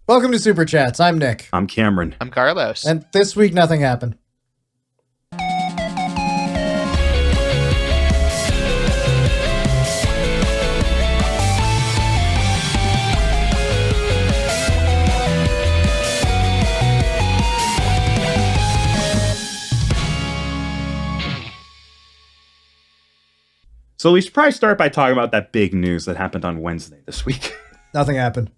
Welcome to Super Chats. I'm Nick. I'm Cameron. I'm Carlos. And this week, nothing happened. So we should probably start by talking about that big news that happened on Wednesday this week. Nothing happened.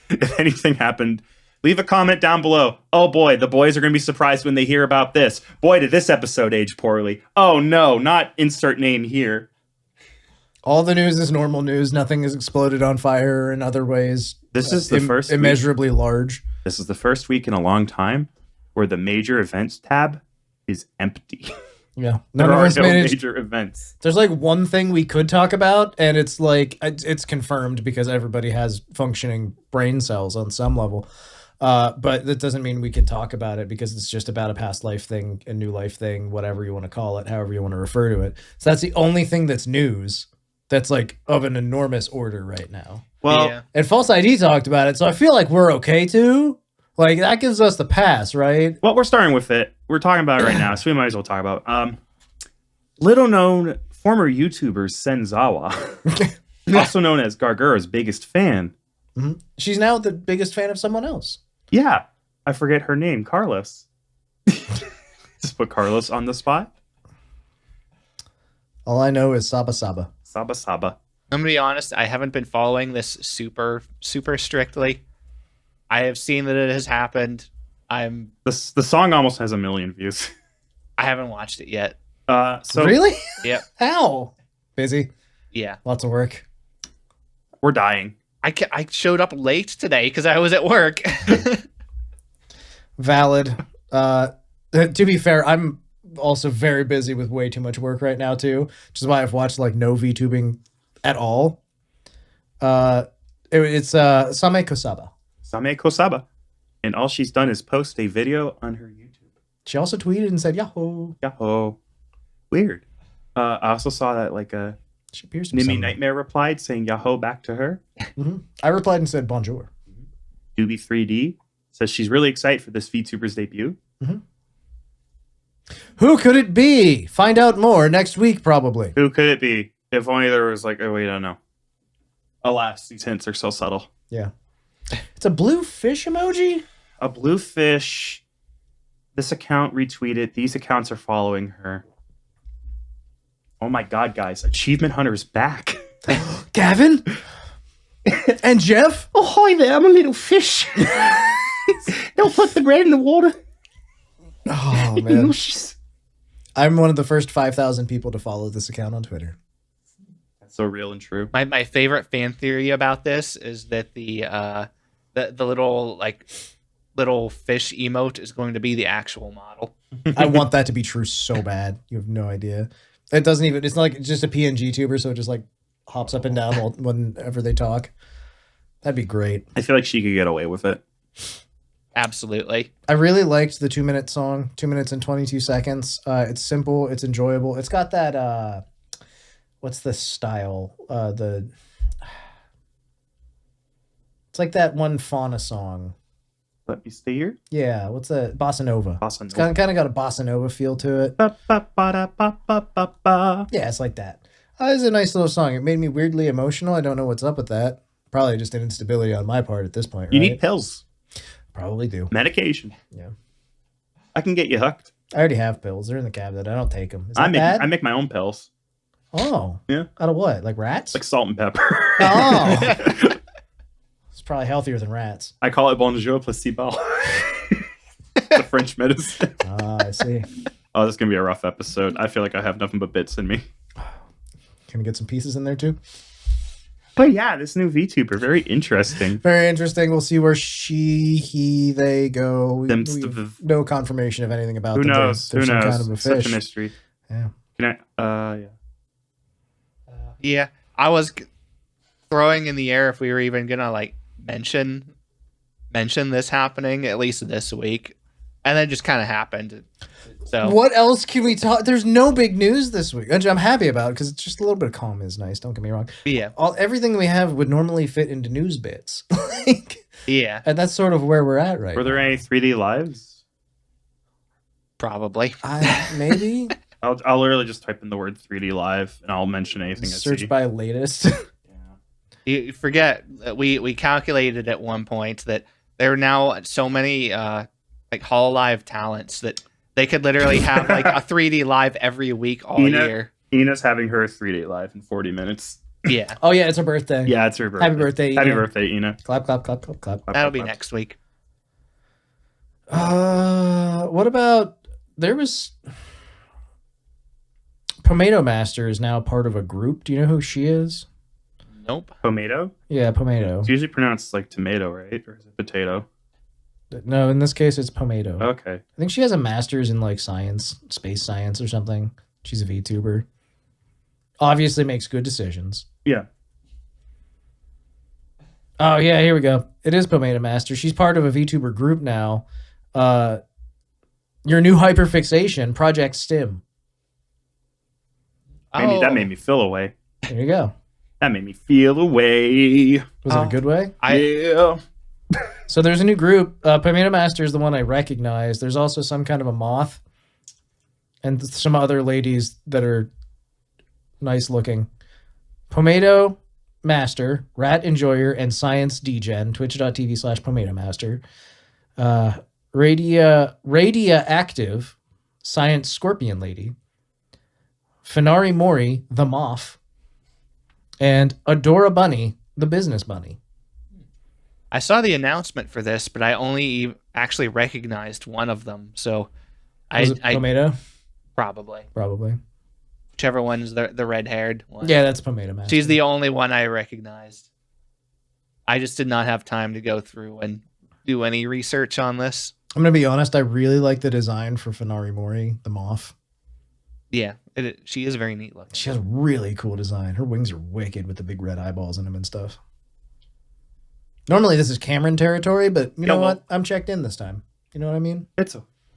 If anything happened, leave a comment down below. Oh boy, the boys are going to be surprised when they hear about this. Boy, did this episode age poorly. Oh no, not insert name here. All the news is normal news. Nothing has exploded on fire in other ways. This is the first immeasurably large. This is the first week in a long time where the major events tab is empty. Yeah, There are no major events. There's like one thing we could talk about, and it's like it's confirmed because everybody has functioning brain cells on some level. But that doesn't mean we can talk about it because it's just about a past life thing, a new life thing, whatever you want to call it, however you want to refer to it. So that's the only thing that's news that's like of an enormous order right now. Well, yeah. And False ID talked about it, so I feel like we're okay too. Like that gives us the pass, right? Well, we're starting with it. We're talking about it right now, so we might as well talk about it. Little known former YouTuber Senzawa, also known as Gargura's biggest fan. Mm-hmm. She's now the biggest fan of someone else. Yeah, I forget her name, Carlos. Just put Carlos on the spot. All I know is Saba Saba. Saba Saba. I'm gonna be honest, I haven't been following this super strictly. I have seen that it has happened. The song almost has 1 million views. I haven't watched it yet. So Really? Yep. How? Busy. Yeah. Lots of work. we're dying. I showed up late today because I was at work. Valid. To be fair, I'm also very busy with way too much work right now too, which is why I've watched like no VTubing at all. It's Same Kosaba. Same Kosaba. And all she's done is post a video on her YouTube. She also tweeted and said Yahoo. Yahoo. Weird. I also saw that like She appears to be Nimi someone. Nightmare replied saying Yahoo back to her. Mm-hmm. I replied and said bonjour. Doobie 3D says she's really excited for this VTuber's debut. Mm-hmm. Who could it be? Find out more next week, probably. Who could it be? If only there was like, oh, wait, I don't know. Alas, these hints are so subtle. Yeah. It's a blue fish emoji? A blue fish. This account retweeted. These accounts are following her. Oh my god, guys. Achievement Hunter's back. Gavin? And Jeff? Oh, hi there. I'm a little fish. Don't put the bread in the water. Oh, man. I'm one of the first 5,000 people to follow this account on Twitter. That's so real and true. My favorite fan theory about this is that the little fish emote is going to be the actual model. I want that to be true so bad. You have no idea. It doesn't even, it's like just a PNG tuber, so it just like hops up and down whenever they talk. That'd be great. I feel like she could get away with it. Absolutely. I really liked the 2-minute song, 2 minutes and 22 seconds. It's simple, it's enjoyable. It's got that, what's the style? It's like that one Fauna song. Let me stay here. Yeah, what's that? Bossa Nova. Bossa It's Nova. kind of got a Bossa Nova feel to it. Ba-ba-ba-da-ba-ba-ba. Yeah, it's like that. It's a nice little song. It made me weirdly emotional. I don't know what's up with that. Probably just an instability on my part at this point, right? You need pills. Probably do. Medication. Yeah. I can get you hooked. I already have pills. They're in the cabinet. I don't take them. Is that bad? I make my own pills. Oh. Yeah. Out of what? Like rats? Like salt and pepper. Oh. It's probably healthier than rats. I call it bonjour placebo. The French medicine. Ah, I see. Oh, this is going to be a rough episode. I feel like I have nothing but bits in me. Can we get some pieces in there too? But yeah, this new VTuber, very interesting. Very interesting. We'll see where they go. We have Them no confirmation of anything about Who them. knows? They're Who some knows? kind of a Such fish. a mystery. Yeah. Can I? Yeah. Yeah. I was throwing in the air if we were even gonna like mention this happening at least this week, and then just kind of happened. So What else can we talk? There's no big news this week, which I'm happy about because it's just a little bit of calm is nice. Don't get me wrong. yeah, Everything we have would normally fit into news bits. Like, Yeah, And that's sort of where we're at right Were there any 3D lives? probably. Maybe I'll literally just type in the word 3D live and I'll mention anything I search see. by latest. You forget that we calculated at one point that there are now so many like HoloLive talents that they could literally have like a 3D live every week all year. Ina's having her 3D live in 40 minutes. Yeah. Oh yeah, it's her birthday. Yeah, it's her birthday. Happy birthday, Happy Ina. birthday, Ina. Clap, clap, clap, clap, clap. That'll be next week. What about there was Pomato Master is now part of a group. Do you know who she is? Nope. Tomato? Yeah, Pomato. It's usually pronounced like tomato, right? Or is it potato? No, in this case it's Pomato. Okay. I think she has a master's in like science, space science or something. She's a VTuber. Obviously makes good decisions. Yeah. Oh yeah, here we go. It is Pomato Master. She's part of a VTuber group now. Your new hyperfixation, Project Stim. That made me feel away. There you go. That made me feel away. Was it a good way? Yeah. So there's a new group. Pomato Master is the one I recognize. There's also some kind of a moth and some other ladies that are nice looking. Pomato Master, Rat Enjoyer, and Science Degen, twitch.tv/Pomato Master. Radia Active, Science Scorpion Lady. Finari Mori, the Moth. And Adora Bunny, the business bunny. I saw the announcement for this, but I only actually recognized one of them. So Was it Pomato? Probably. Whichever one's the red-haired one. Yeah, that's Pomato Master. She's the only one I recognized. I just did not have time to go through and do any research on this. I'm going to be honest, I really like the design for Finari Mori, the moth. Yeah, she is very neat looking. She has really cool design. Her wings are wicked with the big red eyeballs in them and stuff. Normally this is Cameron territory, but you know what? I'm checked in this time. You know what I mean?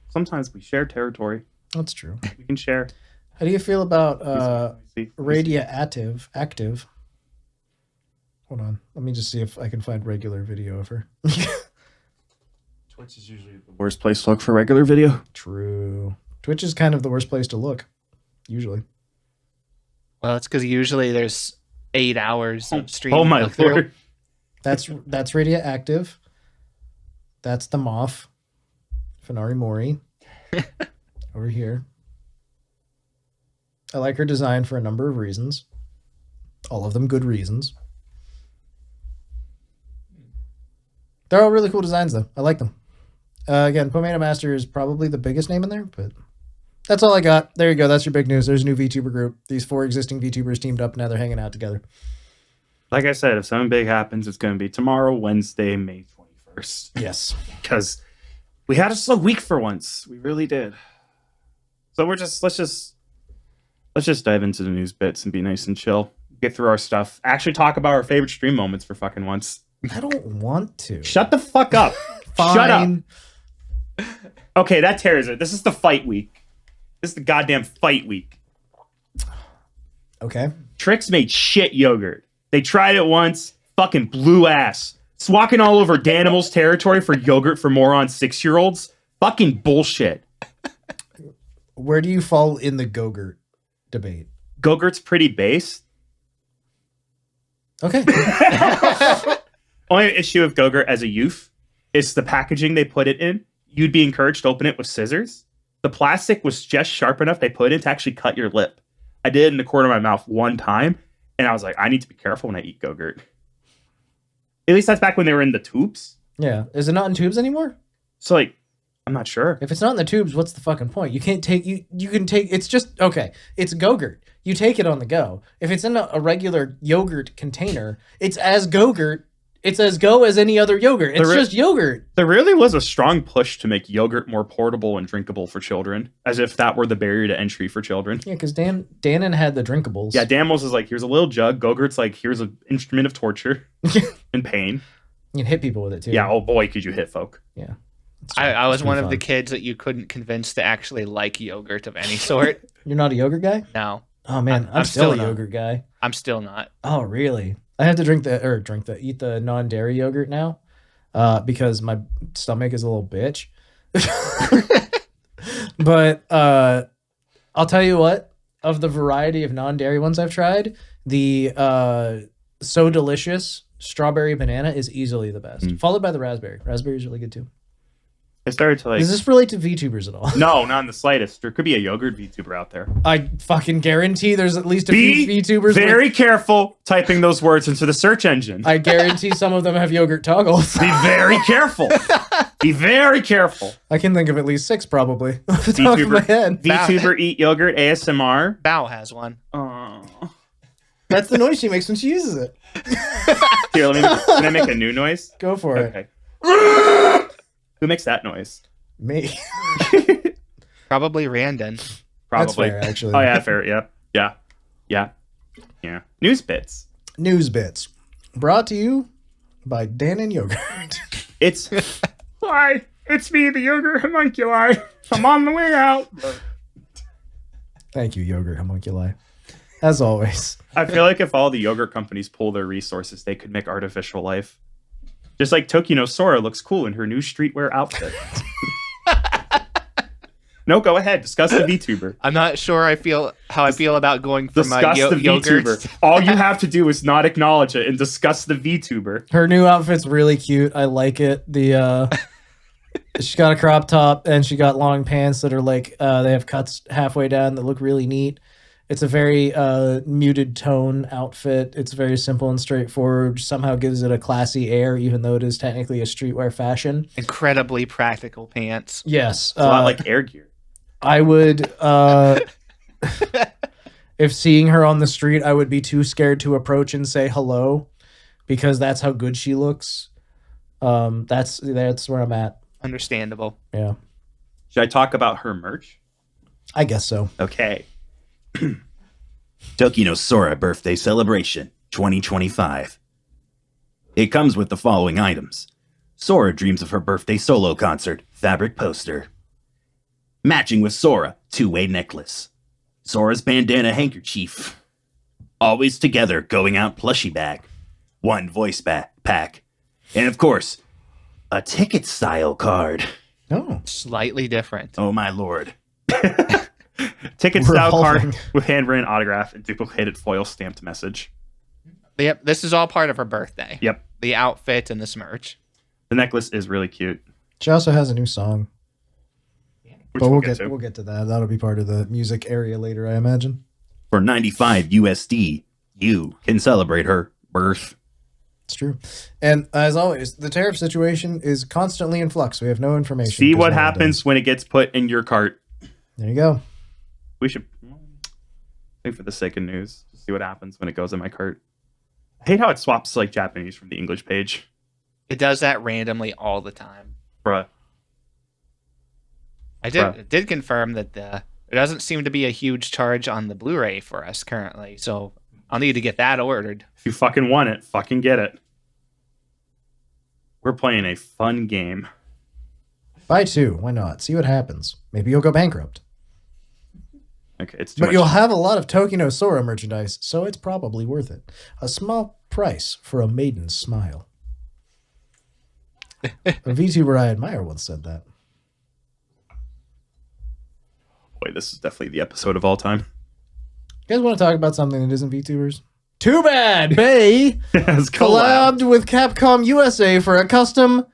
Sometimes we share territory. That's true. We can share. How do you feel about See. Radia Active? Hold on. Let me just see if I can find regular video of her. Twitch is usually the worst place to look for regular video. True. Twitch is kind of the worst place to look, usually. Well, it's because usually there's 8 hours of streaming. Oh my lord. That's Radia Active. That's the Moth. Finari Mori. Over here. I like her design for a number of reasons. All of them good reasons. They're all really cool designs, though. I like them. Again, Pomato Master is probably the biggest name in there, but that's all I got. There you go. That's your big news. There's a new VTuber group. These 4 existing VTubers teamed up. Now they're hanging out together. Like I said, if something big happens, it's going to be tomorrow, Wednesday, May 21st. Yes. Because we had a slow week for once. We really did. So let's just dive into the news bits and be nice and chill. Get through our stuff. Actually talk about our favorite stream moments for fucking once. I don't want to. Shut the fuck up. Fine. Shut up. Okay, that tears it. This is the fight week. This is the goddamn fight week. Okay. Trix made shit yogurt. They tried it once, fucking blew ass. It's walking all over Danimal's territory for yogurt for moron 6-year-olds. Fucking bullshit. Where do you fall in the Go-Gurt debate? Go-Gurt's pretty base. Okay. Only issue of Go-Gurt as a youth is the packaging they put it in. You'd be encouraged to open it with scissors. The plastic was just sharp enough they put it in to actually cut your lip. I did it in the corner of my mouth one time, and I was like, I need to be careful when I eat Go-Gurt. At least that's back when they were in the tubes. Yeah. Is it not in tubes anymore? So, like, I'm not sure. If it's not in the tubes, what's the fucking point? You can't take you can take it's just okay. It's Go-Gurt. You take it on the go. If it's in a regular yogurt container, it's as Go-Gurt. It's as go as any other yogurt. It's just yogurt. There really was a strong push to make yogurt more portable and drinkable for children, as if that were the barrier to entry for children. Yeah, because Danon had the drinkables. Yeah, Danimal's is like, here's a little jug. Go-Gurt's like, here's an instrument of torture and pain. You can hit people with it too. Yeah, oh boy, could you hit folk. Yeah. I was one of the fun. kids that you couldn't convince to actually like yogurt of any sort. You're not a yogurt guy? No. Oh man, I'm still a yogurt guy. I'm still not. Oh really? I have to eat the non-dairy yogurt now. because my stomach is a little bitch. But I'll tell you what, of the variety of non-dairy ones I've tried, the So Delicious strawberry banana is easily the best, followed by the raspberry. Raspberry is really good too. I started to like. Does this relate to VTubers at all? No, not in the slightest. There could be a yogurt VTuber out there. I fucking guarantee there's at least a few VTubers. Very careful typing those words into the search engine. I guarantee some of them have yogurt toggles. Be very careful. Be very careful. I can think of at least 6 probably off the top of my head. VTuber eat yogurt ASMR. Bao has one. That's the noise she makes when she uses it. Here, can I make a new noise? Go for it. Okay. Who makes that noise? Me. Probably Randon. Probably. That's fair, actually. Oh, yeah, fair. Yeah. News bits. News bits. Brought to you by Dan and Yogurt. It's... Hi, it's me, the yogurt homunculi. I'm on the way out. Thank you, Yogurt Homunculi. As always. I feel like if all the yogurt companies pull their resources, they could make artificial life. Just like Tokino Sora looks cool in her new streetwear outfit. No, go ahead. Discuss the VTuber. I'm not sure I feel about going from discuss the yogurt. VTuber. All you have to do is not acknowledge it and discuss the VTuber. Her new outfit's really cute. I like it. She's got a crop top and she got long pants that are like they have cuts halfway down that look really neat. It's a very muted tone outfit. It's very simple and straightforward. Somehow gives it a classy air, even though it is technically a streetwear fashion. Incredibly practical pants. Yes. It's a lot like Air Gear. I would, if seeing her on the street, I would be too scared to approach and say hello because that's how good she looks. That's where I'm at. Understandable. Yeah. Should I talk about her merch? I guess so. Okay. Tokino Sora Birthday Celebration 2025. It comes with the following items. Sora dreams of her birthday solo concert, fabric poster. Matching with Sora, two-way necklace. Sora's bandana handkerchief. Always together going out plushie bag. One voice pack. And of course, a ticket style card. Oh. Slightly different. Oh my lord. Ticket style Revolving. card with handwritten autograph and duplicated foil stamped message. Yep, this is all part of her birthday. Yep. The outfit and this merch. The necklace is really cute. She also has a new song. Which But we'll we'll get to that. That'll be part of the music area later, I imagine. For 95 USD, you can celebrate her birth. It's true. And as always, the tariff situation is constantly in flux. We have no information. See 'cause what no one happens does. when it gets put in your cart. There you go. We should, maybe for the sake of news, see what happens when it goes in my cart. I hate how it swaps like Japanese from the English page. It does that randomly all the time. Bruh. I did confirm that there doesn't seem to be a huge charge on the Blu-ray for us currently, so I'll need to get that ordered. If you fucking want it, fucking get it. We're playing a fun game. Buy 2. Why not? See what happens. Maybe you'll go bankrupt. Okay, it's too But much. you'll have a lot of Tokino Sora merchandise, so it's probably worth it. A small price for a maiden's smile. A VTuber I admire once said that. Boy, this is definitely the episode of all time. You guys want to talk about something that isn't VTubers? Too bad! Bay Yes, collabed with Capcom USA for a custom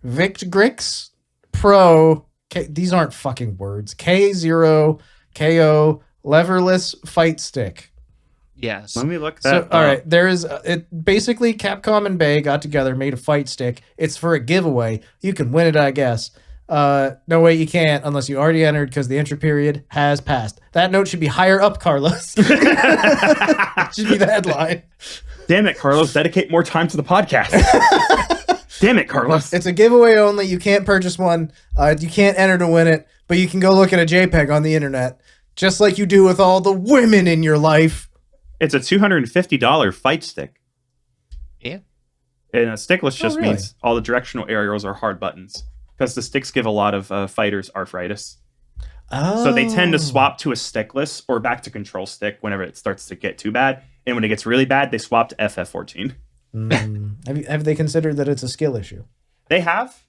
Victrix Pro. These aren't fucking words. K0 KO leverless fight stick. Yes. Let me look So, that all up. right, there is it. Basically, Capcom and Bay got together, made a fight stick. It's for a giveaway. You can win it, I guess. No way, you can't unless you already entered because the entry period has passed. That note should be higher up, Carlos. Should be the headline. Damn it, Carlos. Dedicate more time to the podcast. Damn it, Carlos. It's a giveaway only. You can't purchase one. You can't enter to win it, but you can go look at a JPEG on the internet, just like you do with all the women in your life. It's a $250 fight stick. Yeah. And a stickless just really? means all the directional arrows are hard buttons. Because the sticks give a lot of fighters arthritis. Oh. So they tend to swap to a stickless or back to control stick whenever it starts to get too bad. And when it gets really bad, they swap to FF14. Have they considered that it's a skill issue? They have,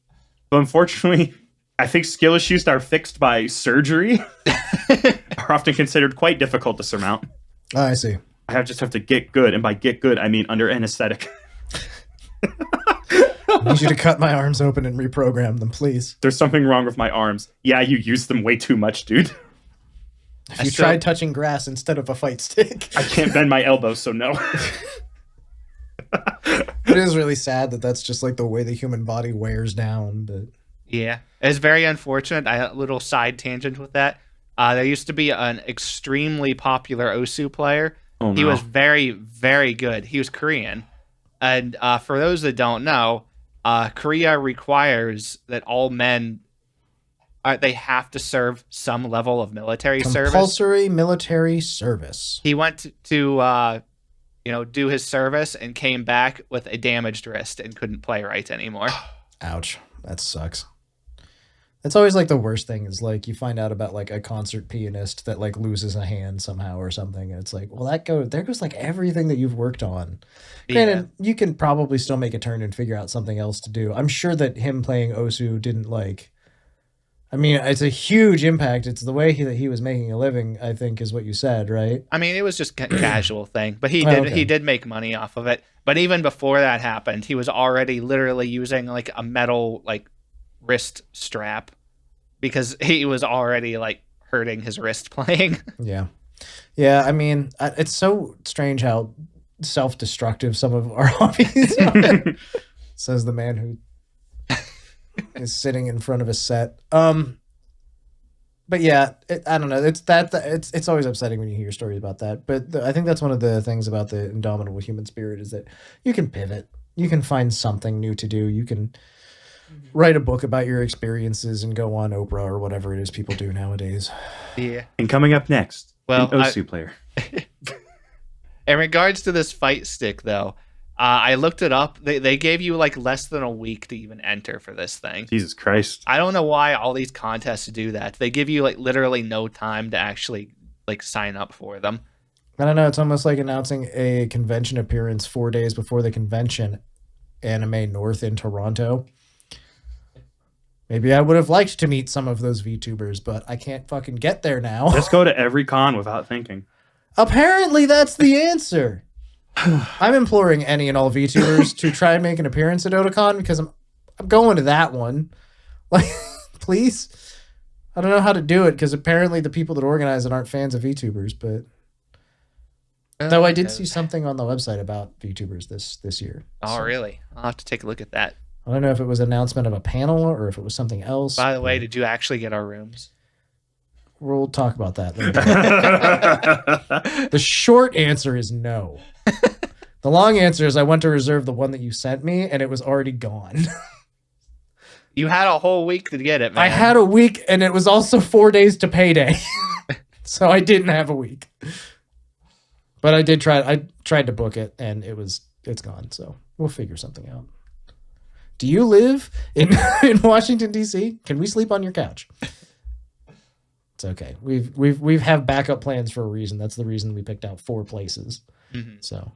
but unfortunately, I think skill issues that are fixed by surgery are often considered quite difficult to surmount. Oh, I see. Just have to get good, and by get good, I mean under anesthetic. I need you to cut my arms open and reprogram them, please. There's something wrong with my arms. Yeah, you use them way too much, dude. If you tried touching grass instead of a fight stick. I can't bend my elbows, so no. It is really sad that that's just like the way the human body wears down. But Yeah, it's very unfortunate. A little side tangent with that. There used to be an extremely popular Osu player. Oh, no. He was very, very good. He was Korean. And for those that don't know, Korea requires that all men, they have to serve some level of military service. Compulsory military service. He went to do his service and came back with a damaged wrist and couldn't play right anymore. Ouch. That sucks. It's always like the worst thing is like you find out about like a concert pianist that like loses a hand somehow or something. And it's like, well, there goes like everything that you've worked on. Granted, you can probably still make a turn and figure out something else to do. I'm sure that him playing Osu didn't like, I mean, it's a huge impact. It's the way that he was making a living, I think, is what you said, right? I mean, it was just a casual thing, but he did make money off of it. But even before that happened, he was already literally using like a metal like wrist strap because he was already like hurting his wrist playing. Yeah. I mean, it's so strange how self-destructive some of our hobbies are, says the man who is sitting in front of a set. But yeah, I don't know. It's always upsetting when you hear stories about that. But I think that's one of the things about the indomitable human spirit is that you can pivot. You can find something new to do. You can write a book about your experiences and go on Oprah or whatever it is people do nowadays. Yeah. And coming up next, well, an Osu player. In regards to this fight stick, though, I looked it up. They gave you like less than a week to even enter for this thing. Jesus Christ. I don't know why all these contests do that. They give you like literally no time to actually like sign up for them. I don't know. It's almost like announcing a convention appearance 4 days before the convention, Anime North in Toronto. Maybe I would have liked to meet some of those VTubers, but I can't fucking get there now. Just go to every con without thinking. Apparently that's the answer. I'm imploring any and all VTubers to try and make an appearance at Otakon because I'm going to that one. Like, please. I don't know how to do it because apparently the people that organize it aren't fans of VTubers, but though I did see something on the website about VTubers this year. Oh, so. Really? I'll have to take a look at that. I don't know if it was an announcement of a panel or if it was something else. By the way, did you actually get our rooms? We'll talk about that later. The short answer is no. The long answer is I went to reserve the one that you sent me and it was already gone. You had a whole week to get it, man. I had a week and it was also 4 days to payday. So I didn't have a week. But I tried to book it and it's gone. So we'll figure something out. Do you live in Washington, D.C.? Can we sleep on your couch? It's okay. We've have backup plans for a reason. That's the reason we picked out 4 places. Mm-hmm. So,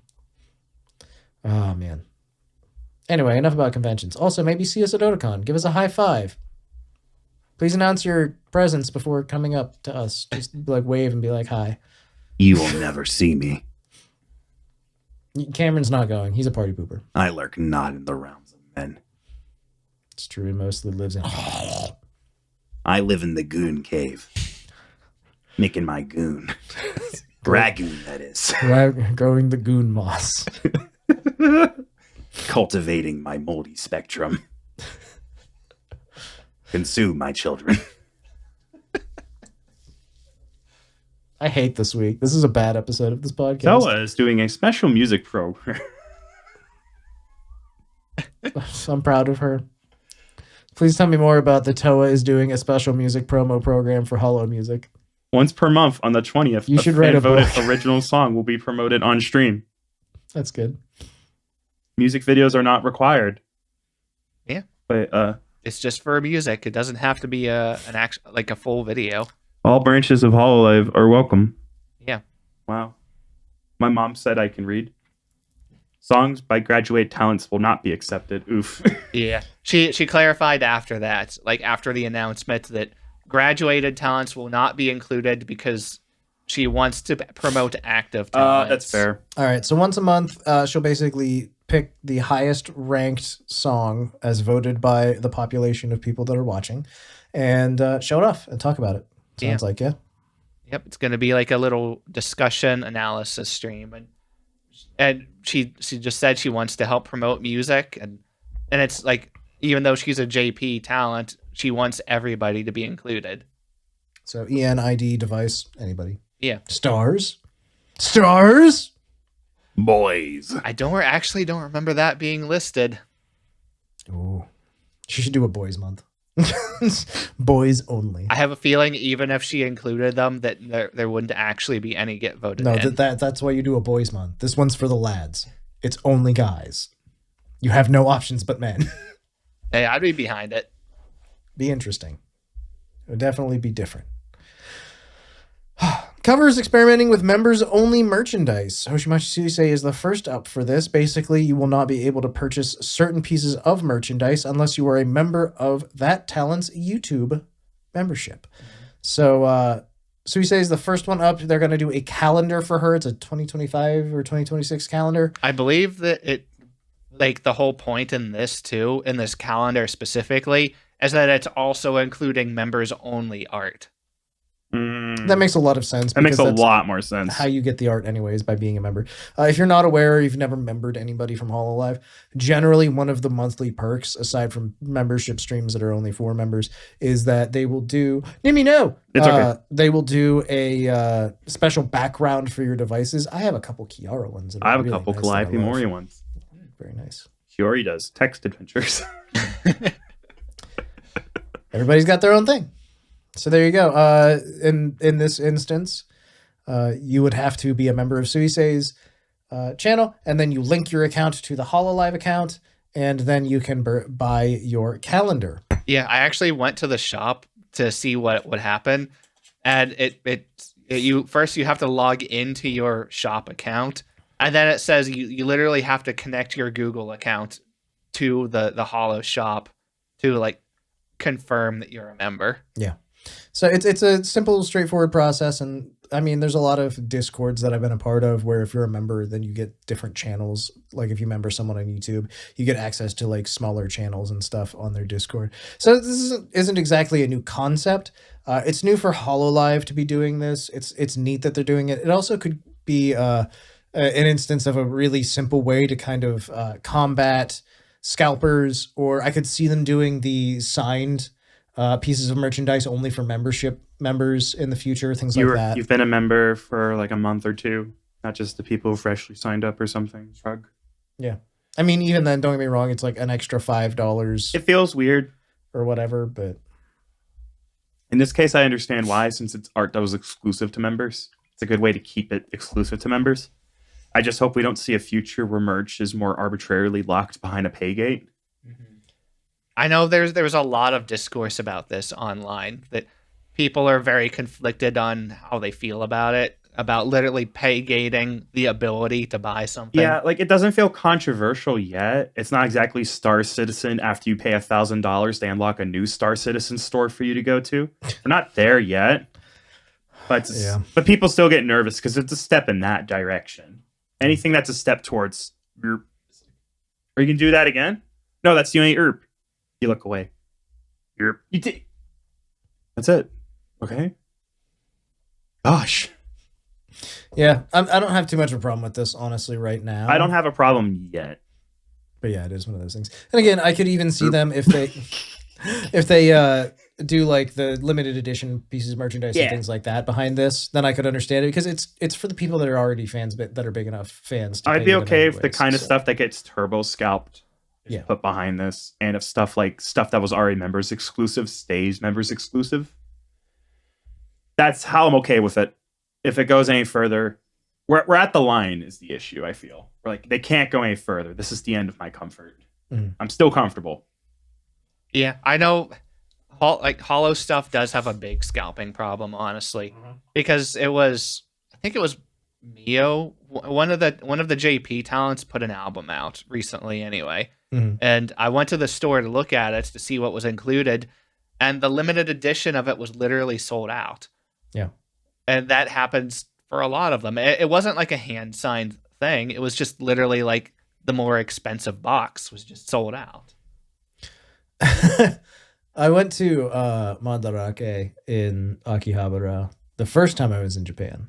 oh man. Anyway, enough about conventions. Also, maybe see us at Otakon. Give us a high five. Please announce your presence before coming up to us. Just like wave and be like hi. You will never see me. Cameron's not going. He's a party pooper. I lurk not in the realms of men. It's true. He mostly lives in. I live in the goon cave. Making my goon. Dragoon, that is. Growing the goon moss. Cultivating my moldy spectrum. Consume my children. I hate this week. This is a bad episode of this podcast. Towa is doing a special music program. I'm proud of her. Please tell me more about the Towa is doing a special music promo program for Holo Music. Once per month on the 20th, you should write a book. Original song will be promoted on stream. That's good. Music videos are not required. Yeah. But it's just for music. It doesn't have to be a full video. All branches of HoloLive are welcome. Yeah. Wow. My mom said I can read. Songs by graduated talents will not be accepted. Oof. Yeah. She clarified after that, like after the announcement, that graduated talents will not be included because she wants to promote active talents. That's fair. All right, so once a month, she'll basically pick the highest ranked song as voted by the population of people that are watching, and show it off and talk about it. Sounds like, yeah. Yep, it's going to be like a little discussion analysis stream, and she just said she wants to help promote music, and it's like, even though she's a JP talent, she wants everybody to be included. So ENID device, anybody? Yeah. Stars. Boys. I actually don't remember that being listed. Ooh, she should do a boys month. Boys only. I have a feeling even if she included them, that there wouldn't actually be any get voted No, in. that's why you do a boys month. This one's for the lads. It's only guys. You have no options but men. Hey, I'd be behind it. Be interesting. It would definitely be different. Cover is experimenting with members-only merchandise. Hoshimachi Suisei is the first up for this. Basically, you will not be able to purchase certain pieces of merchandise unless you are a member of that talent's YouTube membership. So, Suisei is the first one up. They're going to do a calendar for her. It's a 2025 or 2026 calendar. I believe that it, like, the whole point in this too, in this calendar specifically, is that it's also including members-only art. That makes a lot of sense. That makes a that's lot more sense. how you get the art anyways, by being a member. If you're not aware, you've never membered anybody from HoloLive, generally one of the monthly perks, aside from membership streams that are only for members, is that they will do... Nimi, no! It's okay. They will do a special background for your devices. I have a couple Kiara ones. I have a couple Calliope Mori ones. Very nice. Kiori does text adventures. Everybody's got their own thing. So there you go. In this instance, you would have to be a member of Suisei's channel, and then you link your account to the HoloLive account, and then you can buy your calendar. Yeah, I actually went to the shop to see what would happen, and you first you have to log into your shop account, and then it says you literally have to connect your Google account to the Holo shop to like confirm that you're a member. Yeah. So it's a simple, straightforward process, and I mean, there's a lot of Discords that I've been a part of where if you're a member, then you get different channels. Like if you member someone on YouTube, you get access to like smaller channels and stuff on their Discord. So this isn't exactly a new concept. It's new for HoloLive to be doing this. It's neat that they're doing it. It also could be an instance of a really simple way to kind of combat scalpers, or I could see them doing the signed pieces of merchandise only for membership members in the future, things like that. You've been a member for like a month or two, not just the people who freshly signed up or something. Shrug. Yeah. I mean, even then, don't get me wrong, it's like an extra $5 It feels weird. or whatever, but In this case, I understand why, since it's art that was exclusive to members. It's a good way to keep it exclusive to members. I just hope we don't see a future where merch is more arbitrarily locked behind a pay gate. I know there was a lot of discourse about this online, that people are very conflicted on how they feel about it, about literally pay gating the ability to buy something. Yeah, like it doesn't feel controversial yet. It's not exactly Star Citizen after you pay $1,000 they unlock a new Star Citizen store for you to go to. We're not there yet. But but people still get nervous because it's a step in that direction. Anything that's a step towards Are you can do that again? No, that's the only ERP. You look away. You did. That's it. Okay. Gosh. yeah, I don't have too much of a problem with this, honestly, right now. I don't have a problem yet. But yeah, it is one of those things. And again, I could even see them if they do like the limited edition pieces of merchandise and things like that behind this, then I could understand it, because it's for the people that are already fans, but that are big enough fans to I'd be okay if the anyways, kind of stuff that gets turbo scalped is put behind this, and if stuff that was already members exclusive stays members exclusive. That's how I'm okay with it. If it goes any further, we're at the line is the issue. I feel we're like, they can't go any further. This is the end of my comfort. I'm still comfortable. Yeah, I know. Like Holo stuff does have a big scalping problem, honestly, because I think it was Mio, one of the JP talents, put an album out recently anyway. Mhm. And I went to the store to look at it to see what was included, and the limited edition of it was literally sold out. Yeah. And that happens for a lot of them. It wasn't like a hand signed thing. It was just literally like the more expensive box was just sold out. I went to Mandarake in Akihabara the first time I was in Japan.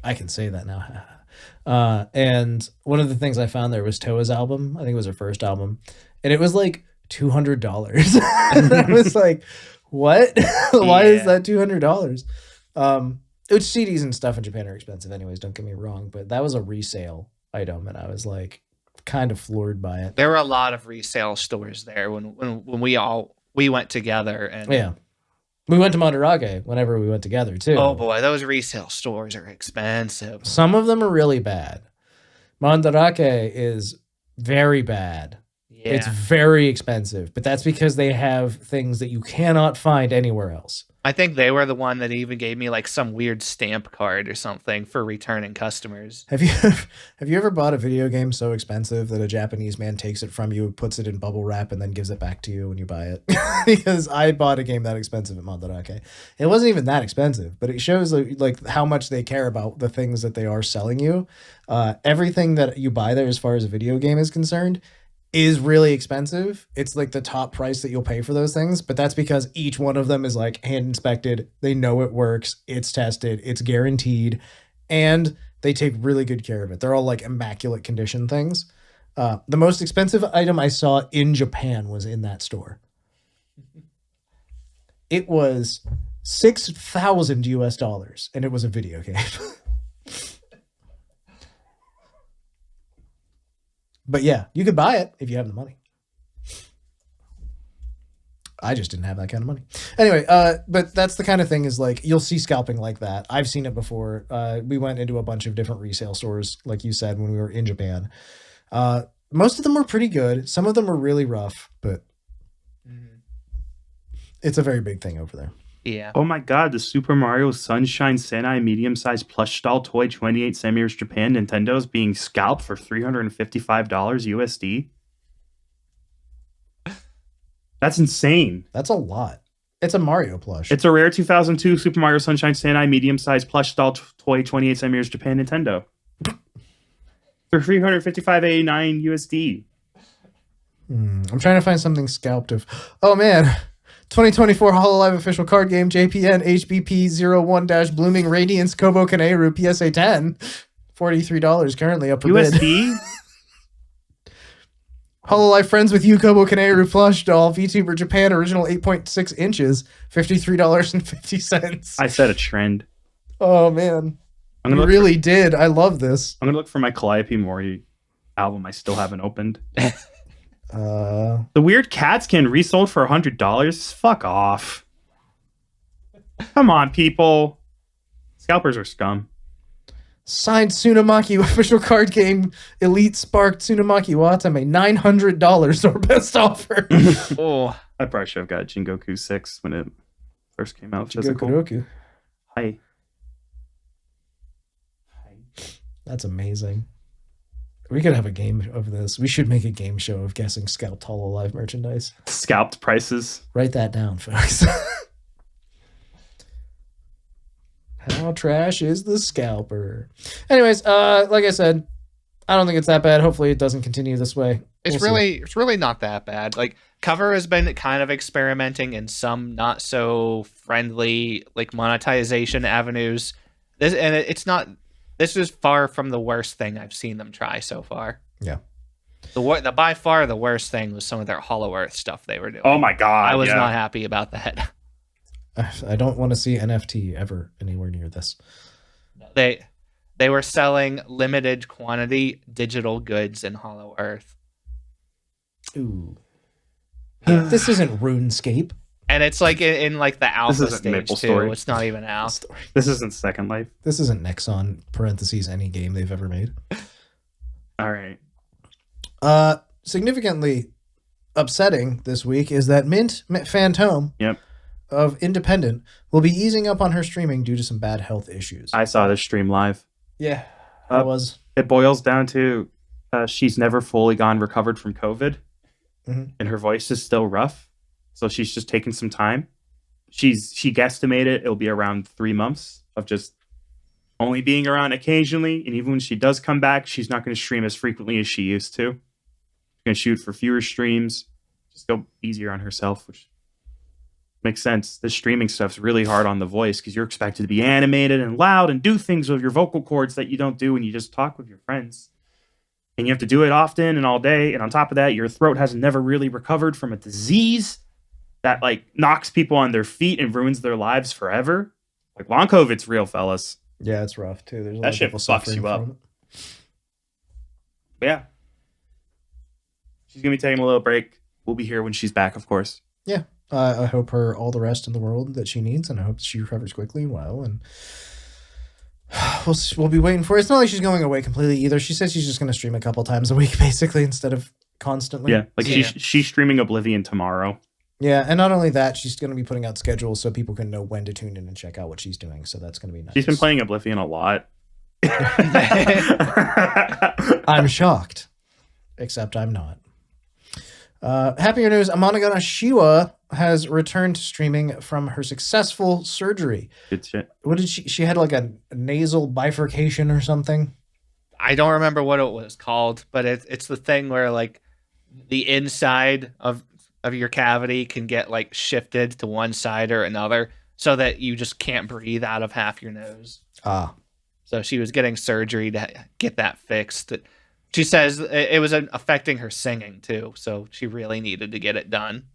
I can say that now. And one of the things I found there was Towa's album. I think it was her first album. And it was like $200. And I was like, what? Why is that $200? Which CDs and stuff in Japan are expensive anyways, don't get me wrong. But that was a resale item. And I was like kind of floored by it. There were a lot of resale stores there when we went together. And Yeah. We went to Mandarake whenever we went together too. oh boy, those resale stores are expensive. Some of them are really bad. Mandarake is very bad. Yeah. It's very expensive, but that's because they have things that you cannot find anywhere else. I think they were the one that even gave me like some weird stamp card or something for returning customers. Have you ever bought a video game so expensive that a Japanese man takes it from you, puts it in bubble wrap, and then gives it back to you when you buy it? Because I bought a game that expensive at Mandarake. It wasn't even that expensive, but it shows like how much they care about the things that they are selling you. Everything that you buy there, as far as a video game is concerned, is really expensive. It's like the top price that you'll pay for those things, but that's because each one of them is like hand inspected. They know it works. It's tested. It's guaranteed. And they take really good care of it. They're all like immaculate condition things. The most expensive item I saw in Japan was in that store. It was $6,000 and it was a video game. But yeah, you could buy it if you have the money. I just didn't have that kind of money. Anyway, but that's the kind of thing is like, you'll see scalping like that. I've seen it before. We went into a bunch of different resale stores, like you said, when we were in Japan. Most of them were pretty good. Some of them were really rough, but it's a very big thing over there. Yeah. Oh my god, the Super Mario Sunshine Sentai medium-sized plush doll toy 28 centimeters Japan Nintendo is being scalped for $355 USD. That's insane. That's a lot. It's a Mario plush. It's a rare 2002 Super Mario Sunshine Sentai medium-sized plush doll toy 28 centimeters Japan Nintendo. For $355.89 USD. I'm trying to find something scalped of... Oh man... 2024 HoloLive official card game JPN HBP 01-Blooming Radiance Kobo Kaneru PSA 10. $43 currently up for bid. USD? HoloLive Friends with You Kobo Kaneru plush doll VTuber Japan original 8.6 inches. $53.50. I set a trend. Oh man. You really did. I love this. I'm going to look for my Calliope Mori album I still haven't opened. The Weird Cat skin resold for $100. Fuck off. Come on, people. Scalpers are scum. Signed Tsunamaki official card game Elite Spark Tsunamaki Watame $900 or best offer. Oh, I probably should have got Jingoku 6 when it first came out. Physical. Jingoku. Hi. That's amazing. We could have a game of this. We should make a game show of guessing scalped HoloLive merchandise. Scalped prices. Write that down, folks. How trash is the scalper? Anyways, like I said, I don't think it's that bad. Hopefully it doesn't continue this way. It's really not that bad. Like, Cover has been kind of experimenting in some not so friendly like monetization avenues. This is far from the worst thing I've seen them try so far. Yeah. The by far the worst thing was some of their Hollow Earth stuff they were doing. Oh my god. I was not happy about that. I don't want to see NFT ever anywhere near this. They were selling limited quantity digital goods in Hollow Earth. Ooh. This isn't RuneScape. And it's like in like the alpha isn't stage Maple too. Story. It's not even out. This isn't Second Life. This isn't Nexon parentheses any game they've ever made. All right. Significantly upsetting this week is that Mint Phantom of Independent will be easing up on her streaming due to some bad health issues. I saw this stream live. Yeah. It boils down to she's never fully recovered from COVID, and her voice is still rough. So she's just taking some time. She guesstimated it'll be around 3 months of just only being around occasionally. And even when she does come back, she's not going to stream as frequently as she used to. She's going to shoot for fewer streams, just go easier on herself, which makes sense. The streaming stuff's really hard on the voice because you're expected to be animated and loud and do things with your vocal cords that you don't do when you just talk with your friends. And you have to do it often and all day. And on top of that, your throat has never really recovered from a disease that like knocks people on their feet and ruins their lives forever. Like long COVID's real, fellas. Yeah, it's rough too. There's a lot That of shit people fucks suffering you up. from it. But yeah. She's going to be taking a little break. We'll be here when she's back, of course. Yeah. I hope her all the rest in the world that she needs, and I hope she recovers quickly and well. And we'll be waiting for it. It's not like she's going away completely either. She says she's just going to stream a couple times a week, basically, instead of constantly. Yeah, like she's streaming Oblivion tomorrow. Yeah, and not only that, she's going to be putting out schedules so people can know when to tune in and check out what she's doing. So that's going to be nice. She's been playing Oblivion a lot. I'm shocked, except I'm not. Happier news, Amanagana Shiwa has returned to streaming from her successful surgery. Good shit. What did she had like a nasal bifurcation or something? I don't remember what it was called, but it's the thing where like the inside of your cavity can get like shifted to one side or another so that you just can't breathe out of half your nose. So she was getting surgery to get that fixed. She says it was affecting her singing too, so she really needed to get it done.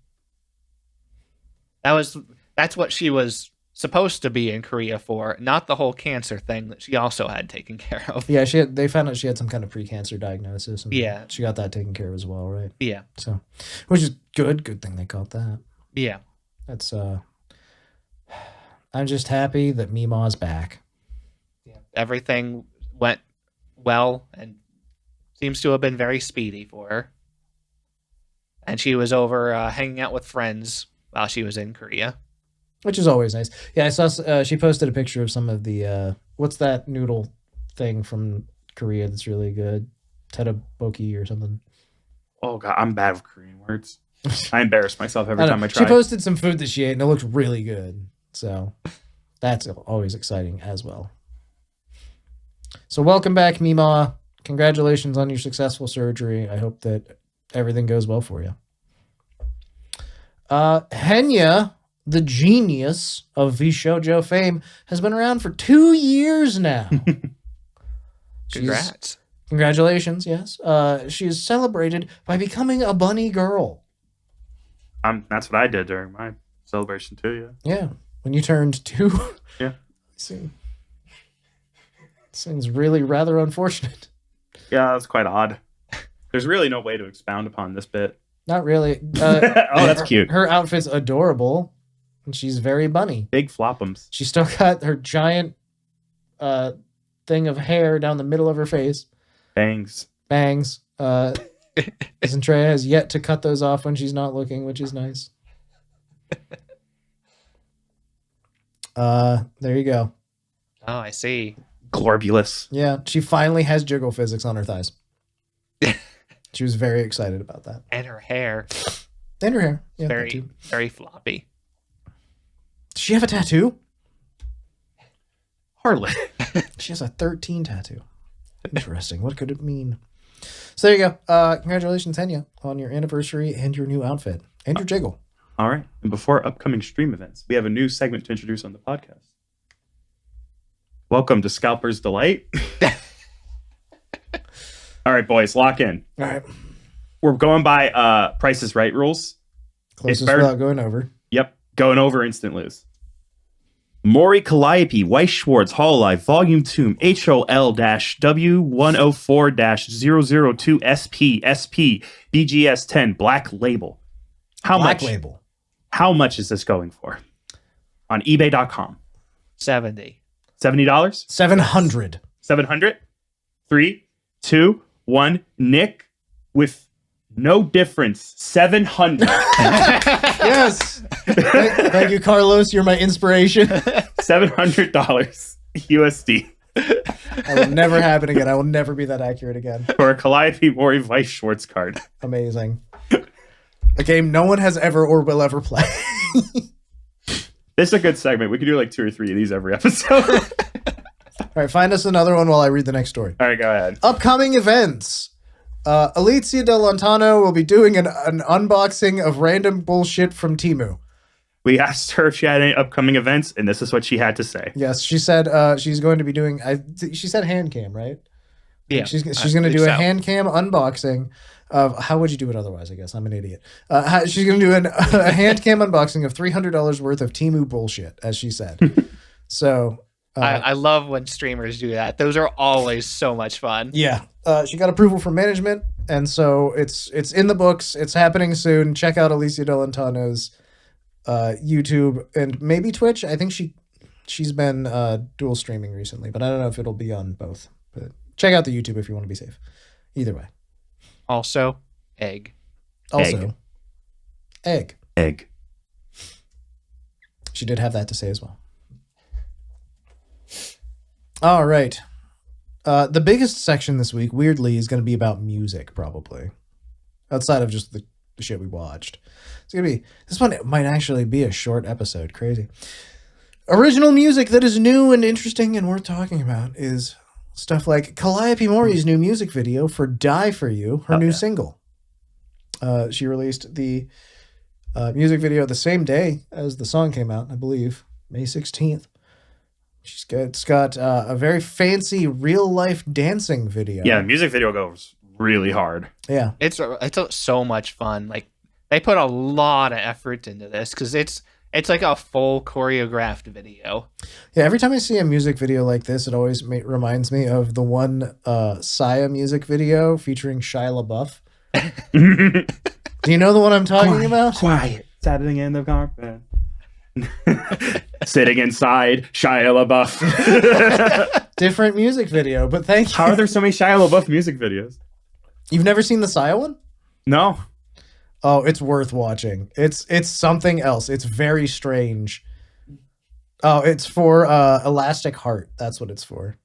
That's what she was supposed to be in Korea for, not the whole cancer thing that she also had taken care of. Yeah, they found out she had some kind of pre-cancer diagnosis. And yeah, she got that taken care of as well, right? Yeah. So, which is good. Good thing they caught that. Yeah. That's I'm just happy that Mima's back. Yeah. Everything went well and seems to have been very speedy for her. And she was over hanging out with friends while she was in Korea. Which is always nice. Yeah, I saw she posted a picture of some of the, what's that noodle thing from Korea that's really good? Tteokbokki or something. Oh, God, I'm bad with Korean words. I embarrass myself every time I try. She posted some food that she ate and it looked really good. So that's always exciting as well. So welcome back, Mima. Congratulations on your successful surgery. I hope that everything goes well for you. Henya, the genius of Vshoujo fame, has been around for 2 years now. Congrats. Congratulations, yes. She is celebrated by becoming a bunny girl. That's what I did during my celebration too, yeah. Yeah, when you turned 2. Yeah. See. Seems really rather unfortunate. Yeah, that's quite odd. There's really no way to expound upon this bit. Not really. Oh, that's cute. Her outfit's adorable, and she's very bunny. Big floppums. She still got her giant thing of hair down the middle of her face. Bangs. Zentreya has yet to cut those off when she's not looking, which is nice. There you go. Oh, I see. Glorbulous. Yeah, she finally has jiggle physics on her thighs. She was very excited about that. And her hair. And her hair. Yeah, very floppy. Does she have a tattoo? Hardly. She has a 13 tattoo. Interesting. What could it mean? So there you go. Congratulations, Henya, on your anniversary and your new outfit. And your jiggle. All right. And before upcoming stream events, we have a new segment to introduce on the podcast. Welcome to Scalper's Delight. All right, boys, lock in. All right. We're going by Price is Right rules. Closest without going over. Yep. Going over, instant lose. Mori Calliope, Weiss Schwartz, Hololive, Volume 2, HOL-W104-002SP, BGS10, Black Label. Black Label. How much is this going for? On eBay.com. $70. $70? 700. 700? 3, 2, 1. Nick with no difference. 700. Yes. Thank you, Carlos. You're my inspiration. $700 USD. That will never happen again. I will never be that accurate again. For a Calliope Mori Vice Schwartz card. Amazing. A game no one has ever or will ever play. This is a good segment. We could do like 2 or 3 of these every episode. All right, find us another one while I read the next story. All right, go ahead. Upcoming events. Alicia de Lontano will be doing an unboxing of random bullshit from Temu. We asked her if she had any upcoming events, and this is what she had to say. Yes, she said she's going to be doing. She said hand cam, right? Yeah, she's going to do a hand cam unboxing of. How would you do it otherwise? I guess I'm an idiot. She's going to do a hand cam unboxing of $300 worth of Temu bullshit, as she said. So. I love when streamers do that. Those are always so much fun. Yeah. She got approval from management, and so it's in the books. It's happening soon. Check out Alicia de Lontano's YouTube and maybe Twitch. I think she's been dual streaming recently, but I don't know if it'll be on both. But check out the YouTube if you want to be safe. Either way. Also, egg. Also, egg. Egg. She did have that to say as well. All right. The biggest section this week, weirdly, is going to be about music, probably. Outside of just the shit we watched. It's going to be... This one might actually be a short episode. Crazy. Original music that is new and interesting and worth talking about is stuff like Calliope Mori's new music video for Die For You, her new single. She released the music video the same day as the song came out, I believe, May 16th. It's got a very fancy real-life dancing video. Yeah, the music video goes really hard. Yeah. It's so much fun. Like, they put a lot of effort into this because it's like a full choreographed video. Yeah, every time I see a music video like this, it always reminds me of the one Saya music video featuring Shia LaBeouf. Do you know the one I'm talking about? Quiet. Sitting in the carpet. Sitting inside Shia LaBeouf. Different music video, but thank you. How are there so many Shia LaBeouf music videos? You've never seen the Saya one? No. Oh, it's worth watching. It's something else. It's very strange. Oh, it's for Elastic Heart. That's what it's for.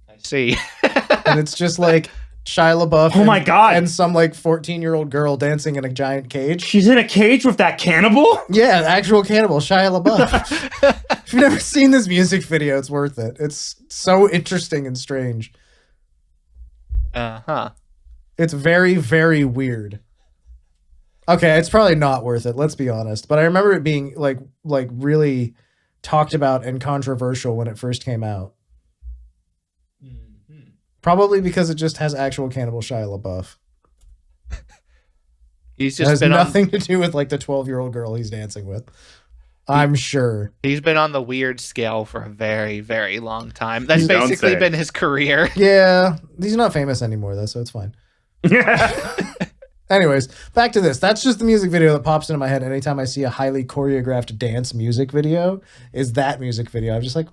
I see. And it's just like Shia LaBeouf. Oh my God. And some like 14-year-old girl dancing in a giant cage. She's in a cage with that cannibal? Yeah, actual cannibal, Shia LaBeouf. If you've never seen this music video, it's worth it. It's so interesting and strange. Uh-huh. It's very, very weird. Okay, it's probably not worth it, let's be honest. But I remember it being like really talked about and controversial when it first came out. Mm-hmm. Probably because it just has actual cannibal Shia LaBeouf. He's It has just been nothing to do with like the 12-year-old girl he's dancing with. I'm sure. he's been on the weird scale for a very, very long time. That's Don't basically say. been his career. Yeah, he's not famous anymore though, so it's fine. Anyways, back to this. That's just the music video that pops into my head anytime I see a highly choreographed dance music video. Is that music video? I'm just like,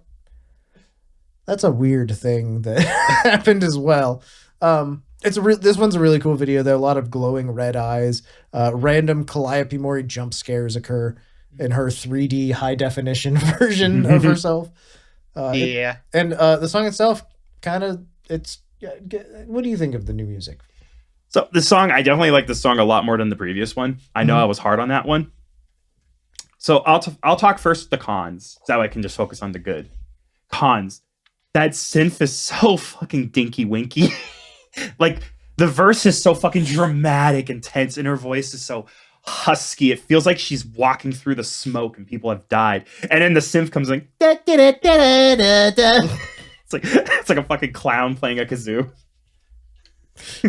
that's a weird thing that happened as well. This one's a really cool video. There are a lot of glowing red eyes. Random Calliope Mori jump scares occur in her 3D high definition version of herself. Yeah. And the song itself, kind of, what do you think of the new music? So the song, I definitely like the song a lot more than the previous one. I know I was hard on that one. So I'll talk first the cons. So I can just focus on the good. Cons. That synth is so fucking dinky winky. Like the verse is so fucking dramatic and tense, and her voice is so husky. It feels like she's walking through the smoke and people have died. And then the synth comes like it's like a fucking clown playing a kazoo.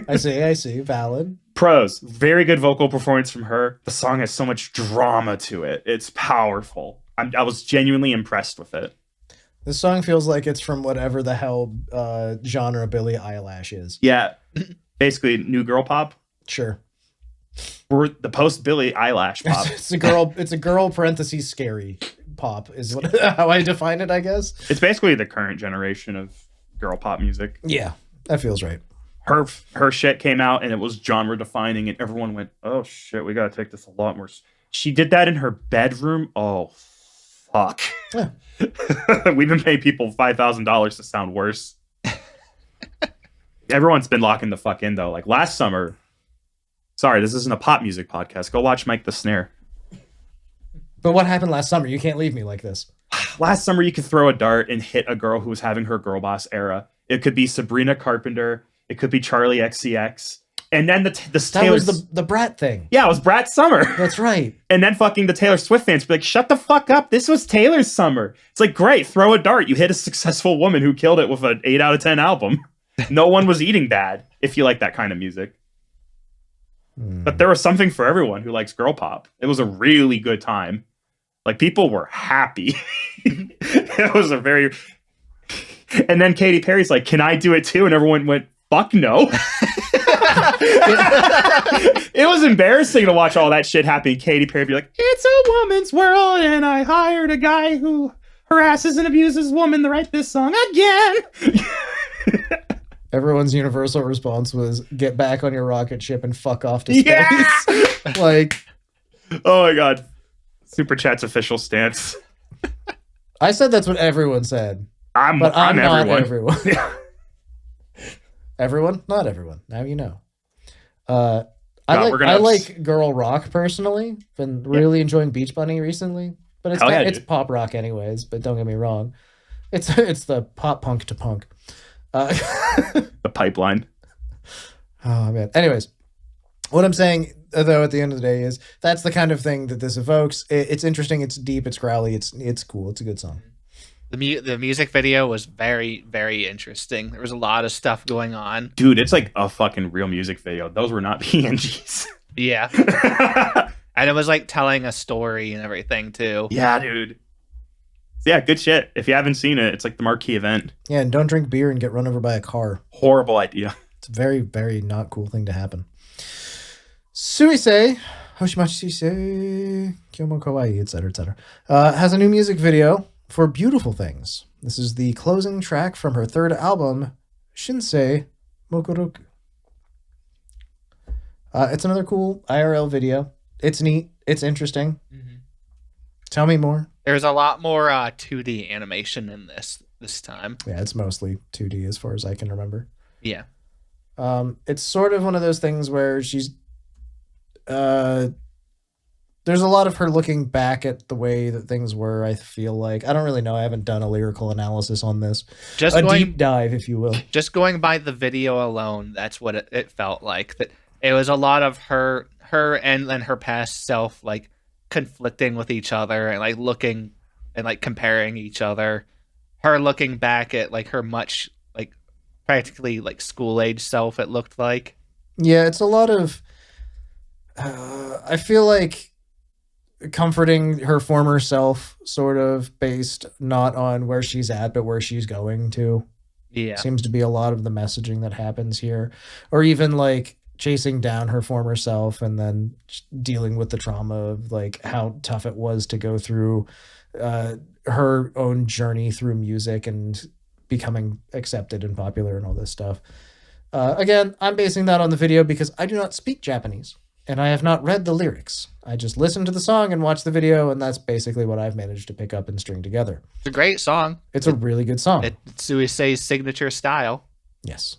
I see. Valid. Pros, very good vocal performance from her. The song has so much drama to it. It's powerful. I was genuinely impressed with it. This song feels like it's from whatever the hell genre Billie Eilish is. Yeah, basically new girl pop. Sure. We're the post Billie Eilish pop. It's a girl parentheses scary pop is what how I define it, I guess. It's basically the current generation of girl pop music. Yeah, that feels right. Her shit came out and it was genre defining, and everyone went, "Oh shit, we gotta take this a lot more." She did that in her bedroom. Oh fuck. Yeah. We've been paying people $5,000 to sound worse. Everyone's been locking the fuck in though. Like last summer. Sorry, this isn't a pop music podcast. Go watch Mike the Snare. But what happened last summer? You can't leave me like this. Last summer, you could throw a dart and hit a girl who was having her girl boss era. It could be Sabrina Carpenter. It could be Charlie XCX. And then the That was the Brat thing. Yeah, it was Brat's summer. That's right. And then fucking the Taylor Swift fans be like, shut the fuck up. This was Taylor's summer. It's like, great, throw a dart. You hit a successful woman who killed it with an 8 out of 10 album. No one was eating bad if you like that kind of music. But there was something for everyone who likes girl pop. It was a really good time. Like, people were happy. It was a very... And then Katy Perry's like, can I do it too? And everyone went, fuck no. It was embarrassing to watch all that shit happen. Katy Perry be like, it's a woman's world, and I hired a guy who harasses and abuses women to write this song again. Everyone's universal response was, get back on your rocket ship and fuck off to space. Yeah! Like, oh my god. Super Chat's official stance. I said that's what everyone said. I'm not everyone. everyone. Everyone? Not everyone. Now you know. I like girl rock personally. Been really enjoying Beach Bunny recently. But it's pop rock anyways, but don't get me wrong. It's the pop punk to punk. The pipeline. Oh man. Anyways, what I'm saying though at the end of the day is that's the kind of thing that this evokes. It's interesting, it's deep, it's growly, it's cool, it's a good song. The music video was very, very interesting. There was a lot of stuff going on. Dude, it's like a fucking real music video. Those were not PNGs. Yeah. And it was like telling a story and everything too. Yeah, dude. Yeah, good shit. If you haven't seen it, it's like the marquee event. Yeah, and don't drink beer and get run over by a car. Horrible idea. It's a very, very not cool thing to happen. Suisei, Hoshimachi Suisei, Kyomo Kawaii, etc., has a new music video for Beautiful Things. This is the closing track from her third album, Shinsei Mokoroku. It's another cool IRL video. It's neat. It's interesting. Mm-hmm. Tell me more. There's a lot more 2D animation in this time. Yeah, it's mostly 2D as far as I can remember. Yeah. It's sort of one of those things where she's... there's a lot of her looking back at the way that things were, I feel like. I don't really know. I haven't done a lyrical analysis on this. Deep dive, if you will. Just going by the video alone, that's what it felt like. That it was a lot of her and then her past self, like, conflicting with each other and like looking and like comparing each other, her looking back at like her much like practically like school age self, it looked like. Yeah, it's a lot of I feel like comforting her former self, sort of based not on where she's at but where she's going to. Yeah, seems to be a lot of the messaging that happens here, or even like chasing down her former self and then dealing with the trauma of like how tough it was to go through her own journey through music and becoming accepted and popular and all this stuff. Again, I'm basing that on the video because I do not speak Japanese and I have not read the lyrics. I just listened to the song and watched the video, and that's basically what I've managed to pick up and string together. It's a great song. It's a really good song. It's Suisei's signature style. Yes.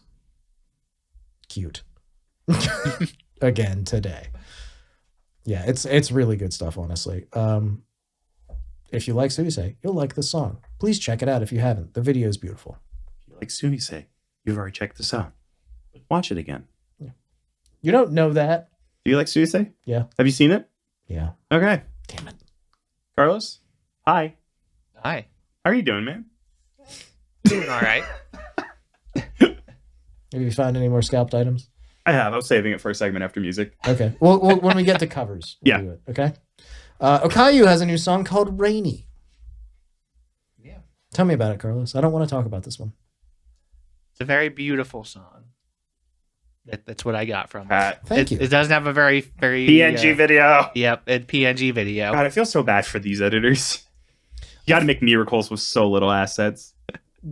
Cute. Again today. Yeah, it's really good stuff, honestly. If you like Suisei, you'll like this song. Please check it out if you haven't. The video is beautiful. If you like Suisei, you've already checked this out. Watch it again. Yeah. You don't know that. Do you like Suisei? Yeah. Have you seen it? Yeah. Okay. Damn it. Carlos? Hi. Hi. How are you doing, man? Doing all right. Have you found any more scalped items? I have. I was saving it for a segment after music. Okay. Well, when we get to covers, we'll do it. Okay. Okayu has a new song called Rainy. Yeah. Tell me about it, Carlos. I don't want to talk about this one. It's a very beautiful song. That's what I got from it. Thank you. It doesn't have a very PNG video. Yep, a PNG video. God, I feel so bad for these editors. You got to make miracles with so little assets.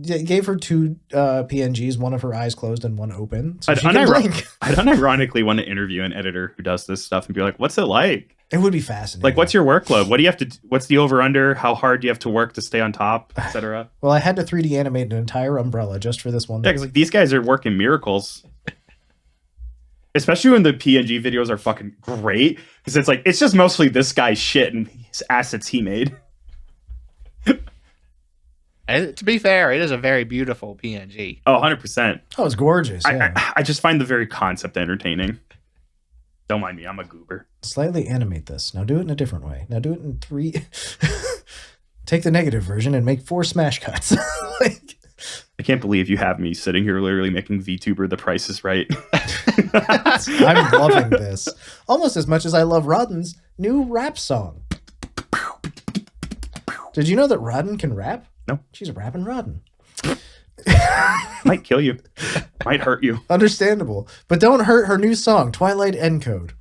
Gave her two PNGs, one of her eyes closed and one open. So I'd unironically want to interview an editor who does this stuff and be like, what's it like? It would be fascinating. Like, what's your workload? What do you have to? What's the over under? How hard do you have to work to stay on top, etc.? Well, I had to 3D animate an entire umbrella just for this one. Yeah, because like these guys are working miracles. Especially when the PNG videos are fucking great, because it's like it's just mostly this guy's shit and his assets he made. And to be fair, it is a very beautiful PNG. Oh, 100%. Oh, it's gorgeous. Yeah. I just find the very concept entertaining. Don't mind me, I'm a goober. Slightly animate this. Now do it in a different way. Now do it in 3. Take the negative version and make 4 smash cuts. Like, I can't believe you have me sitting here literally making VTuber The Price is Right. I'm loving this. Almost as much as I love Raden's new rap song. Did you know that Raden can rap? No. She's rapping Raden. Might kill you. Might hurt you. Understandable. But don't hurt her new song, Twilight Encode.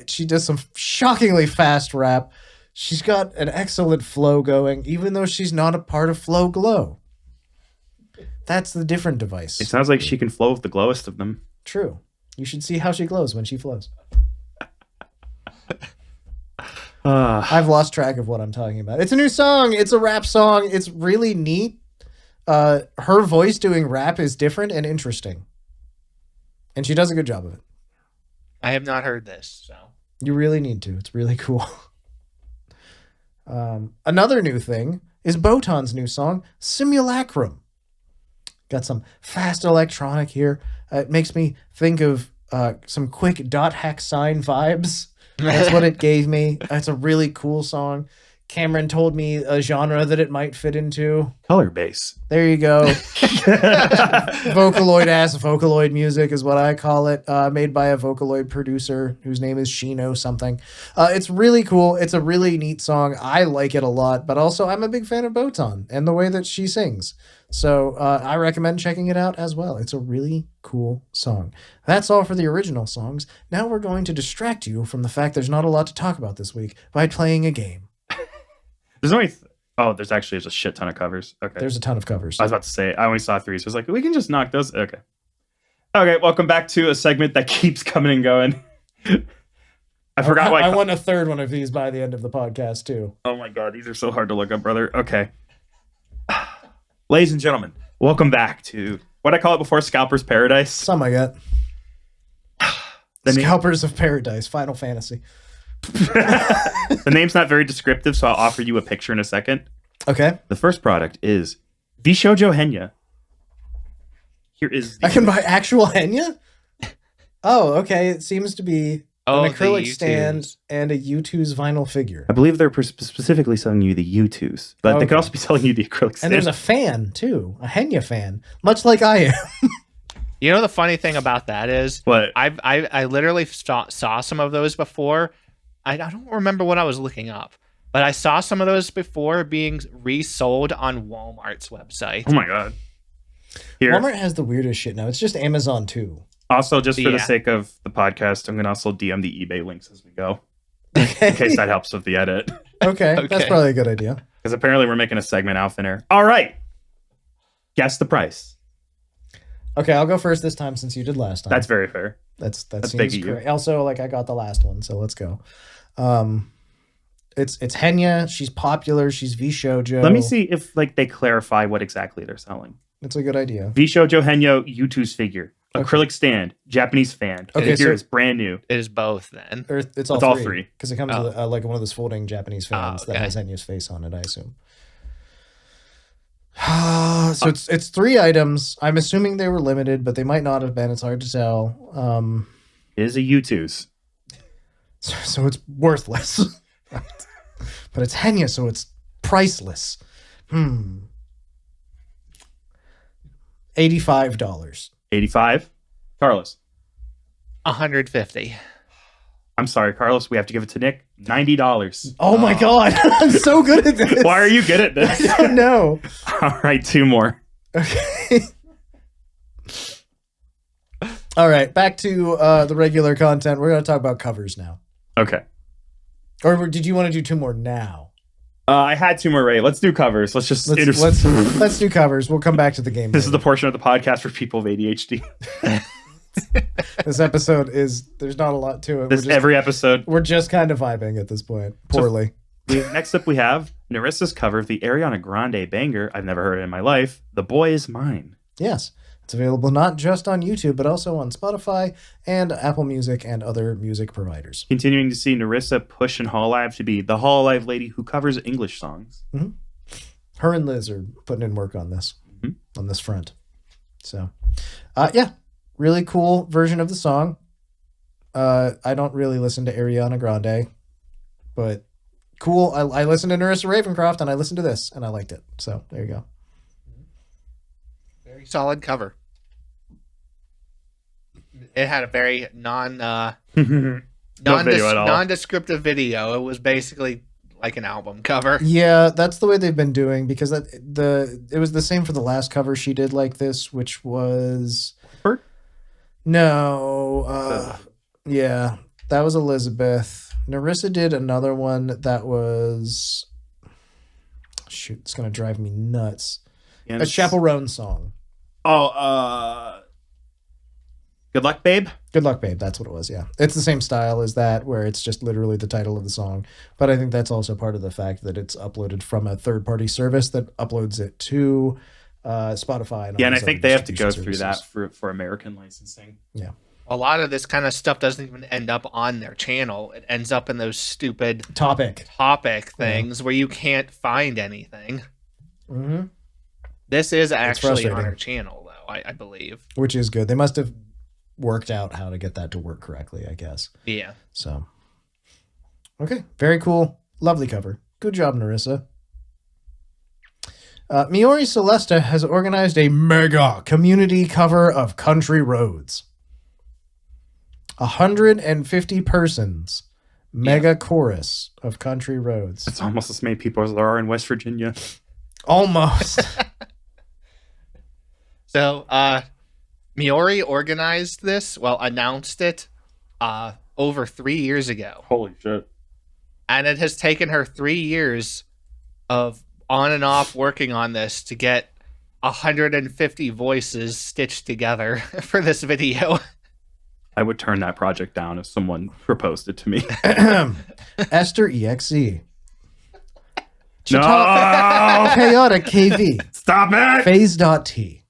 She does some shockingly fast rap. She's got an excellent flow going, even though she's not a part of Flow Glow. That's the different device. It sounds like she can flow with the glowest of them. True. You should see how she glows when she flows. I've lost track of what I'm talking about. It's a new song. It's a rap song. It's really neat. Her voice doing rap is different and interesting. And she does a good job of it. I have not heard this, so. You really need to. It's really cool. Another new thing is Botan's new song, Simulacrum. Got some fast electronic here. It makes me think of some quick dot hack sign vibes. That's what it gave me. It's a really cool song. Cameron told me a genre that it might fit into. Color bass. There you go. Vocaloid-ass Vocaloid music is what I call it. Made by a Vocaloid producer whose name is Shiina something. It's really cool. It's a really neat song. I like it a lot, but also I'm a big fan of Botan and the way that she sings. So I recommend checking it out as well. It's a really cool song. That's all for the original songs. Now we're going to distract you from the fact there's not a lot to talk about this week by playing a game. There's only... there's a shit ton of covers. Okay. There's a ton of covers. I was about to say, I only saw 3, so I was like, we can just knock those. Okay. Okay, welcome back to a segment that keeps coming and going. I forgot why. I want a third one of these by the end of the podcast, too. Oh my god, these are so hard to look up, brother. Okay. Ladies and gentlemen, welcome back to what I call it before, Scalper's Paradise. Some I got. Scalpers of Paradise, Final Fantasy. The name's not very descriptive, so I'll offer you a picture in a second. Okay. The first product is Bishoujo Henya. Here is I can buy actual Henya? Oh, okay. It seems to be an acrylic stand and a U2's vinyl figure. I believe they're specifically selling you the U2s, but they could also be selling you the acrylic stand. And there's a fan, too. A Henya fan. Much like I am. You know the funny thing about that is, what? I literally saw some of those before. I don't remember what I was looking up, but I saw some of those before being resold on Walmart's website. Oh my god! Here. Walmart has the weirdest shit now. It's just Amazon too. Also, just for the sake of the podcast, I'm gonna also DM the eBay links as we go, Okay. in case that helps with the edit. Okay, that's probably a good idea. Because apparently we're making a segment out there. All right, guess the price. Okay, I'll go first this time since you did last time. That's very fair. That big seems of you. correct. Also, like I got the last one, so let's go. It's Henya. She's popular. She's V-Shoujo. Let me see if they clarify what exactly they're selling. It's a good idea. V-Shoujo Henya U2's figure, acrylic stand, Japanese fan. Okay, Figure so is brand new. It is both then. Or it's all three because it comes with like one of those folding Japanese fans that has Henya's face on it, I assume. So it's 3 items. I'm assuming they were limited, but they might not have been. It's hard to tell. It is a U2's. So it's worthless. But it's Henya, so it's priceless. $85. 85. Carlos. 150. I'm sorry, Carlos. We have to give it to Nick. $90. Oh my god. I'm so good at this. Why are you good at this? I don't know. All right, 2 more. Okay. All right, back to the regular content. We're going to talk about covers now. Okay. Or did you want to do 2 more now? I had 2 more ready. Let's do covers. Let's let's do covers. We'll come back to the game. This is the portion of the podcast for people with ADHD. This episode there's not a lot to it. Every episode. We're just kind of vibing at this point. Poorly. Next up, we have Nerissa's cover of the Ariana Grande banger I've never heard in my life, The Boy Is Mine. Yes. It's available not just on YouTube, but also on Spotify and Apple Music and other music providers. Continuing to see Nerissa push in HoloLive to be the HoloLive lady who covers English songs. Mm-hmm. Her and Liz are putting in work on this, on this front. So, yeah, really cool version of the song. I don't really listen to Ariana Grande, but cool. I listened to Nerissa Ravencroft and I listened to this and I liked it. So there you go. Very solid cover. It had a very non-descriptive video. It was basically like an album cover. Yeah, that's the way they've been doing because it was the same for the last cover she did like this, which was Bert? No, yeah, that was Elizabeth. Nerissa did another one that was shoot, it's gonna drive me nuts. Yes. A Chaperone song. Oh, Good Luck, Babe? Good Luck, Babe. That's what it was, yeah. It's the same style as that, where it's just literally the title of the song. But I think that's also part of the fact that it's uploaded from a third-party service that uploads it to Spotify. And yeah, and I think they have to go through that for American licensing. Yeah. A lot of this kind of stuff doesn't even end up on their channel. It ends up in those stupid topic things where you can't find anything. Mm-hmm. This is actually on our channel, though, I believe. Which is good. They must have worked out how to get that to work correctly, I guess. Yeah. So, okay. Very cool. Lovely cover. Good job, Nerissa. Miori Celesta has organized a mega community cover of Country Roads. 150 persons. Mega chorus of Country Roads. It's almost as many people as there are in West Virginia. Almost. So, Miori organized this, announced it over 3 years ago. Holy shit. And it has taken her 3 years of on and off working on this to get 150 voices stitched together for this video. I would turn that project down if someone proposed it to me. Esther EXE. No! Chaotic KV. Stop it! Phase.T.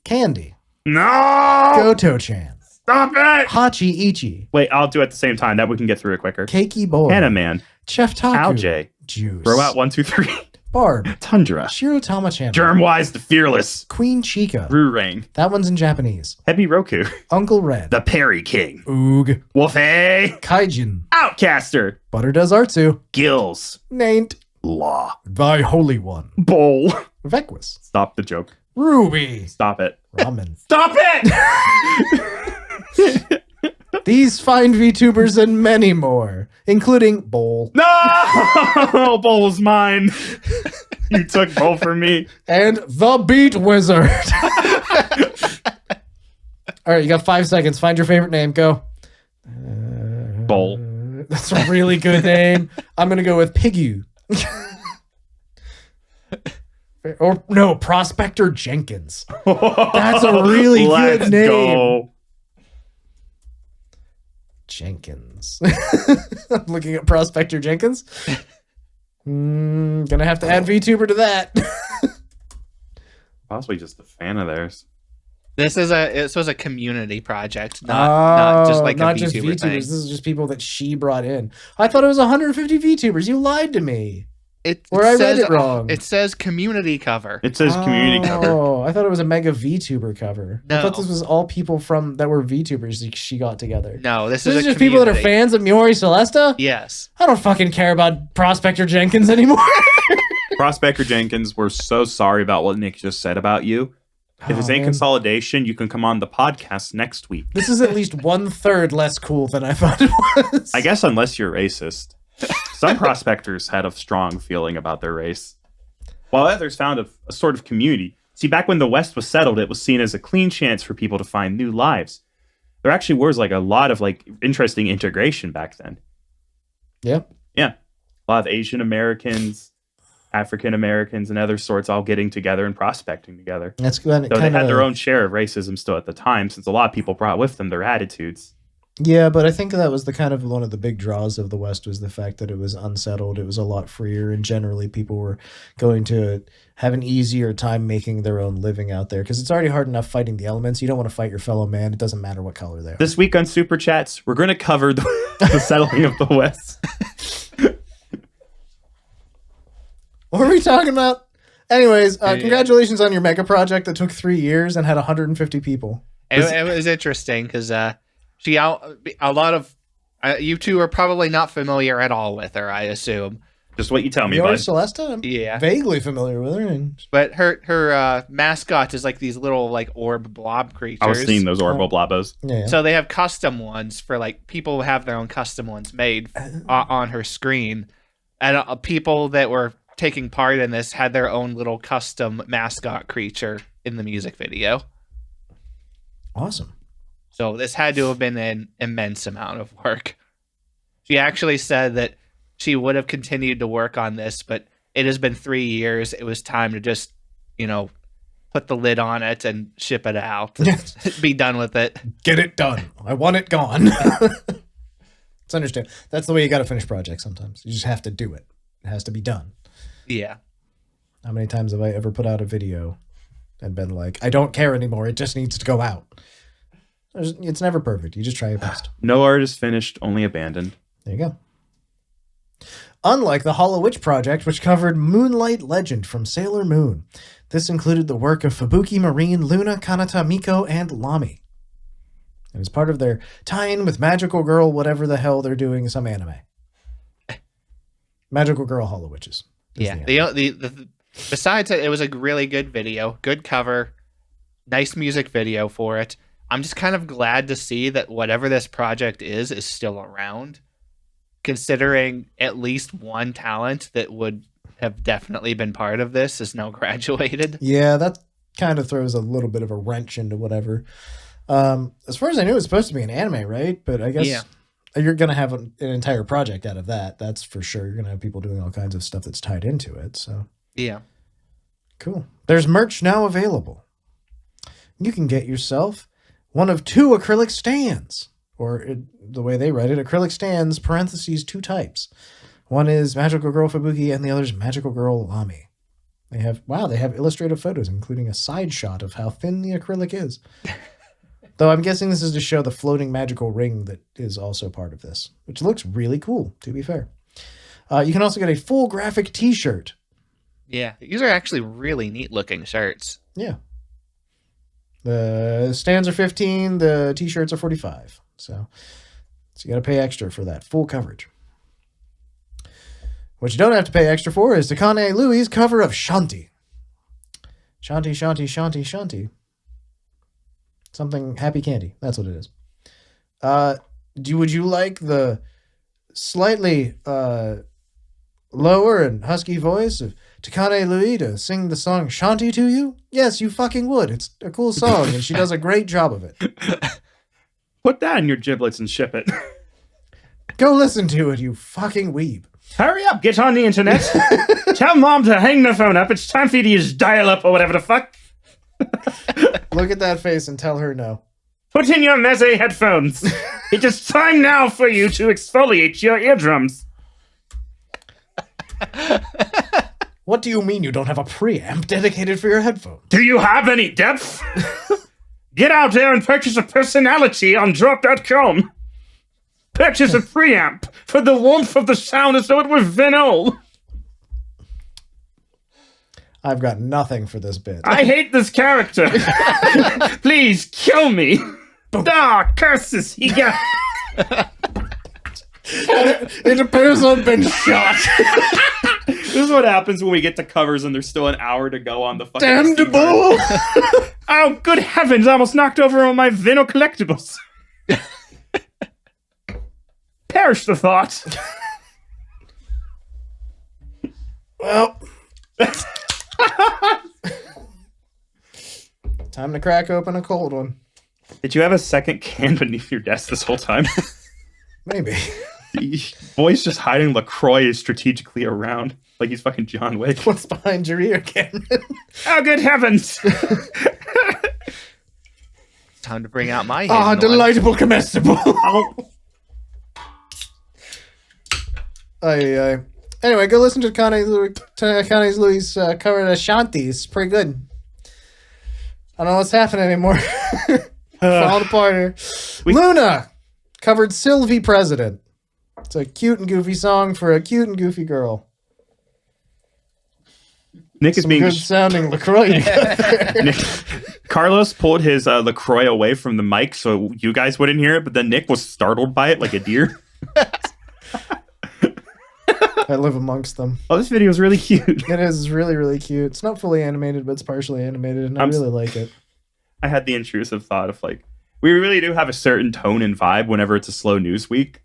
Candy. No! Goto-chan. Stop it! Hachi Ichi. Wait, I'll do it at the same time. That we can get through it quicker. Keiki Boy. Hannah Man. Chef Taku. Alj. Juice. Throw out 1, 2, 3. Barb. Tundra. Shirotama-chan. Germwise the Fearless. Queen Chica. Rurain. That one's in Japanese. Heavy Roku. Uncle Red. The Perry King. Oog. Wolfie. Kaijin. Outcaster. Butter Does Artsu. Gills. Naint. Law. Thy Holy One. Bowl. Vequus. Stop the joke. Ruby. Stop it. Ramen. Stop it! These fine VTubers and many more, including Bowl. No! Bowl was mine. You took Bowl from me. And the Beat Wizard. All right, you got 5 seconds. Find your favorite name. Go. Bowl. That's a really good name. I'm going to go with Piggy. Or no, Prospector Jenkins. That's a really good name. Go. Jenkins. I'm looking at Prospector Jenkins. Gonna have to add VTuber to that. Possibly just a fan of theirs. This was a community project, not just like not a just VTuber VTubers. thing. This is just people that she brought in. I thought it was 150 VTubers. You lied to me. I read it wrong. It says community cover. It says community cover. Oh, I thought it was a mega VTuber cover. No. I thought this was all people that were VTubers she got together. No, this is is just people that are fans of Miori Celesta? Yes. I don't fucking care about Prospector Jenkins anymore. Prospector Jenkins, we're so sorry about what Nick just said about you. If it's any consolidation, you can come on the podcast next week. This is at least 1/3 less cool than I thought it was. I guess unless you're racist. Some prospectors had a strong feeling about their race, while others found a sort of community. See, back when the West was settled, it was seen as a clean chance for people to find new lives. There actually was a lot of interesting integration back then. Yeah. Yeah. A lot of Asian Americans, African Americans and other sorts all getting together and prospecting together. That's good. So they had their own share of racism still at the time, since a lot of people brought with them their attitudes. Yeah, but I think that was the kind of one of the big draws of the West was the fact that it was unsettled. It was a lot freer, and generally people were going to have an easier time making their own living out there because it's already hard enough fighting the elements. You don't want to fight your fellow man. It doesn't matter what color they are. This week on Super Chats, we're going to cover the settling of the West. What were we talking about? Anyways, congratulations on your mega project that took 3 years and had 150 people. It was interesting because a lot of you two are probably not familiar at all with her, I assume. Just what you tell me, Miori bud. Celesta? I'm Yeah. vaguely familiar with her. But her mascot is like these little like orb blob creatures. I was seeing those orbital blobos. Yeah. So they have custom ones for like people who have their own custom ones made on her screen, and people that were taking part in this had their own little custom mascot creature in the music video. Awesome. So this had to have been an immense amount of work. She actually said that she would have continued to work on this, but it has been 3 years. It was time to just, put the lid on it and ship it out. Be done with it. Get it done. I want it gone. It's understandable. That's the way you got to finish projects sometimes. You just have to do it. It has to be done. Yeah. How many times have I ever put out a video and been like, I don't care anymore. It just needs to go out. It's never perfect. You just try your best. No art is finished, only abandoned. There you go. Unlike the HoloWitch project, which covered Moonlight Legend from Sailor Moon, this included the work of Fubuki Marine, Luna, Kanata, Miko, and Lami. It was part of their tie-in with Magical Girl, whatever the hell they're doing, some anime. Magical Girl HoloWitches. Yeah. The besides it was a really good video, good cover, nice music video for it. I'm just kind of glad to see that whatever this project is still around, considering at least one talent that would have definitely been part of this is now graduated. Yeah, that kind of throws a little bit of a wrench into whatever. As far as I knew, it was supposed to be an anime, right? But I guess you're going to have an entire project out of that. That's for sure. You're going to have people doing all kinds of stuff that's tied into it. So yeah. Cool. There's merch now available. You can get yourself one of 2 acrylic stands, or the way they write it, acrylic stands, parentheses, 2 types. One is Magical Girl Fubuki, and the other is Magical Girl Lami. They have illustrative photos, including a side shot of how thin the acrylic is. Though I'm guessing this is to show the floating magical ring that is also part of this, which looks really cool, to be fair. You can also get a full graphic t-shirt. Yeah, these are actually really neat looking shirts. Yeah. The stands are 15, the t-shirts are 45. So you got to pay extra for that full coverage. What you don't have to pay extra for is Takane Lui's cover of Shanti. Shanti, Shanti, Shanti, Shanti. Something happy candy. That's what it is. Would you like the slightly lower and husky voice of Takane Lui to sing the song Shanti to you? Yes, you fucking would. It's a cool song, and she does a great job of it. Put that in your giblets and ship it. Go listen to it, you fucking weeb. Hurry up, get on the internet. Tell mom to hang the phone up. It's time for you to use dial-up or whatever the fuck. Look at that face and tell her no. Put in your Meze headphones. It is time now for you to exfoliate your eardrums. What do you mean you don't have a preamp dedicated for your headphones? Do you have any depth? Get out there and purchase a personality on drop.com. Purchase a preamp for the warmth of the sound as though it were vinyl. I've got nothing for this bit. I hate this character. Please kill me. Curses. He got... It appears I've been shot. This is what happens when we get to covers and there's still an hour to go on the fucking... Damnable! Oh, good heavens. I almost knocked over all my vinyl collectibles. Perish the thought. Well... Time to crack open a cold one. Did you have a second can beneath your desk this whole time? Maybe. Boy's just hiding LaCroix strategically around. like he's fucking John Wick. What's behind your ear, Cameron? Oh, good heavens! Time to bring out my Ah, hidden one. delightful comestible. Oh. Aye. Anyway, go listen to Takane Loui's cover of Shanti. It's pretty good. I don't know what's happening anymore. Falling apart here. Luna covered Sil V President. It's a cute and goofy song for a cute and goofy girl. Nick is Some being good sounding LaCroix. You got there. Carlos pulled his LaCroix away from the mic so you guys wouldn't hear it, but then Nick was startled by it like a deer. I live amongst them. Oh, this video is really cute. It is really, really cute. It's not fully animated, but it's partially animated, and I really like it. I had the intrusive thought of like, we really do have a certain tone and vibe whenever it's a slow news week.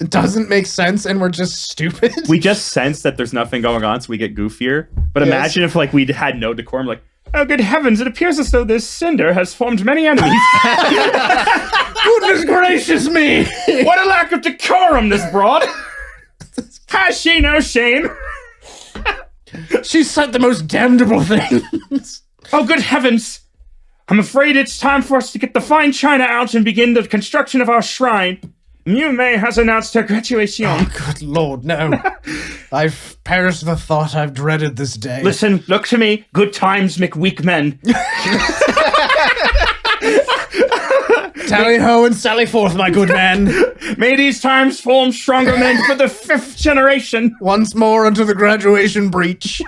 It doesn't make sense, and we're just stupid. We just sense that there's nothing going on, so we get goofier. But Yes. imagine if like we had no decorum, like, oh good heavens, it appears as though this cinder has formed many enemies. Goodness gracious me! What a lack of decorum, this broad. Has she no shame? She said the most damnable things. Oh good heavens. I'm afraid it's time for us to get the fine china out and begin the construction of our shrine. Mumei has announced her graduation. Oh, good lord, no. I've perished the thought. I've dreaded this day. Listen, look to me. Good times make weak men. Tally ho and sally forth, my good man. May these times form stronger men for the 5th generation. Once more unto the graduation breach.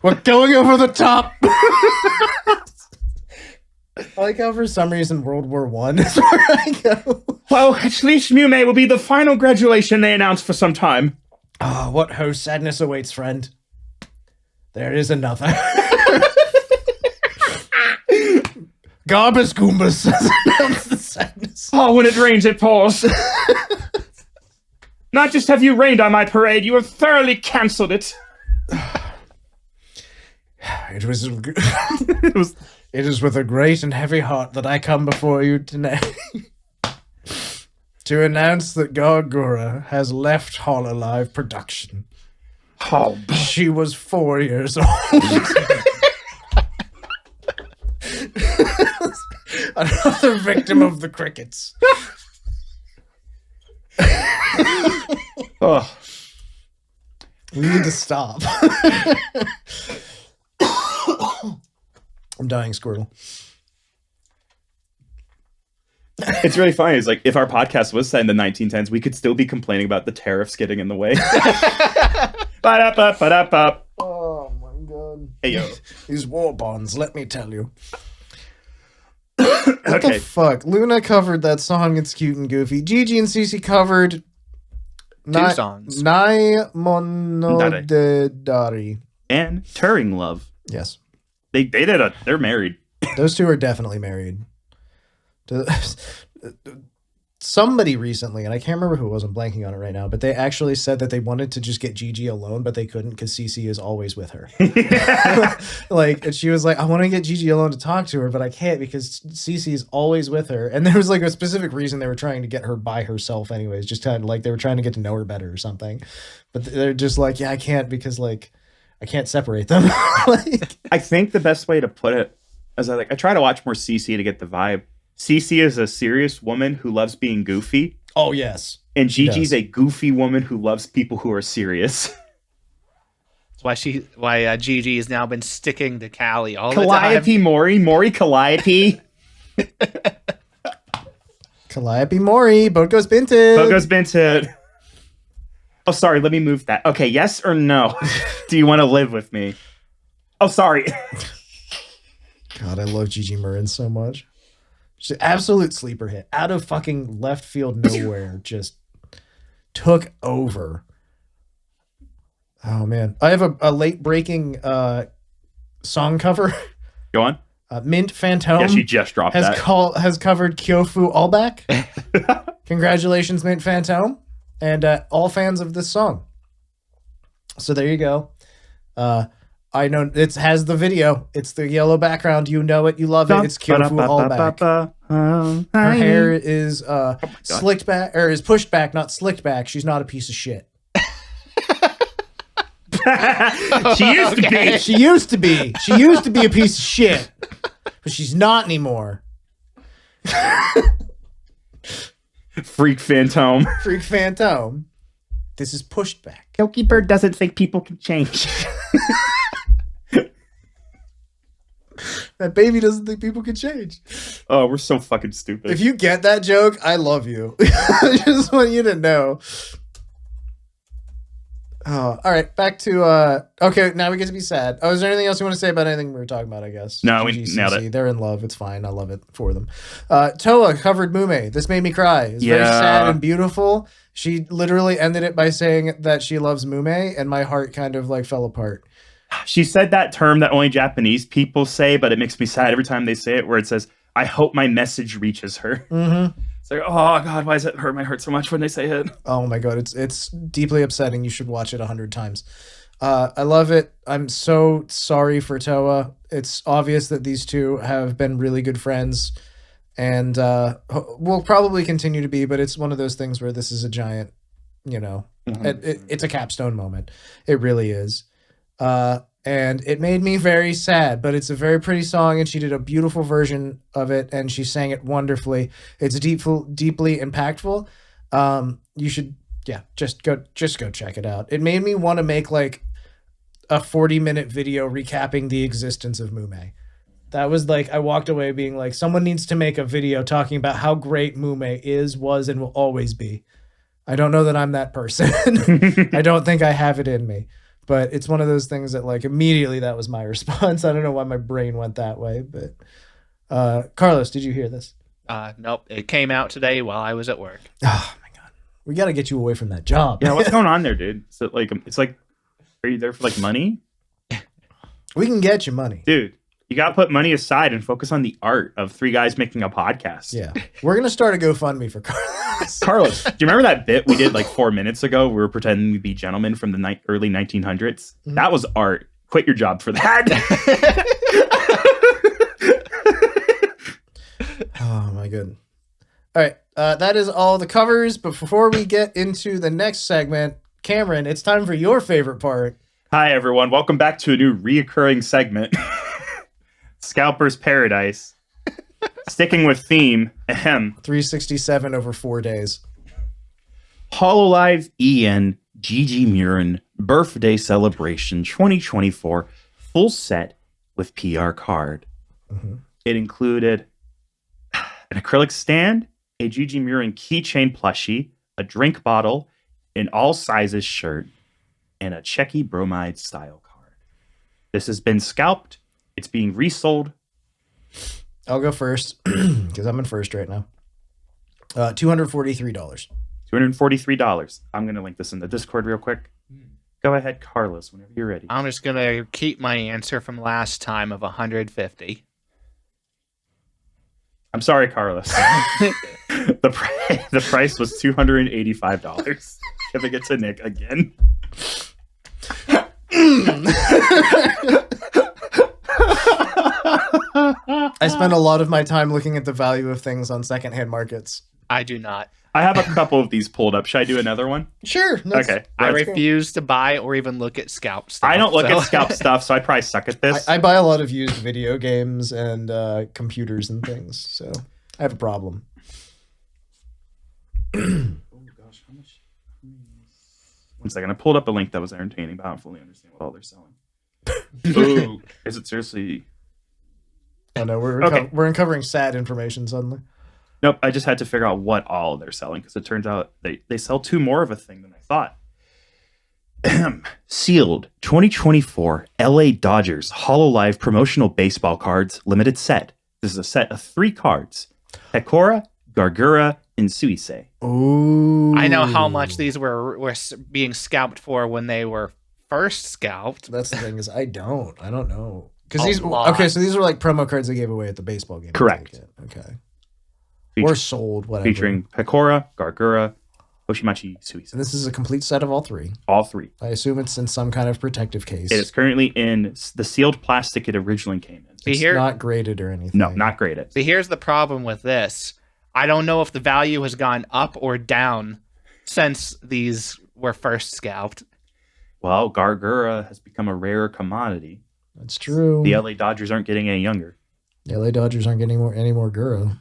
We're going over the top. I like how for some reason World War One is where I go. Well, at least Mumei will be the final graduation they announced for some time. Oh, what ho sadness awaits, friend. There is another. Garbus Goombas has announced the sadness. Oh, when it rains, it pours. Not just have you rained on my parade, you have thoroughly cancelled it. It is with a great and heavy heart that I come before you tonight to announce that Gargura has left Hololive production. Oh, She was 4 years old. Another victim of the crickets. oh. We need to stop. I'm dying, Squirtle. It's really funny. It's like if our podcast was set in the 1910s, we could still be complaining about the tariffs getting in the way. Ba-da-ba-ba-da-ba. Oh my god. Hey, yo. These war bonds, let me tell you. What Okay. the fuck? Luna covered that song, It's Cute and Goofy. Gigi and Ceci covered songs. Nai Monodedari. And Turing Love. Yes. They're married. Those two are definitely married. Somebody recently, and I can't remember who it was, I'm blanking on it right now, but they actually said that they wanted to just get Gigi alone, but they couldn't because Ceci is always with her. And she was like, I want to get Gigi alone to talk to her, but I can't because Ceci is always with her. And there was like a specific reason they were trying to get her by herself anyways, just kind of like they were trying to get to know her better or something. But they're just like, yeah, I can't because like I can't separate them. I think the best way to put it is I try to watch more Ceci to get the vibe. Ceci is a serious woman who loves being goofy. Oh, yes. And Gigi's a goofy woman who loves people who are serious. That's why Gigi has now been sticking to Calli all the time. Calliope Mori Calliope. Calliope Mori, Bogo's Binted. Bogo's Binted. Oh, sorry, let me move that. Okay, yes or no? Do you want to live with me? Oh, sorry. God, I love Gigi Marin so much. She's an absolute sleeper hit. Out of fucking left field nowhere. Just took over. Oh, man. I have a late breaking song cover. Go on. Mint Phantom Yeah, she just dropped that. has covered Kyofu Allback. Congratulations, Mint Phantom. And all fans of this song. So there you go. I know it has the video. It's the yellow background. You know it. You love it. It's Kyofu Allback. Her hair is slicked back, or is pushed back, not slicked back. She's not a piece of shit. She used to be. She used to be. She used to be a piece of shit. But she's not anymore. Freak Phantom. Freak Phantom. This is pushed back. Yogi Bird doesn't think people can change. That baby doesn't think people can change. Oh, we're so fucking stupid. If you get that joke, I love you. I just want you to know. Oh, all right. Back to okay. Now we get to be sad. Oh, is there anything else you want to say about anything we were talking about? I guess. No, we GG, nailed Ceci, it. They're in love. It's fine. I love it for them. Towa covered Mumei. This made me cry. It's very Yeah. sad and beautiful. She literally ended it by saying that she loves Mumei, and my heart kind of like fell apart. She said that term that only Japanese people say, but it makes me sad every time they say it, where it says, "I hope my message reaches her." Mm-hmm. It's like, oh god, why does it hurt my heart so much when they say it? Oh my god, it's deeply upsetting. You should watch it 100 times. I love it. I'm so sorry for Towa. It's obvious that these two have been really good friends, and will probably continue to be. But it's one of those things where this is a giant, it's a capstone moment. It really is. And it made me very sad, but it's a very pretty song, and she did a beautiful version of it, and she sang it wonderfully. It's deeply impactful. You should, just go check it out. It made me want to make like a 40-minute video recapping the existence of Mumei. That was like, I walked away being like, someone needs to make a video talking about how great Mumei is, was, and will always be. I don't know that I'm that person. I don't think I have it in me. But it's one of those things that like immediately that was my response. I don't know why my brain went that way, but Carlos, did you hear this? Nope. It came out today while I was at work. Oh my god. We got to get you away from that job. Yeah, what's going on there, dude? So like, it's like, are you there for like money? We can get you money. Dude, you got to put money aside and focus on the art of three guys making a podcast. Yeah. We're going to start a GoFundMe for Carlos. Carlos, do you remember that bit we did like 4 minutes ago? We were pretending to be gentlemen from the early 1900s. Mm-hmm. That was art. Quit your job for that. Oh my goodness. All right. That is all the covers. But before we get into the next segment, Cameron, it's time for your favorite part. Hi, everyone. Welcome back to a new reoccurring segment. Scalper's Paradise. Sticking with theme, 367 over 4 days. HoloLive EN GG Murin Birthday Celebration 2024 full set with PR card. Mm-hmm. It included an acrylic stand, a Gigi Murin keychain plushie, a drink bottle, an all sizes shirt, and a Checky bromide style card. This has been scalped. It's being resold. I'll go first because I'm in first right now. $243. $243. I'm going to link this in the Discord real quick. Go ahead, Carlos, whenever you're ready. I'm just gonna keep my answer from last time of 150. I'm sorry, Carlos. The price was $285. Giving it to Nick again. I spend a lot of my time looking at the value of things on secondhand markets. I do not. I have a couple of these pulled up. Should I do another one? Sure. Okay. I refuse to buy or even look at scalp stuff. I don't look at scalp stuff, so I probably suck at this. I buy a lot of used video games and computers and things, so I have a problem. Oh gosh, how much? 1 second. I pulled up a link that was entertaining, but I don't fully understand what all they're selling. Ooh, is it seriously? Oh no, we're Okay. we're uncovering sad information suddenly. Nope, I just had to figure out what all they're selling because it turns out they sell 2 more of a thing than I thought. Sealed 2024 LA Dodgers HoloLive promotional baseball cards limited set. This is a set of 3 cards. Hekora, Gargura, and Suisei. Ooh. I know how much these were being scalped for when they were first scalped. That's the thing is I don't know. Because A these lot. okay, so these were like promo cards they gave away at the baseball game. I Correct. take it. Okay. Feature- Or sold, whatever. featuring Hekora, Gargura, Hoshimachi, Suisei. And this is a complete set of all 3. All 3. I assume it's in some kind of protective case. It is currently in the sealed plastic it originally came in. See It's here, not graded or anything. No, not graded. see here's the problem with this. I don't know if the value has gone up or down since these were first scalped. Well, Gargura has become a rarer commodity. That's true. The LA Dodgers aren't getting any younger. The LA Dodgers aren't getting any more Guro.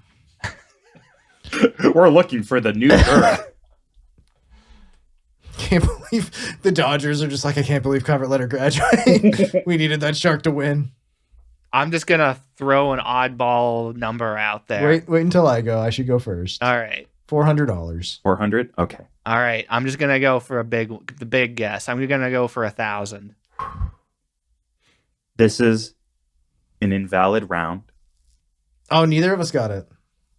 We're looking for the new Gura. Can't believe the Dodgers are just like, I can't believe Convert Letter graduated. We needed that shark to win. I'm just gonna throw an oddball number out there. Wait until I go. I should go first. All right. $400. 400? Okay. All right. I'm just gonna go for the big guess. I'm gonna go for 1,000. This is an invalid round. Oh, neither of us got it.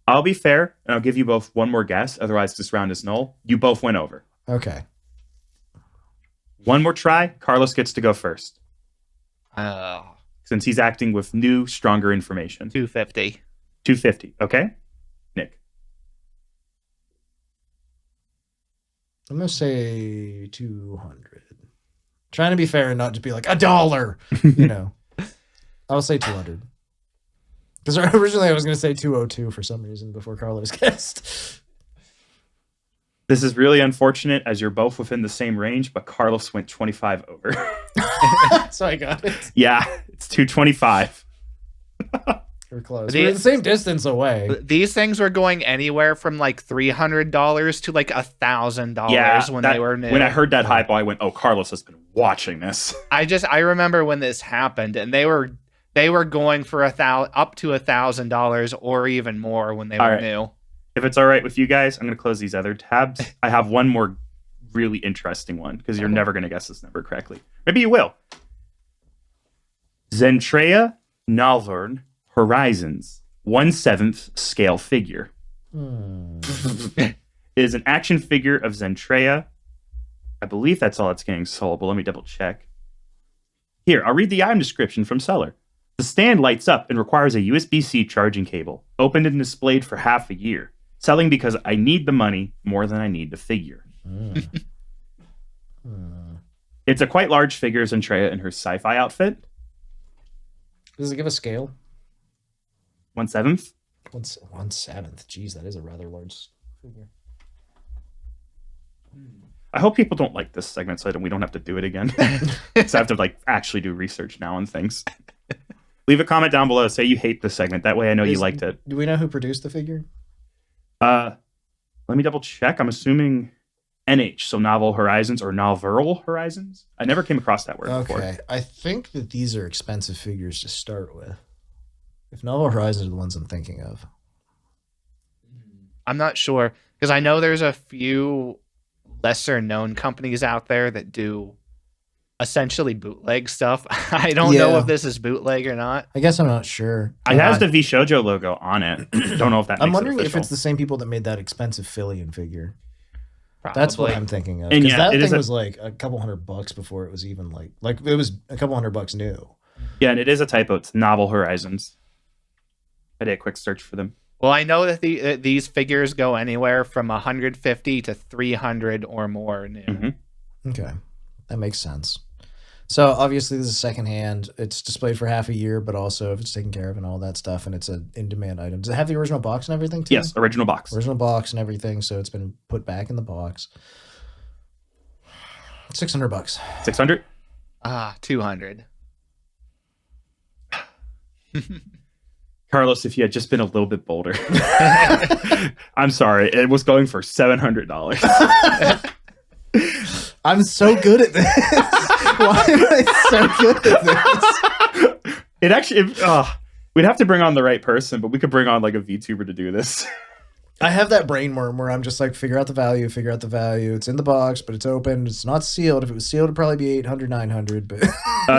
I'll be fair, and I'll give you both one more guess. Otherwise, this round is null. You both went over. Okay. One more try. Carlos gets to go first. Oh, Since he's acting with new, stronger information. 250. 250. Okay? Nick. I'm going to say 200. Trying to be fair and not just be like $1, you know. I'll say 200. Because originally I was going to say 202 for some reason before Carlos guessed. This is really unfortunate as you're both within the same range, but Carlos went 25 over. So I got it. Yeah, it's 225. We're close. We're the same distance away. These things were going anywhere from like $300 to like $1,000 Yeah, when they were new. When I heard that hype, I went, "Oh, Carlos has been watching this." I remember when this happened, and they were going for up to $1,000 or even more when they were new. If it's all right with you guys, I'm going to close these other tabs. I have one more really interesting one because you're never going to guess this number correctly. Maybe you will. Zentrea Nalvern Horizons 1/7 scale figure. It is an action figure of Zentrea. I believe that's all it's getting sold, but let me double check. Here, I'll read the item description from seller. The stand lights up and requires a USB-C charging cable. Opened and displayed for half a year. Selling because I need the money more than I need the figure. It's a quite large figure of Zentrea in her sci-fi outfit. Does it give a scale? 1/7. 1/7. Jeez, that is a rather large figure. I hope people don't like this segment so we don't have to do it again. So I have to actually do research now on things. Leave a comment down below. Say you hate this segment. That way I know you liked it. Do we know who produced the figure? Let me double check. I'm assuming NH, so Novel Horizons or Novel Horizons. I never came across that word before. Okay, I think that these are expensive figures to start with. If Novel Horizons are the ones I'm thinking of. I'm not sure because I know there's a few lesser known companies out there that do essentially bootleg stuff. I don't know if this is bootleg or not. I guess I'm not sure. It has the V Shoujo logo on it. Don't know if that makes I'm wondering it if official. it's the same people that made that expensive Fillion figure. Probably. That's what I'm thinking of. And Because yeah, that it is thing was like a couple $100 before it was even like it was a couple $100 new. Yeah, and it is a typo. It's Novel Horizons. I did a quick search for them. Well, I know that these figures go anywhere from 150 to 300 or more new. Mm-hmm. Okay, that makes sense. So obviously this is secondhand. It's displayed for half a year, but also if it's taken care of and all that stuff, and it's an in-demand item. Does it have the original box and everything too? Yes, original box. Original box and everything, so it's been put back in the box. $600. 600? 200. Carlos, if you had just been a little bit bolder. I'm sorry. It was going for $700. I'm so good at this. Why am I so good at this? It actually, we'd have to bring on the right person, but we could bring on like a VTuber to do this. I have that brain worm where I'm just like, figure out the value. It's in the box, but it's open. It's not sealed. If it was sealed, it'd probably be 800, 900. But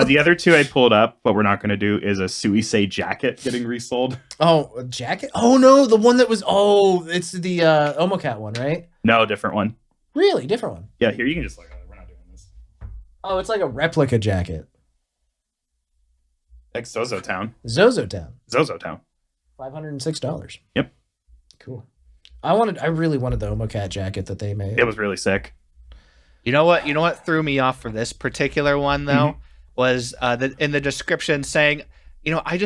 The other two I pulled up, what we're not going to do is a Suisei jacket getting resold. oh, a jacket? Oh no, the one that was. Oh, it's the Omocat one, right? No, different one. Really, different one. Yeah, here you can just look at it. We're not doing this. Oh, it's like a replica jacket. Like Zozo Town. Zozo Town. $506. Yep. Cool. I really wanted the Omocat jacket that they made. It was really sick. You know what threw me off for this particular one though was in the description saying, I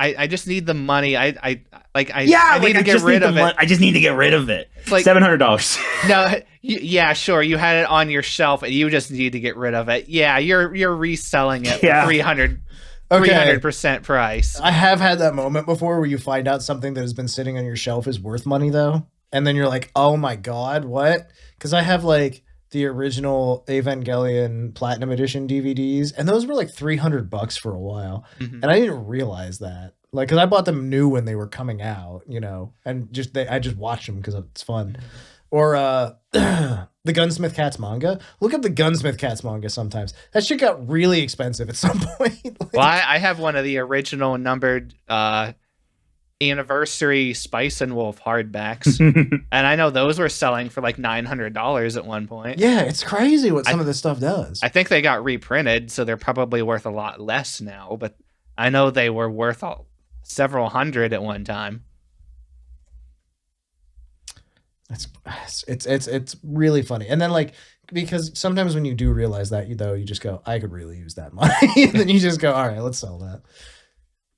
I just need the money. I I need to get rid of it. I just need to get rid of it. It's like $700. no, yeah, sure. You had it on your shelf, and you just need to get rid of it. Yeah, you're reselling it for 300% price. I have had that moment before where you find out something that has been sitting on your shelf is worth money though, and then you're like, oh my god, what? Because I have like the original Evangelion Platinum Edition DVDs, and those were like $300 for a while, and I didn't realize that. Like, because I bought them new when they were coming out, you know, and I just watched them because it's fun. Or the Gunsmith Cats manga. Look up the Gunsmith Cats manga sometimes. That shit got really expensive at some point. Like, Well, I have one of the original numbered anniversary Spice and Wolf hardbacks, and I know those were selling for like $900 at one point. yeah, it's crazy what some of this stuff does. I think they got reprinted, so they're probably worth a lot less now, but I know they were worth several hundred at one time. It's really funny. And then like, because sometimes when you do realize that, you just go, I could really use that money. And then you just go, all right, let's sell that.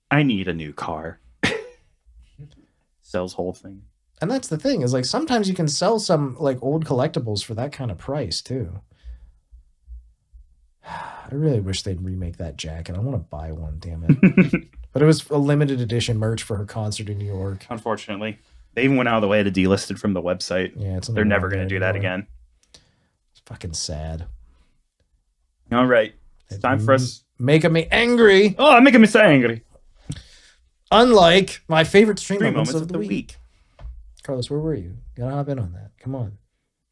I need a new car. Sells whole thing. And that's the thing, is like sometimes you can sell some like old collectibles for that kind of price too. I really wish they'd remake that jacket. I want to buy one, damn it. But it was a limited edition merch for her concert in New York. Unfortunately, they even went out of the way to delist it from the website. Yeah, They're never going to do that again. It's fucking sad. All right. It's time for us. Making me angry. Oh, I'm making me so angry. Unlike my favorite stream Three moments of the week. Carlos, where were you? Gotta hop in on that. Come on.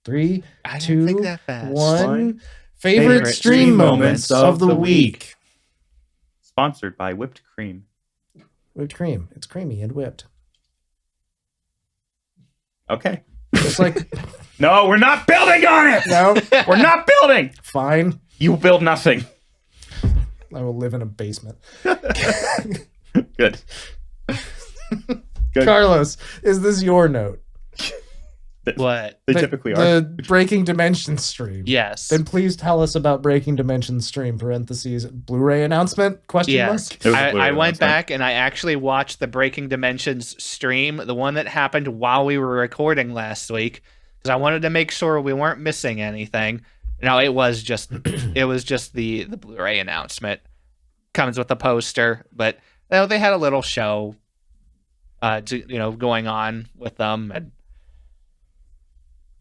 3, I didn't 2, think that fast. 1. Favorite stream moments of the week. Sponsored by Whipped Cream. Whipped cream. It's creamy and whipped. Okay. Just like, No, we're not building on it. no, We're not building. fine. You build nothing. I will live in a basement. Good. Good. Carlos, is this your note? What? They The- typically are. The Breaking Dimensions stream. Yes. Then please tell us about Breaking Dimensions stream, parentheses, Blu-ray announcement, question Yes. mark? It was a I Blu-ray went announcement. back and I actually watched the Breaking Dimensions stream, the one that happened while we were recording last week, because I wanted to make sure we weren't missing anything. No, it was just the Blu-ray announcement. Comes with a poster, but you know, they had a little show going on with them, and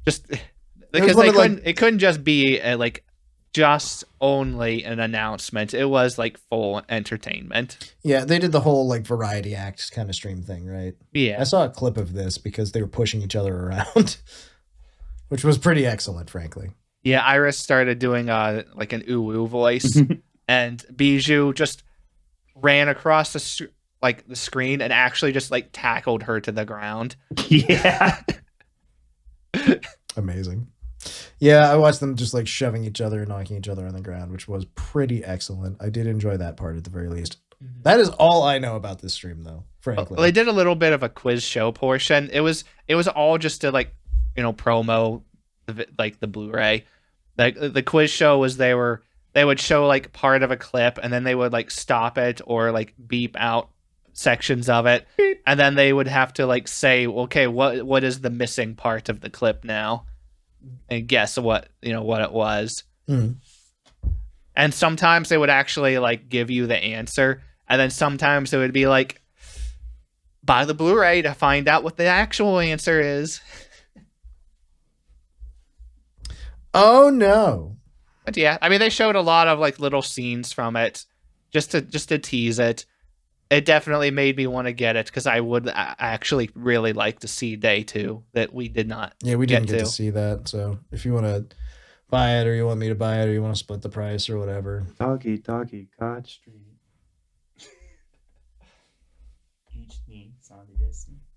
just because one of, like- it couldn't just be just only an announcement. It was like full entertainment. Yeah, they did the whole like variety act kind of stream thing, right? Yeah. I saw a clip of this because they were pushing each other around, which was pretty excellent, frankly. Yeah, Iris started doing like an ooh voice, and Bijou just ran across the screen and actually just like tackled her to the ground. Yeah. Amazing. Yeah, I watched them just like shoving each other and knocking each other on the ground, which was pretty excellent. I did enjoy that part at the very least. That is all I know about this stream, though, frankly. Well, they did a little bit of a quiz show portion. It was all just to promo the Blu-ray. The quiz show was they would show like part of a clip and then they would like stop it or like beep out sections of it, and then they would have to like say, okay, what is the missing part of the clip now, and guess what it was. Mhm. And sometimes they would actually like give you the answer, and then sometimes it would be like, buy the Blu-ray to find out what the actual answer is. Oh no. But yeah, I mean, they showed a lot of like little scenes from it just to tease it. It definitely made me want to get it because I would actually really like to see Day 2 that we did not. Yeah, we didn't get to see that. So if you want to buy it or you want me to buy it or you want to split the price or whatever. Doggy, God stream.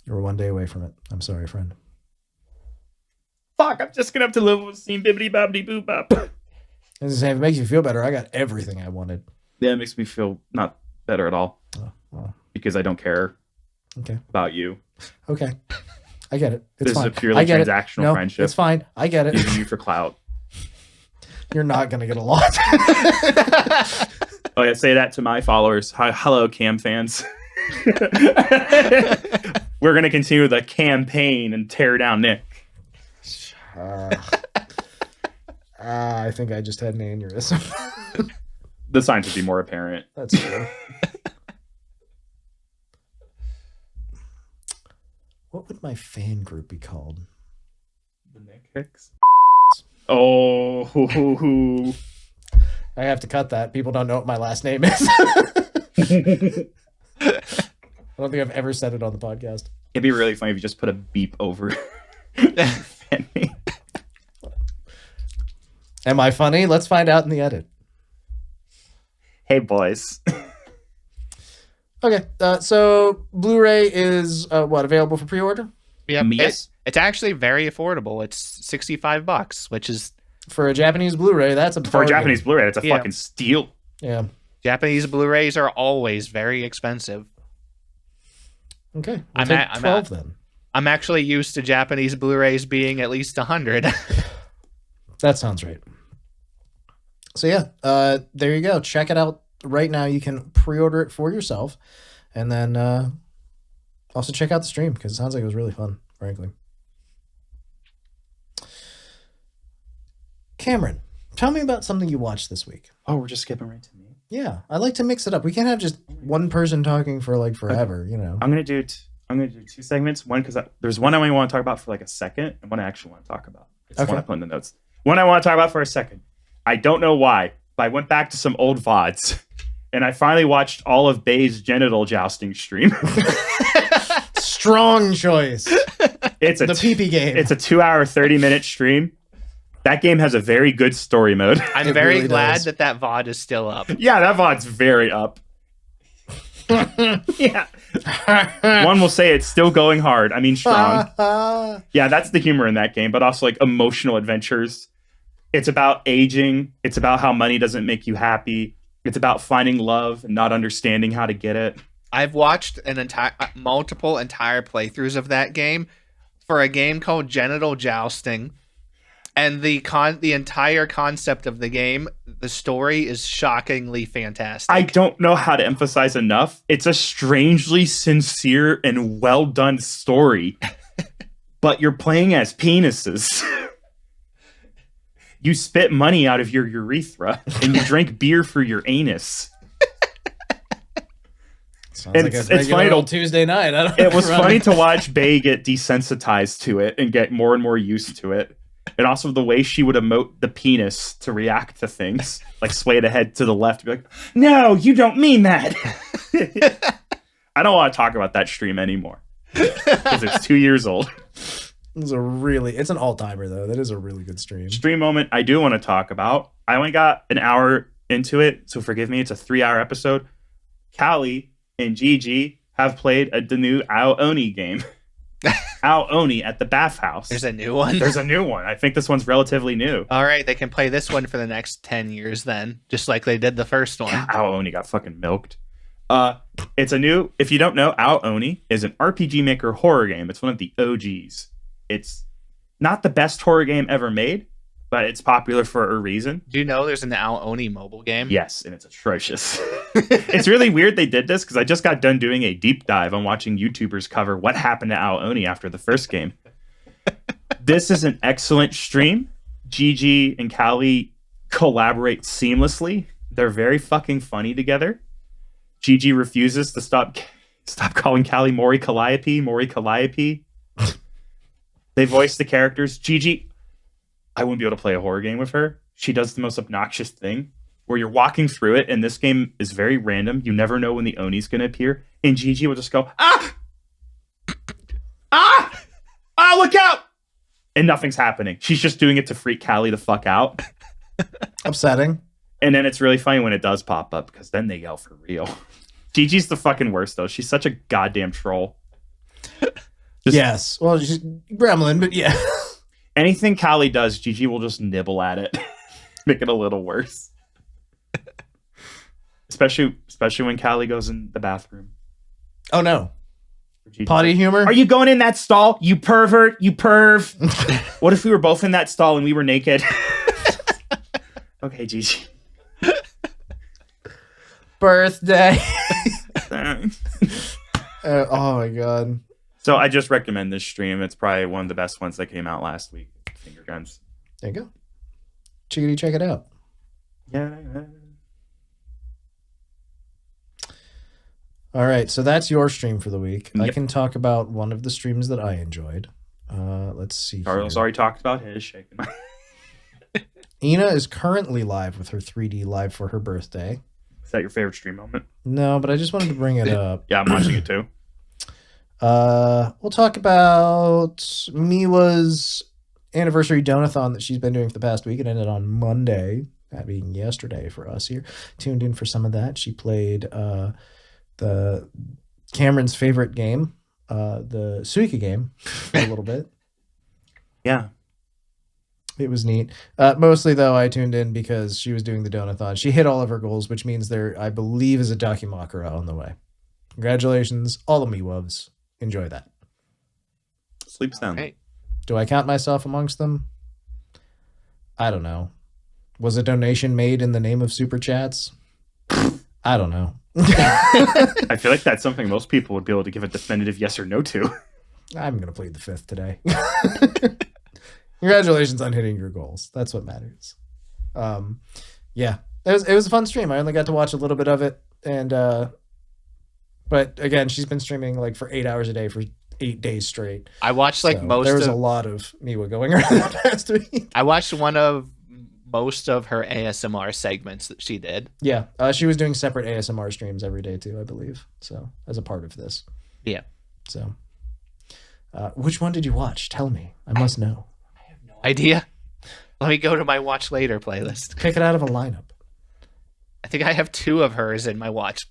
You're one day away from it. I'm sorry, friend. Fuck, I'm just gonna have to live with seeing bibbity bobbity boop bop. As I say, if it makes you feel better, I got everything I wanted. Yeah, it makes me feel not better at all. Oh, well, Because I don't care okay. about you. Okay. I get it. It's This fine. is a purely I get transactional it. No, friendship. It's fine. I get it. Using you for clout. You're not going to get a lot. Oh yeah, say that to my followers. Hi, hello, Cam fans. We're going to continue the campaign and tear down Nick. I think I just had an aneurysm. The signs would be more apparent. That's true. What would my fan group be called? The Nick Hicks. Oh, I have to cut that. People don't know what my last name is. I don't think I've ever said it on the podcast. It'd be really funny if you just put a beep over fan name. Am I funny? Let's find out in the edit. Hey, boys. Okay, so Blu-ray is available for pre-order Yep. Yes. It's actually very affordable. It's $65, which is for a Japanese Blu-ray. That's a For a bargain. Japanese Blu-ray, it's a Yeah. fucking steal. Yeah. Japanese Blu-rays are always very expensive. Okay, we'll I'm take at- 12 then. I'm actually used to Japanese Blu-rays being at least 100. That sounds right. So yeah, there you go. Check it out right now. You can pre-order it for yourself, and then also check out the stream because it sounds like it was really fun, frankly. Cameron, tell me about something you watched this week. Oh, we're just skipping right to me. Yeah, I like to mix it up. We can't have just one person talking for like forever, you know. I'm gonna do 2 segments. One because there's one I only want to talk about for like a second, and one I actually want to talk about. It's Okay. one I put in the notes. One I want to talk about for a second. I don't know why, but I went back to some old VODs, and I finally watched all of Bay's genital jousting stream. Strong choice. It's a The pee-pee game. It's a 2-hour, 30-minute stream. That game has a very good story mode. I'm It very really glad does. that VOD is still up. Yeah, that VOD's very up. Yeah. One will say it's still going hard. I mean, strong. Yeah, that's the humor in that game, but also like emotional adventures. It's about aging. It's about how money doesn't make you happy. It's about finding love and not understanding how to get it. I've watched multiple entire playthroughs of that game for a game called Genital Jousting. And the entire concept of the game, the story is shockingly fantastic. I don't know how to emphasize enough. It's a strangely sincere and well done story, but you're playing as penises. You spit money out of your urethra and you drink beer for your anus. Sounds like a It's regular funny to- old Tuesday night. I don't It was run. funny to watch Bay get desensitized to it and get more and more used to it. And also the way she would emote the penis to react to things, like sway the head to the left, be like, "No, you don't mean that." I don't want to talk about that stream anymore because it's 2 years old. It's an all-timer though. That is a really good stream. Stream moment I do want to talk about. I only got an hour into it, so forgive me. It's a 3-hour episode. Calli and GG have played the new Ao Oni game. Ao Oni at the bathhouse. There's a new one. There's a new one. I think this one's relatively new. All right, they can play this one for the next 10 years then, just like they did the first one. Ao Oni got fucking milked. It's a new, if you don't know, Ao Oni is an RPG Maker horror game. It's one of the OGs. It's not the best horror game ever made, but it's popular for a reason. Do you know there's an Ao Oni mobile game? Yes, and it's atrocious. It's really weird they did this because I just got done doing a deep dive on watching YouTubers cover what happened to Ao Oni after the first game. This is an excellent stream. Gigi and Calli collaborate seamlessly. They're very fucking funny together. Gigi refuses to stop calling Calli Mori Calliope. They voice the characters. Gigi, I wouldn't be able to play a horror game with her. She does the most obnoxious thing where you're walking through it, and this game is very random. You never know when the Oni's going to appear. And Gigi will just go, "Ah! Ah! Ah, look out!" And nothing's happening. She's just doing it to freak Calli the fuck out. Upsetting. And then it's really funny when it does pop up, because then they yell for real. Gigi's the fucking worst, though. She's such a goddamn troll. Yes. Well, she's gremlin, but yeah. Anything Calli does, Gigi will just nibble at it. Make it a little worse. Especially when Calli goes in the bathroom. Oh no. Gigi's Potty like, humor? "Are you going in that stall? You pervert, you perv." What if we were both in that stall and we were naked? Okay, Gigi. Birthday. Oh my god. So I just recommend this stream. It's probably one of the best ones that came out last week. Finger guns. There you go. Chickadee, check it out. Yeah. All right, so that's your stream for the week. I Yep. can talk about one of the streams that I enjoyed. Let's see. Carlos here. already talked about his shaking. Ina is currently live with her 3D live for her birthday. Is that your favorite stream moment? No, but I just wanted to bring it up. Yeah, I'm watching it too. We'll talk about Miwa's anniversary donathon that she's been doing for the past week. It ended on Monday, that being yesterday for us here. Tuned in for some of that. She played the Cameron's favorite game, the Suika game, for a little bit. Yeah. It was neat. Mostly, though, I tuned in because she was doing the donathon. She hit all of her goals, which means there, I believe, is a Dakimakura on the way. Congratulations, all the Miwubs. Enjoy that. Sleep sound. Hey. Do I count myself amongst them? I don't know. Was a donation made in the name of Super Chats? I don't know. I feel like that's something most people would be able to give a definitive yes or no to. I'm going to plead the fifth today. Congratulations on hitting your goals. That's what matters. Yeah, it was a fun stream. I only got to watch a little bit of it. And, but again, she's been streaming like for 8 hours a day for 8 days straight. I watched like So most there was of a lot of Miwa going around the past week. I watched most of her ASMR segments that she did. Yeah, she was doing separate ASMR streams every day too, I believe. So as a part of this. Yeah. So, which one did you watch? Tell me. I must know. Idea. Let me go to my watch later playlist. Pick it out of a lineup. I think I have 2 of hers in my watch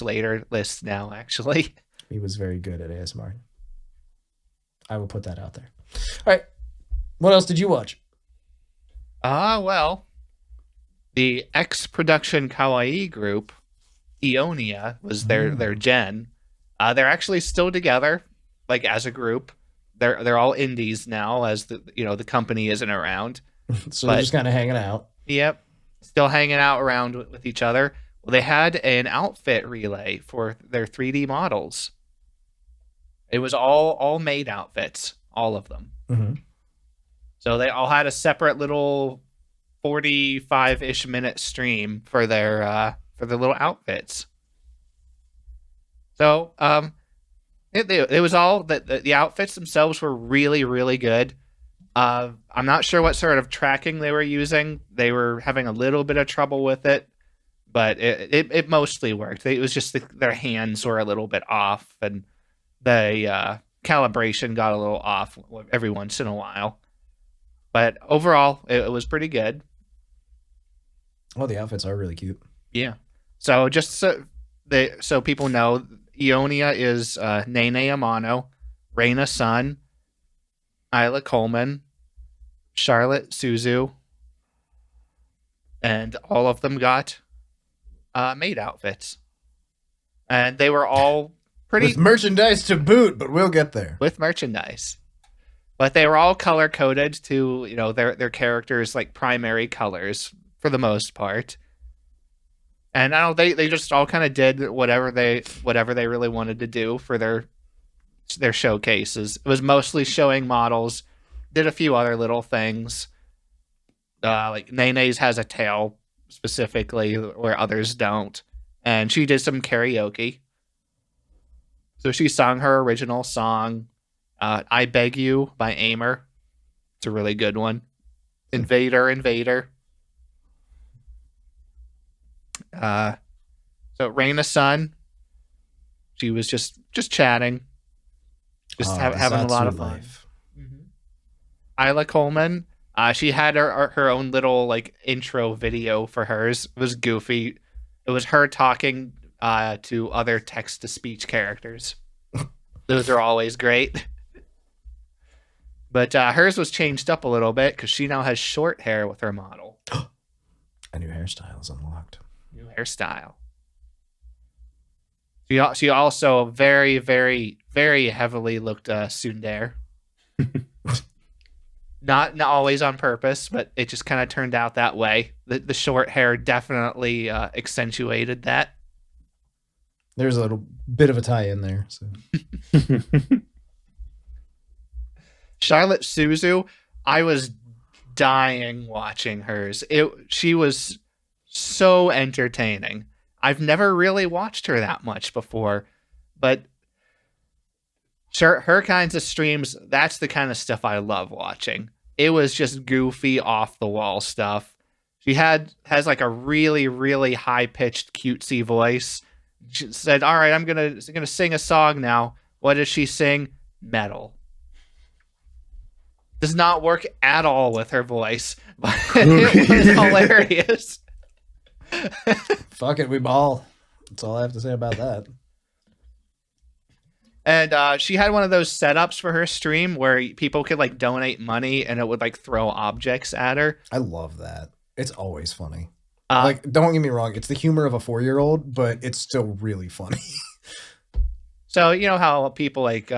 later list now, actually. He was very good at ASMR. I will put that out there. All right. What else did you watch? Well, the X-Production Kawaii group, Eonia, was their gen. They're actually still together, like as a group. They're all indies now, as the company isn't around. So they're just kind of hanging out. Yep, still hanging out around with each other. Well, they had an outfit relay for their 3D models. It was all Maid outfits, all of them. Mm-hmm. So they all had a separate little 45-ish minute stream for their little outfits. So it was all the outfits themselves were really, really good. I'm not sure what sort of tracking they were using. They were having a little bit of trouble with it, but it mostly worked. It was just their hands were a little bit off, and the calibration got a little off every once in a while. But overall, it was pretty good. Oh, the outfits are really cute. Yeah. So just so people know, Eonia is Nene Amano, Reina Sun, Isla Coleman, Charlotte Suzu, and all of them got Maid outfits. And they were all pretty... With merchandise to boot, but we'll get there. With merchandise. But they were all color-coded to, their characters' like primary colors for the most part. And I don't they just all kind of did whatever they really wanted to do for their showcases. It was mostly showing models, did a few other little things. Like Nene's has a tail specifically where others don't. And she did some karaoke. So she sung her original song, I Beg You by Aimer. It's a really good one. Invader. So Reina Sun, she was just chatting, having a lot of fun. Isla Coleman, she had her own little like intro video for hers. It was goofy. It was her talking to other text-to-speech characters. Those are always great. But hers was changed up a little bit because she now has short hair with her model. A new hairstyle is unlocked. New hairstyle. She also very, very, very heavily looked tsundere. Not always on purpose, but it just kind of turned out that way. The short hair definitely accentuated that. There's a little bit of a tie in there. So. Charlotte Suzu, I was dying watching hers. She was so entertaining. I've never really watched her that much before, but her kinds of streams, that's the kind of stuff I love watching. It was just goofy, off the wall stuff. She has like a really, really high pitched, cutesy voice. She said, "All right, I'm gonna sing a song now." What does she sing? Metal. Does not work at all with her voice, but it was hilarious. Fuck it, we ball. That's all I have to say about that. And she had one of those setups for her stream where people could like donate money and it would like throw objects at her. I love that. It's always funny. Like, don't get me wrong, it's the humor of a 4-year-old, but it's still really funny. So you know how people like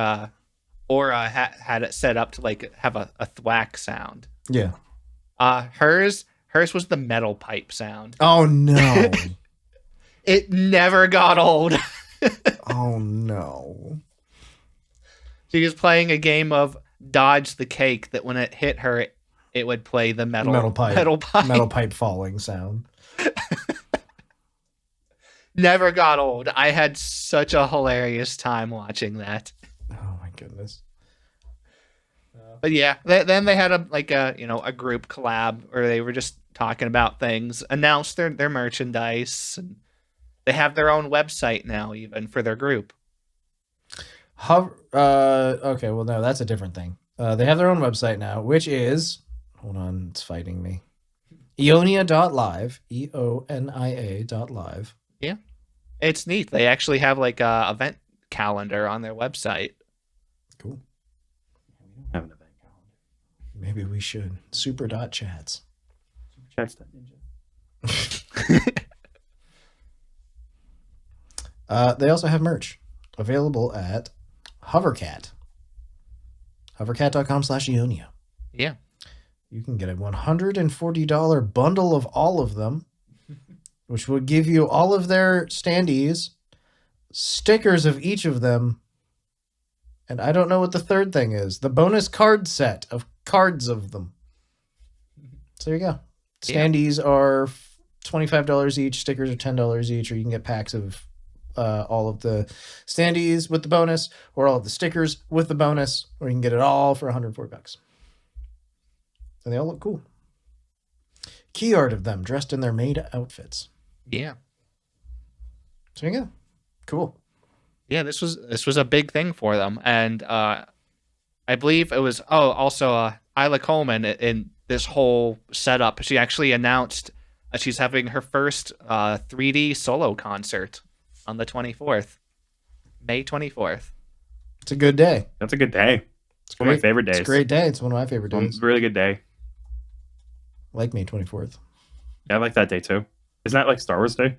Aura had it set up to like have a thwack sound. Yeah. Hers was the metal pipe sound. Oh no. It never got old. Oh no. She was playing a game of dodge the cake that when it hit her, it would play the metal pipe falling sound. Never got old. I had such a hilarious time watching that. Oh my goodness. But yeah, then they had a group collab where they were just talking about things, announced their merchandise, and they have their own website now even for their group. Okay, well no, that's a different thing. They have their own website now, which is, hold on, it's fighting me. Eonia.live, EONIA.live. Yeah. It's neat. They actually have like a event calendar on their website. Cool. Have an event calendar. Maybe we should. Super.chats. Chats.ninja. They also have merch available at Hovercat. Hovercat.com/Eonia. Yeah. You can get a $140 bundle of all of them, which will give you all of their standees, stickers of each of them, and I don't know what the third thing is. The bonus card set of cards of them. So there you go. Standees are $25 each, stickers are $10 each, or you can get packs of all of the standees with the bonus, or all of the stickers with the bonus, or you can get it all for $104. And they all look cool. Key art of them dressed in their Maid outfits. Yeah. So there you go. Cool. Yeah, this was a big thing for them, and I believe it was also Isla Coleman in this whole setup. She actually announced she's having her first 3D solo concert on the 24th, May 24th. It's a good day. That's a good day. It's one of my favorite days. It's a great day. It's one of my favorite days. Really good day. Like May 24th. Yeah, I like that day too. Isn't that like Star Wars Day?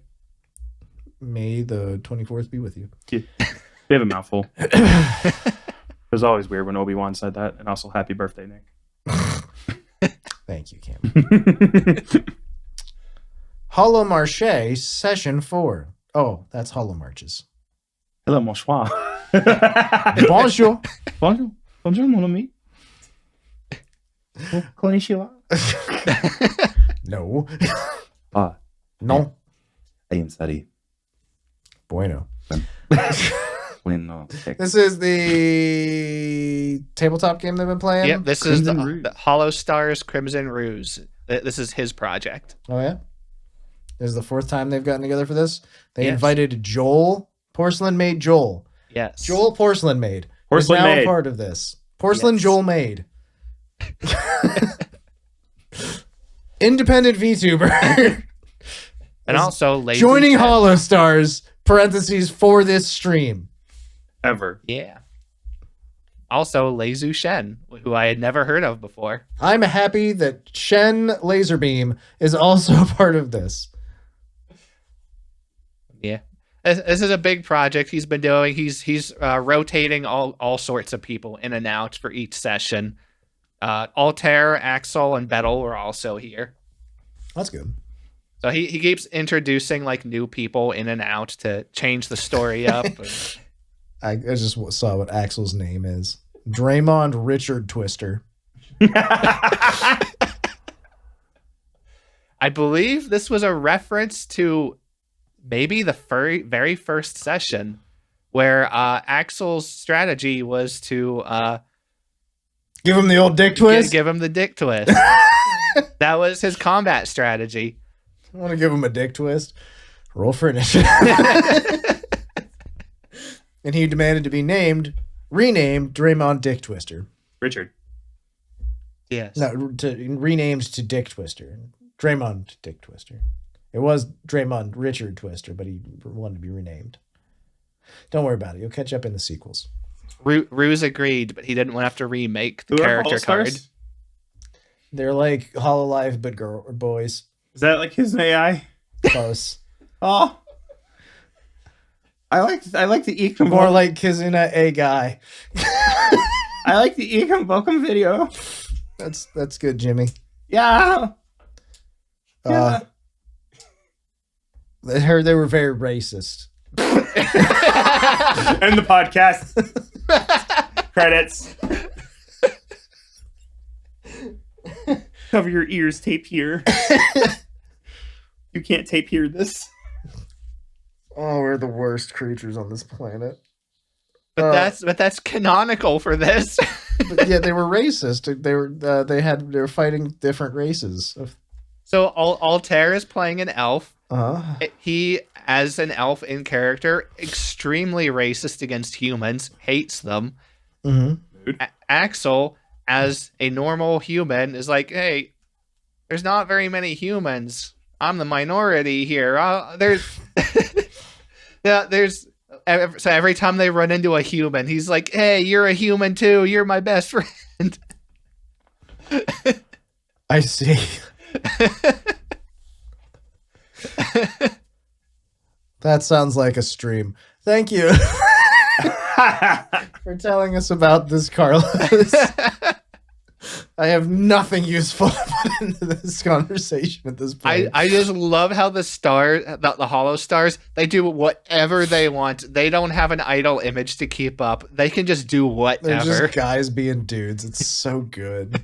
May the 24th be with you. Yeah. We have a mouthful. It was always weird when Obi-Wan said that. And also, happy birthday, Nick. Thank you, Cam. Holo Marché Session 4. Oh, that's Holo Marches. Hello, bonsoir. Bonjour. Bonjour. Bonjour, mon ami. Konnichiwa. No. No. No. I am sorry. Bueno. Bueno. This is the tabletop game they've been playing? Yep, this Crimson is Ruse. the Hollow Stars Crimson Ruse. This is his project. Oh, yeah? This is the fourth time they've gotten together for this? They Yes. invited Joel, Porcelain Maid Joel. Yes. Joel Porcelain Maid. Porcelain is now Maid. a part of this. Porcelain Yes. Joel Maid. Independent VTuber. And also Lazy Joining Shed. Hollow Stars, parentheses, for this stream. Ever. Yeah. Also Leizu Shen, who I had never heard of before. I'm happy that Shen Laserbeam is also part of this. Yeah. This is a big project he's been doing. He's rotating all sorts of people in and out for each session. Altair, Axel, and Bettel were also here. That's good. So he keeps introducing like new people in and out to change the story up. I just saw what Axel's name is. Draymond Richard Twister. I believe this was a reference to maybe the very first session where Axel's strategy was to Give him the old dick twist. give him the dick twist. That was his combat strategy. I want to give him a dick twist. Roll for initiative. And he demanded to be renamed Draymond Dick Twister. Richard. Yes. No, renamed to Dick Twister. Draymond Dick Twister. It was Draymond Richard Twister, but he wanted to be renamed. Don't worry about it. You'll catch up in the sequels. Ruse agreed, but he didn't want to have to remake the Who are character card. All-Stars? They're like HoloLive, but boys. Is that like his AI? Close. Oh. I like the Ecom. More like Kizuna a guy. I like the Ecom Bokum video. That's good, Jimmy. Yeah. I heard they were very racist. End the podcast. Credits. Cover your ears, tape here. You can't tape here this. Oh, we're the worst creatures on this planet. But that's canonical for this. But yeah, they were racist. They were fighting different races. So Altair is playing an elf. Uh-huh. He, as an elf in character, extremely racist against humans, hates them. Mm-hmm. Axel, as a normal human, is like, hey, there's not very many humans. I'm the minority here. So every time they run into a human, he's like, hey, you're a human too. You're my best friend. I see. That sounds like a stream. Thank you for telling us about this, Carlos. I have nothing useful to put into this conversation at this point. I just love how the Holo Stars, they do whatever they want. They don't have an idol image to keep up. They can just do whatever. They're just guys being dudes. It's so good.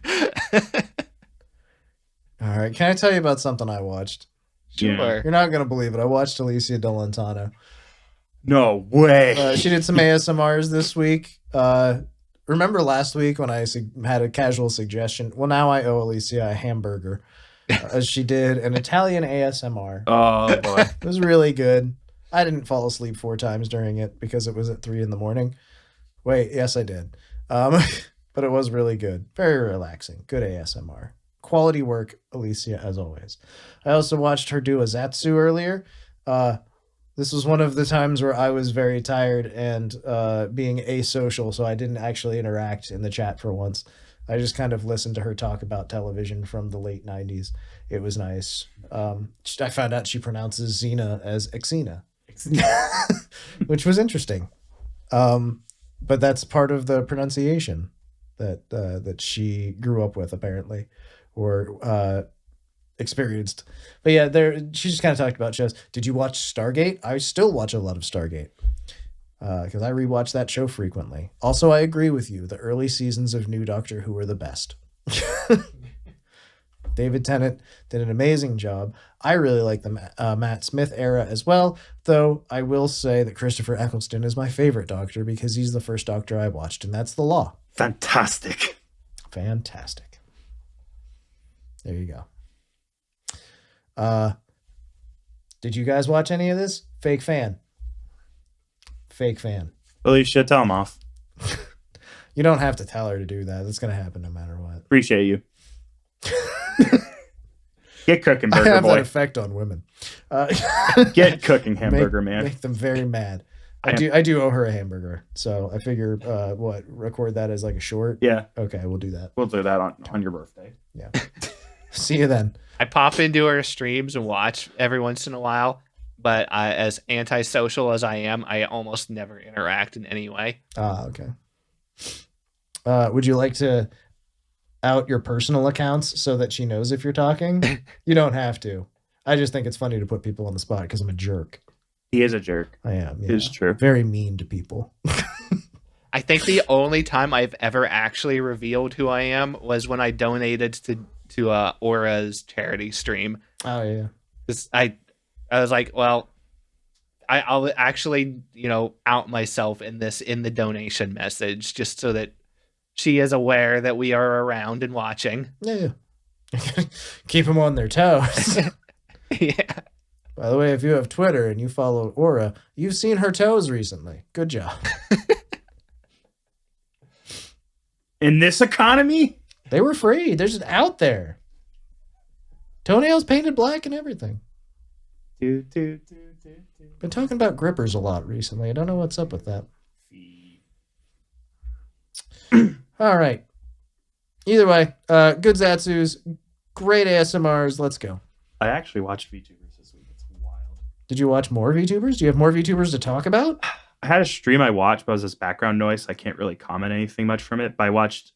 All right. Can I tell you about something I watched? Sure. You're not going to believe it. I watched Alicia Delantano. No way. She did some ASMRs this week. Remember last week when I had a casual suggestion? Well, now I owe Alicia a hamburger. She did an Italian ASMR. Oh, boy. It was really good. I didn't fall asleep 4 times during it because it was at 3 a.m. Wait, yes, I did. But it was really good. Very relaxing. Good ASMR. Quality work, Alicia, as always. I also watched her do a Zatsu earlier. This was one of the times where I was very tired and being asocial, so I didn't actually interact in the chat for once. I just kind of listened to her talk about television from the late 90s. It was nice. I found out she pronounces Xena as Xena, which was interesting. But that's part of the pronunciation that she grew up with, apparently, or experienced. But yeah, she just kind of talked about shows. Did you watch Stargate? I still watch a lot of Stargate because I rewatch that show frequently. Also, I agree with you. The early seasons of New Doctor Who were the best. David Tennant did an amazing job. I really like the Matt Smith era as well, though I will say that Christopher Eccleston is my favorite Doctor because he's the first Doctor I watched, and that's the Law. Fantastic. There you go. Did you guys watch any of this? Fake fan. Alicia, tell him off. You don't have to tell her to do that. That's going to happen no matter what. Appreciate you. Get cooking, I burger have that boy. effect on women. Get cooking, hamburger man. Make them very mad. I do owe her a hamburger, so I figure record that as like a short. Yeah. Okay, we'll do that. We'll do that on your birthday. Yeah. See you then. I pop into her streams and watch every once in a while, but as antisocial as I am, I almost never interact in any way. Okay. Would you like to out your personal accounts so that she knows if you're talking? You don't have to. I just think it's funny to put people on the spot because I'm a jerk. He is a jerk. I am. It is true. Very mean to people. I think the only time I've ever actually revealed who I am was when I donated to Aura's charity stream. Oh yeah. I was like, well, I'll actually, out myself in the donation message just so that she is aware that we are around and watching. Yeah. Keep them on their toes. Yeah. By the way, if you have Twitter and you follow Aura, you've seen her toes recently. Good job. In this economy? They were free. They're just out there. Toenails painted black and everything. Been talking about grippers a lot recently. I don't know what's up with that. All right. Either way, good Zatsus, great ASMRs. Let's go. I actually watched VTubers this week. It's wild. Did you watch more VTubers? Do you have more VTubers to talk about? I had a stream I watched, but it was this background noise. So I can't really comment anything much from it. But I watched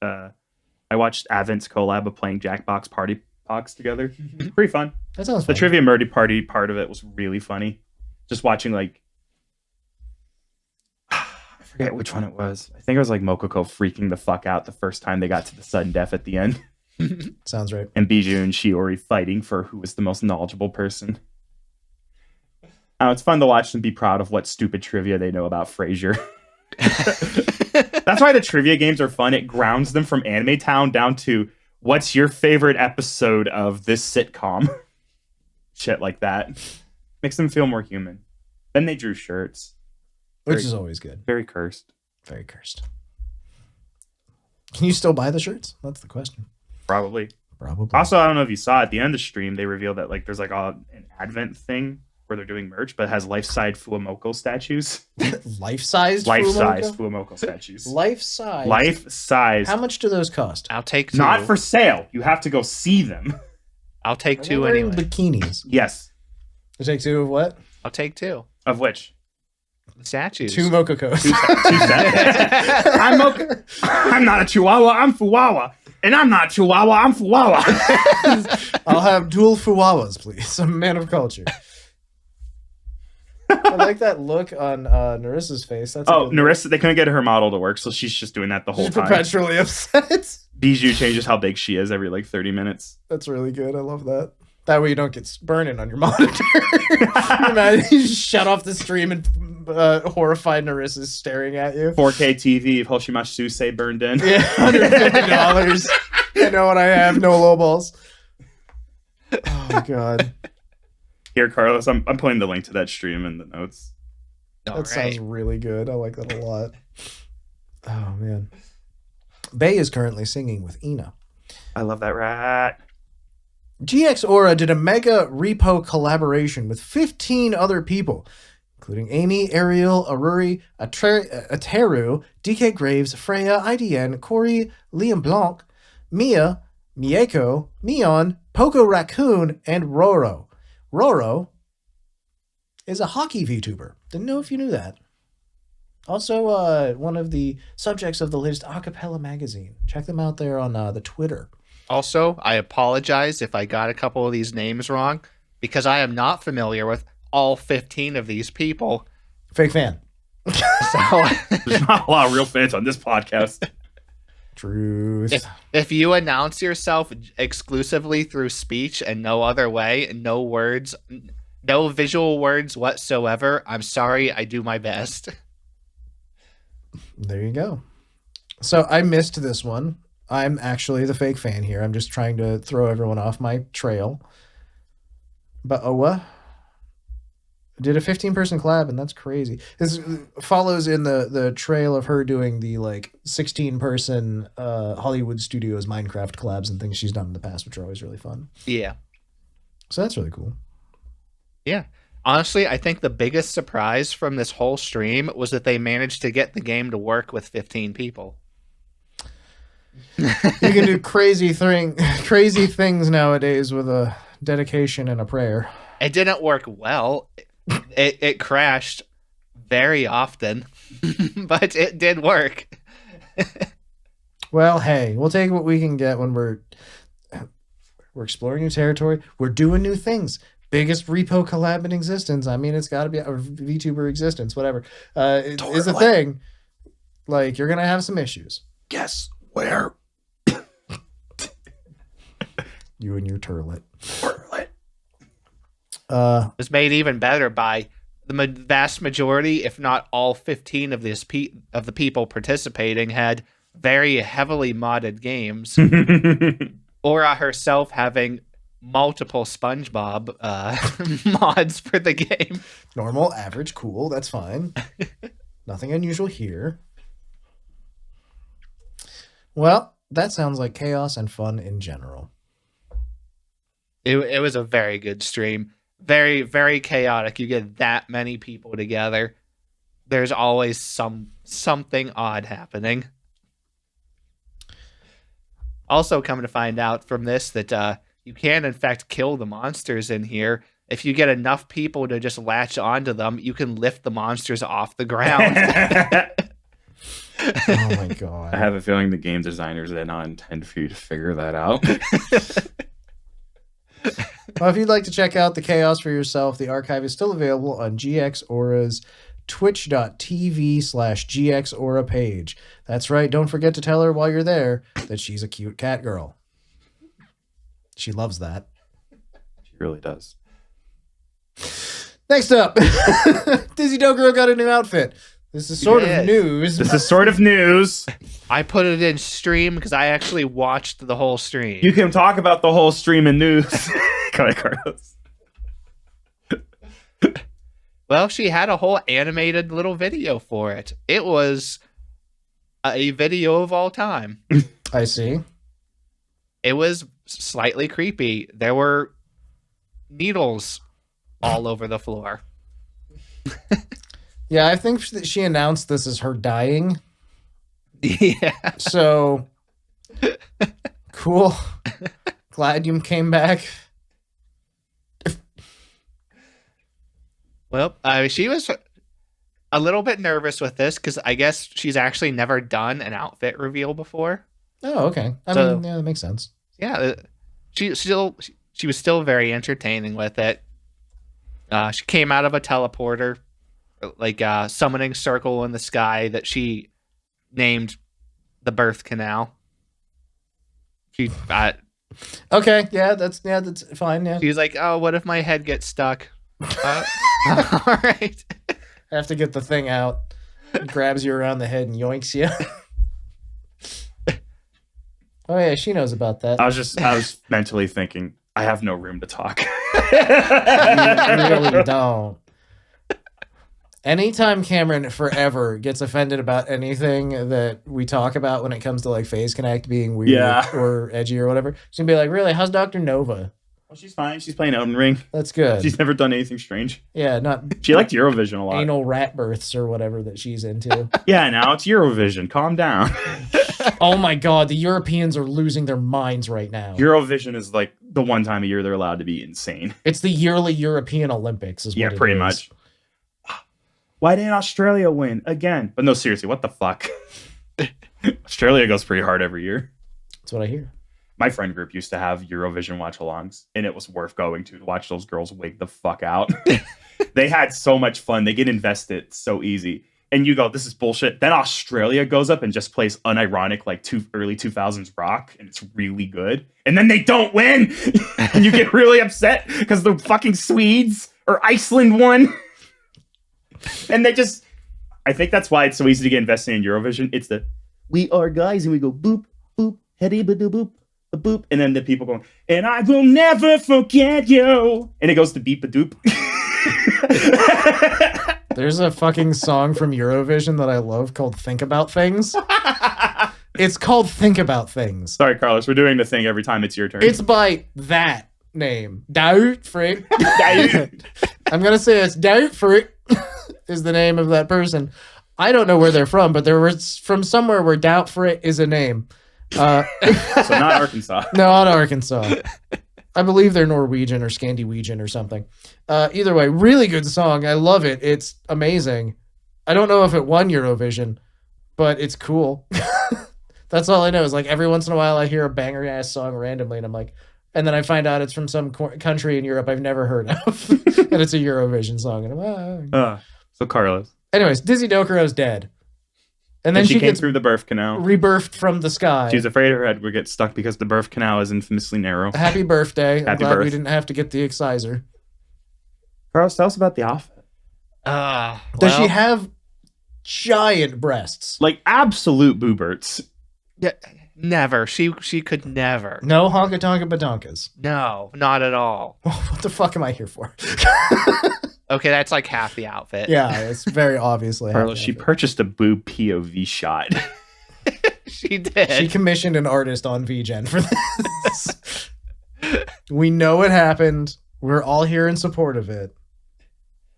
Avent's collab of playing Jackbox Party Box together. Pretty fun. That sounds The fun. Trivia Murdy Party part of it was really funny. Just watching I forget which one it was. I think it was Mokoko freaking the fuck out the first time they got to the sudden death at the end. Sounds right. And Bijou and Shiori fighting for who was the most knowledgeable person. It's fun to watch them be proud of what stupid trivia they know about Frasier. That's why the trivia games are fun. It grounds them from Anime Town down to what's your favorite episode of this sitcom? Shit like that. Makes them feel more human. Then they drew shirts. Which is always good. Very cursed. Very cursed. Can you still buy the shirts? That's the question. Probably. Probably. Also, I don't know if you saw at the end of the stream, they revealed that there's an advent thing where they're doing merch, but it has life-size Fuamoko statues. Life-sized Life-size Fuamoko? Fuamoko statues. Life-size? Life-size. How much do those cost? I'll take 2. Not for sale. You have to go see them. I'll take Are they 2 wearing anyway. bikinis. Yes. You take 2 of what? I'll take 2. Of which? The statues. 2 Mokokos. 2 cents. I'm not a Chihuahua. I'm Fuwawa. And I'm not Chihuahua. I'm Fuwawa. I'll have dual Fuwawas, please. I'm a man of culture. I like that look on Nerissa's face. That's Nerissa, they couldn't get her model to work, so she's just doing that the whole She's time. perpetually upset. Bijou changes how big she is every 30 minutes. That's really good. I love that. That way you don't get burning on your monitor. You just shut off the stream and horrified Nerissa's staring at you. 4K TV if Hoshimash Suisei burned in. Yeah, $150. I know what I have. No low balls. Oh my god. Here, Carlos, I'm putting the link to that stream in the notes. That sounds really good. I like that a lot. Oh man. Bay is currently singing with Ina. I love that rat. GX Aura did a mega repo collaboration with 15 other people, including Amy, Ariel, Aruri, Ateru, DK Graves, Freya, IDN, Corey, Liam Blanc, Mia, Mieko, Mion, Poco Raccoon, and Roro. Roro is a hockey VTuber. Didn't know if you knew that. Also, one of the subjects of the latest acapella magazine. Check them out there on the Twitter. Also, I apologize if I got a couple of these names wrong, because I am not familiar with all 15 of these people. Fake fan. So, There's not a lot of real fans on this podcast. Truth. if you announce yourself exclusively through speech and no other way, and no words, no visual words whatsoever, I'm sorry, I do my best. There you go. So I missed this one. I'm actually the fake fan here. I'm just trying to throw everyone off my trail. But Owa did a 15-person collab, and that's crazy. This follows in the trail of her doing the 16-person Hollywood Studios Minecraft collabs and things she's done in the past, which are always really fun. Yeah. So that's really cool. Yeah. Honestly, I think the biggest surprise from this whole stream was that they managed to get the game to work with 15 people. You can do crazy things nowadays with a dedication and a prayer. It didn't work well. It crashed very often, but it did work. Well, hey, we'll take what we can get when we're exploring new territory. We're doing new things. biggest repo collab in existence. I mean, it's got to be a VTuber existence, whatever. Is a thing. Like, you're gonna have some issues. Guess where? You and your turlet. It was made even better by the vast majority, if not all 15 of the people participating had very heavily modded games. Aura herself having multiple SpongeBob mods for the game. Normal, average, cool. That's fine. Nothing unusual here. Well, that sounds like chaos and fun in general. It was a very good stream. Very, very chaotic. You get that many people together. There's always something odd happening. Also, come to find out from this that you can, in fact, kill the monsters in here. If you get enough people to just latch onto them, you can lift the monsters off the ground. Oh my god. I have a feeling the game designers did not intend for you to figure that out. Well, if you'd like to check out the chaos for yourself, the archive is still available on GX Aura's twitch.tv/GX Aura page. That's right. Don't forget to tell her while you're there that she's a cute cat girl. She loves that. She really does. Next up, Dizzy Doguro got a new outfit. This is sort of news. This is sort of news. I put it in stream because I actually watched the whole stream. You can talk about the whole stream in news. Go ahead, Carlos. Well, she had a whole animated little video for it. It was a video of all time. I see. It was slightly creepy. There were needles all over the floor. Yeah, I think that she announced this as her dying. Yeah. So, cool. Glad you came back. Well, she was a little bit nervous with this because I guess she's actually never done an outfit reveal before. Oh, okay. I mean, yeah, that makes sense. Yeah, she was still very entertaining with it. She came out of a teleporter, like a summoning circle in the sky that she named the birth canal. She okay, yeah, that's fine. Yeah, she's like, oh, what if my head gets stuck? All right. I have to get the thing out. It grabs you around the head and yoinks you. Oh yeah, she knows about that. I was mentally thinking, I have no room to talk. You really don't. Anytime Cameron forever gets offended about anything that we talk about when it comes to like Phase Connect being weird or edgy or whatever, she's gonna be like, really, how's Dr. Nova? Well, she's fine. She's playing Elden Ring. That's good. She's never done anything strange. Yeah, not She liked Eurovision a lot. anal rat births or whatever that she's into. Yeah, now it's Eurovision. Calm down. Oh my god, the Europeans are losing their minds right now. Eurovision is like the one time a year they're allowed to be insane. It's the yearly European Olympics, is what it pretty is. much. Why didn't Australia win again? But no, seriously, what the fuck? Australia goes pretty hard every year. That's what I hear. My friend group used to have Eurovision watch-alongs, and it was worth going to watch those girls wig the fuck out. They had so much fun. They get invested so easy. And you go, this is bullshit. Then Australia goes up and just plays unironic, like early 2000s rock, and it's really good. And then they don't win! And you get really upset because the fucking Swedes or Iceland won. And they just... I think that's why it's so easy to get invested in Eurovision. It's the, we are guys, and we go boop, boop, heady, ba boop. Boop, and then the people going, and I will never forget you, and it goes to beep a doop. There's a fucking song from Eurovision that I love called Think About Things. It's called Think About Things. Sorry, Carlos, we're doing the thing every time it's your turn. It's by that name. Doubt Frick. I'm gonna say it's Doubt Frick is the name of that person. I don't know where they're from, but they were from somewhere where Doubt Frick is a name. So not Arkansas. No, not Arkansas. I believe they're Norwegian or Scandinavian or something. Either way, really good song. I love it. It's amazing. I don't know if it won Eurovision, but it's cool. That's all I know is like every once in a while I hear a banger ass song randomly and I'm like, And then I find out it's from some country in Europe I've never heard of. And it's a Eurovision song. And I'm, So Carlos. Anyways, Dizzy Dokuro's dead. And then And she came gets through the birth canal. rebirthed from the sky. She was afraid her head would get stuck because the birth canal is infamously narrow. Happy birthday. I'm Happy glad we birth. didn't have to get the exciser. Carlos, tell us about the outfit. Does she have giant breasts? Like absolute booberts. Yeah, never. She could never. No honka tonka badonkas. No, not at all. What the fuck am I here for? Okay, that's like half the outfit. Yeah, it's very obviously. Carlos, she purchased a boob POV shot. She did. She commissioned an artist on VGen for this. We know it happened. We're all here in support of it.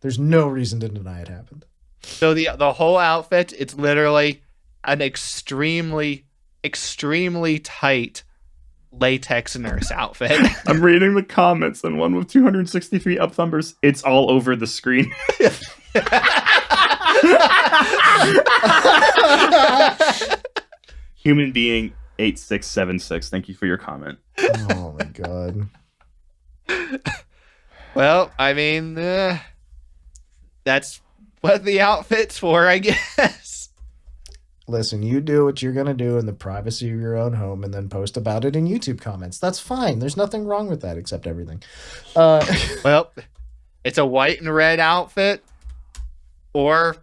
There's no reason to deny it happened. So the whole outfit, it's literally an extremely tight latex nurse outfit. I'm reading the comments, and one with 263 up thumbers. It's all over the screen. Human being 8676. Thank you for your comment. Oh my god. Well, I mean, that's what the outfit's for, I guess. Listen, you do what you're going to do in the privacy of your own home and then post about it in YouTube comments. That's fine. There's nothing wrong with that except everything. Well, it's a white and red outfit, or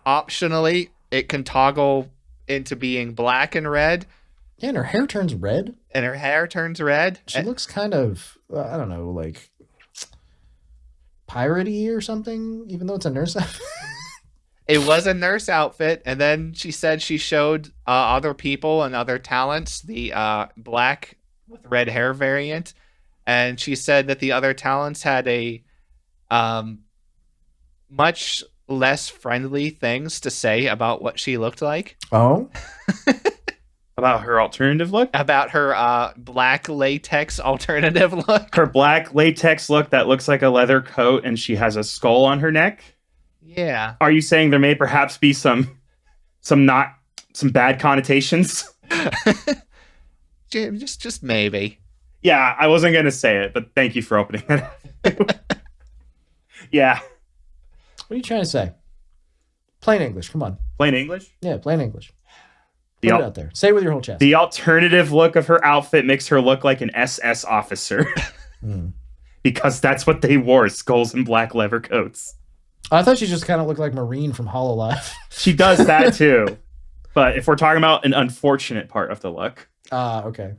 optionally, it can toggle into being black and red, Yeah, and her hair turns red. and her hair turns red. She looks kind of, I don't know, like piratey or something, even though it's a nurse outfit. It was a nurse outfit, and then she said she showed other people and other talents the black with red hair variant, and she said that the other talents had a much less friendly things to say about what she looked like. Oh? About her alternative look? About her black latex alternative look. Her black latex look that looks like a leather coat, and she has a skull on her neck. Yeah. Are you saying there may perhaps be some bad connotations? Just maybe. Yeah, I wasn't gonna say it, but thank you for opening it. Yeah. What are you trying to say? Plain English. Come on. Plain English? Yeah, plain English. The Put it out there. Say it with your whole chest. The alternative look of her outfit makes her look like an SS officer. Because that's what they wore, skulls and black leather coats. I thought she just kind of looked like Marine from HoloLive. She does that too. But if we're talking about an unfortunate part of the look. Okay.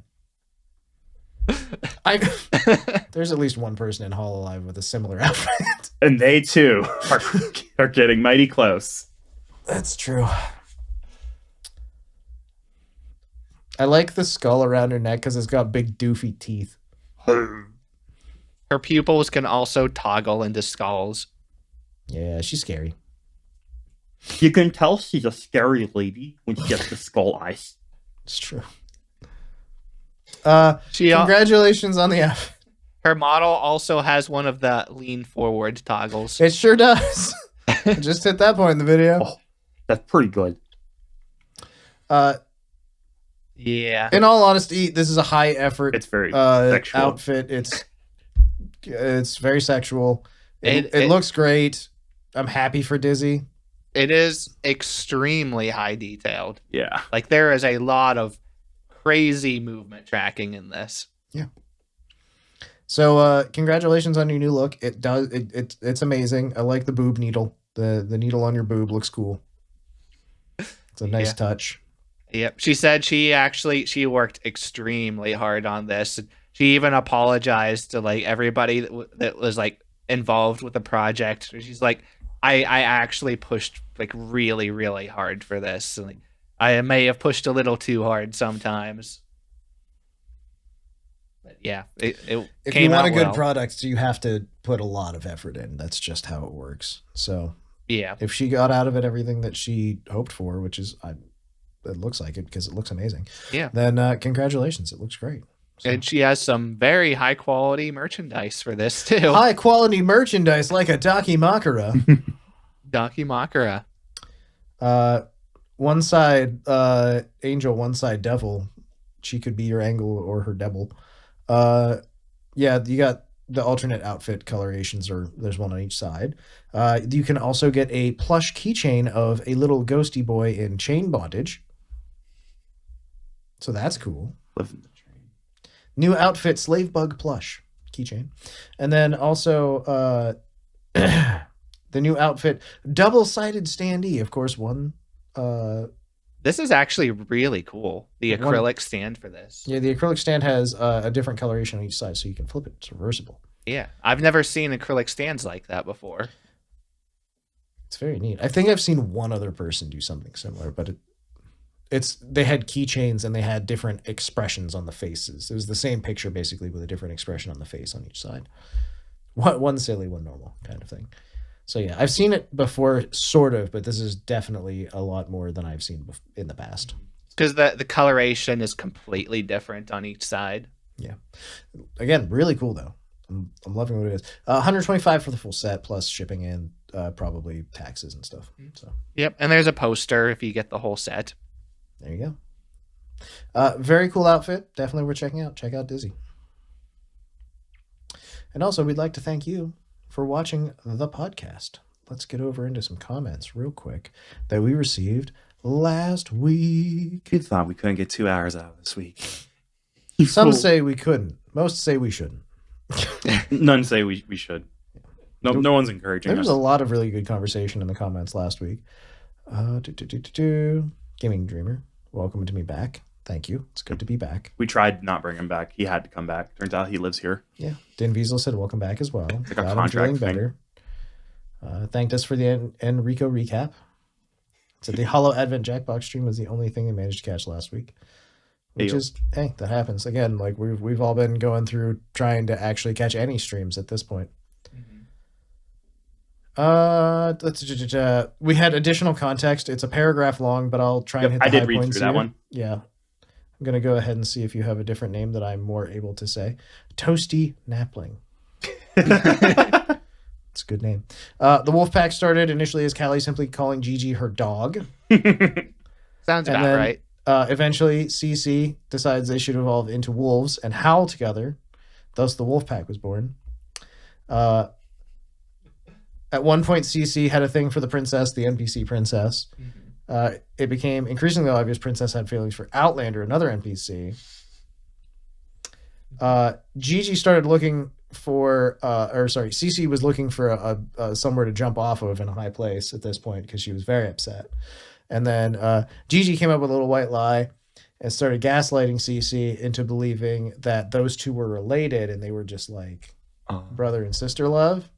There's at least one person in HoloLive with a similar outfit. And they too are getting mighty close. That's true. I like the skull around her neck because it's got big doofy teeth. Her pupils can also toggle into skulls. Yeah, she's scary. You can tell she's a scary lady when she gets the skull eyes. It's true. She Congratulations on the outfit. Her model also has one of the lean forward toggles. It sure does. Just hit that point in the video. Oh, that's pretty good. Yeah. In all honesty, this is a high effort. It's very sexual. Outfit. It's very sexual. It It looks great. I'm happy for Dizzy. It is extremely high detailed. Yeah. Like there is a lot of crazy movement tracking in this. Yeah. So congratulations on your new look. It's amazing. I like the boob needle. The needle on your boob looks cool. It's a nice touch. Yep. She said she worked extremely hard on this. She even apologized to like everybody that was like involved with the project. She's like, I actually pushed like really, really hard for this. And, like, I may have pushed a little too hard sometimes. But yeah, it If came you want out a good well. product, you have to put a lot of effort in. That's just how it works. So Yeah. if she got out of it everything that she hoped for, which is it looks like it because it looks amazing. Yeah. Then congratulations. It looks great. So. And she has some very high quality merchandise for this too. High quality merchandise like a Dakimakura. Dakimakura. One side angel, one side devil. She could be your angle or her devil. yeah, you got the alternate outfit colorations, or there's one on each side. You can also get a plush keychain of a little ghosty boy in chain bondage. So that's cool. Living the dream. New outfit, slave bug plush keychain. And then also the new outfit, double-sided standee. Of course, one... This is actually really cool. The acrylic stand for this. Yeah, the acrylic stand has a different coloration on each side, so you can flip it. It's reversible. Yeah, I've never seen acrylic stands like that before. It's very neat. I think I've seen one other person do something similar, but they had keychains and they had different expressions on the faces. It was the same picture basically with a different expression on the face on each side. One silly, one normal kind of thing. So yeah, I've seen it before, sort of, but this is definitely a lot more than I've seen in the past. Because the coloration is completely different on each side. Yeah. Again, really cool though. I'm loving what it is. 125 for the full set plus shipping and probably taxes and stuff. So Yep, and there's a poster if you get the whole set. there you go. Very cool outfit. Definitely worth checking out. Check out Dizzy. And also, we'd like to thank you for watching the podcast. Let's get over into some comments real quick that we received last week. You thought we couldn't get 2 hours out of this week. Some say we couldn't. Most say we shouldn't. None say we should. No one's encouraging There us. was a lot of really good conversation in the comments last week. Gaming Dreamer, welcome to me back. Thank you. It's good to be back. We tried not bring him back. He had to come back. Turns out he lives here. Yeah. Din Wiesel said welcome back as well. Like a Glad I'm contract feeling thing. better. Thanked us for the Enrico recap. Said the Holo Advent Jackbox stream was the only thing they managed to catch last week. Which Ayo. is, hey, that happens. Again, like we've all been going through trying to actually catch any streams at this point. We had additional context. It's a paragraph long, but I'll try and hit the I high did read points through that here. one. Yeah. I'm going to go ahead and see if you have a different name that I'm more able to say. Toasty Napling. It's a good name. The Wolfpack started initially as Calli simply calling Gigi her dog. Sounds And about then, right. Eventually, Ceci decides they should evolve into wolves and howl together. Thus, the Wolfpack was born. At one point, Ceci had a thing for the princess, the NPC princess. It became increasingly obvious Princess had feelings for Outlander, another NPC. Gigi started looking for, Ceci was looking for a somewhere to jump off of in a high place at this point because she was very upset. And then Gigi came up with a little white lie and started gaslighting Ceci into believing that those two were related and they were just like brother and sister love.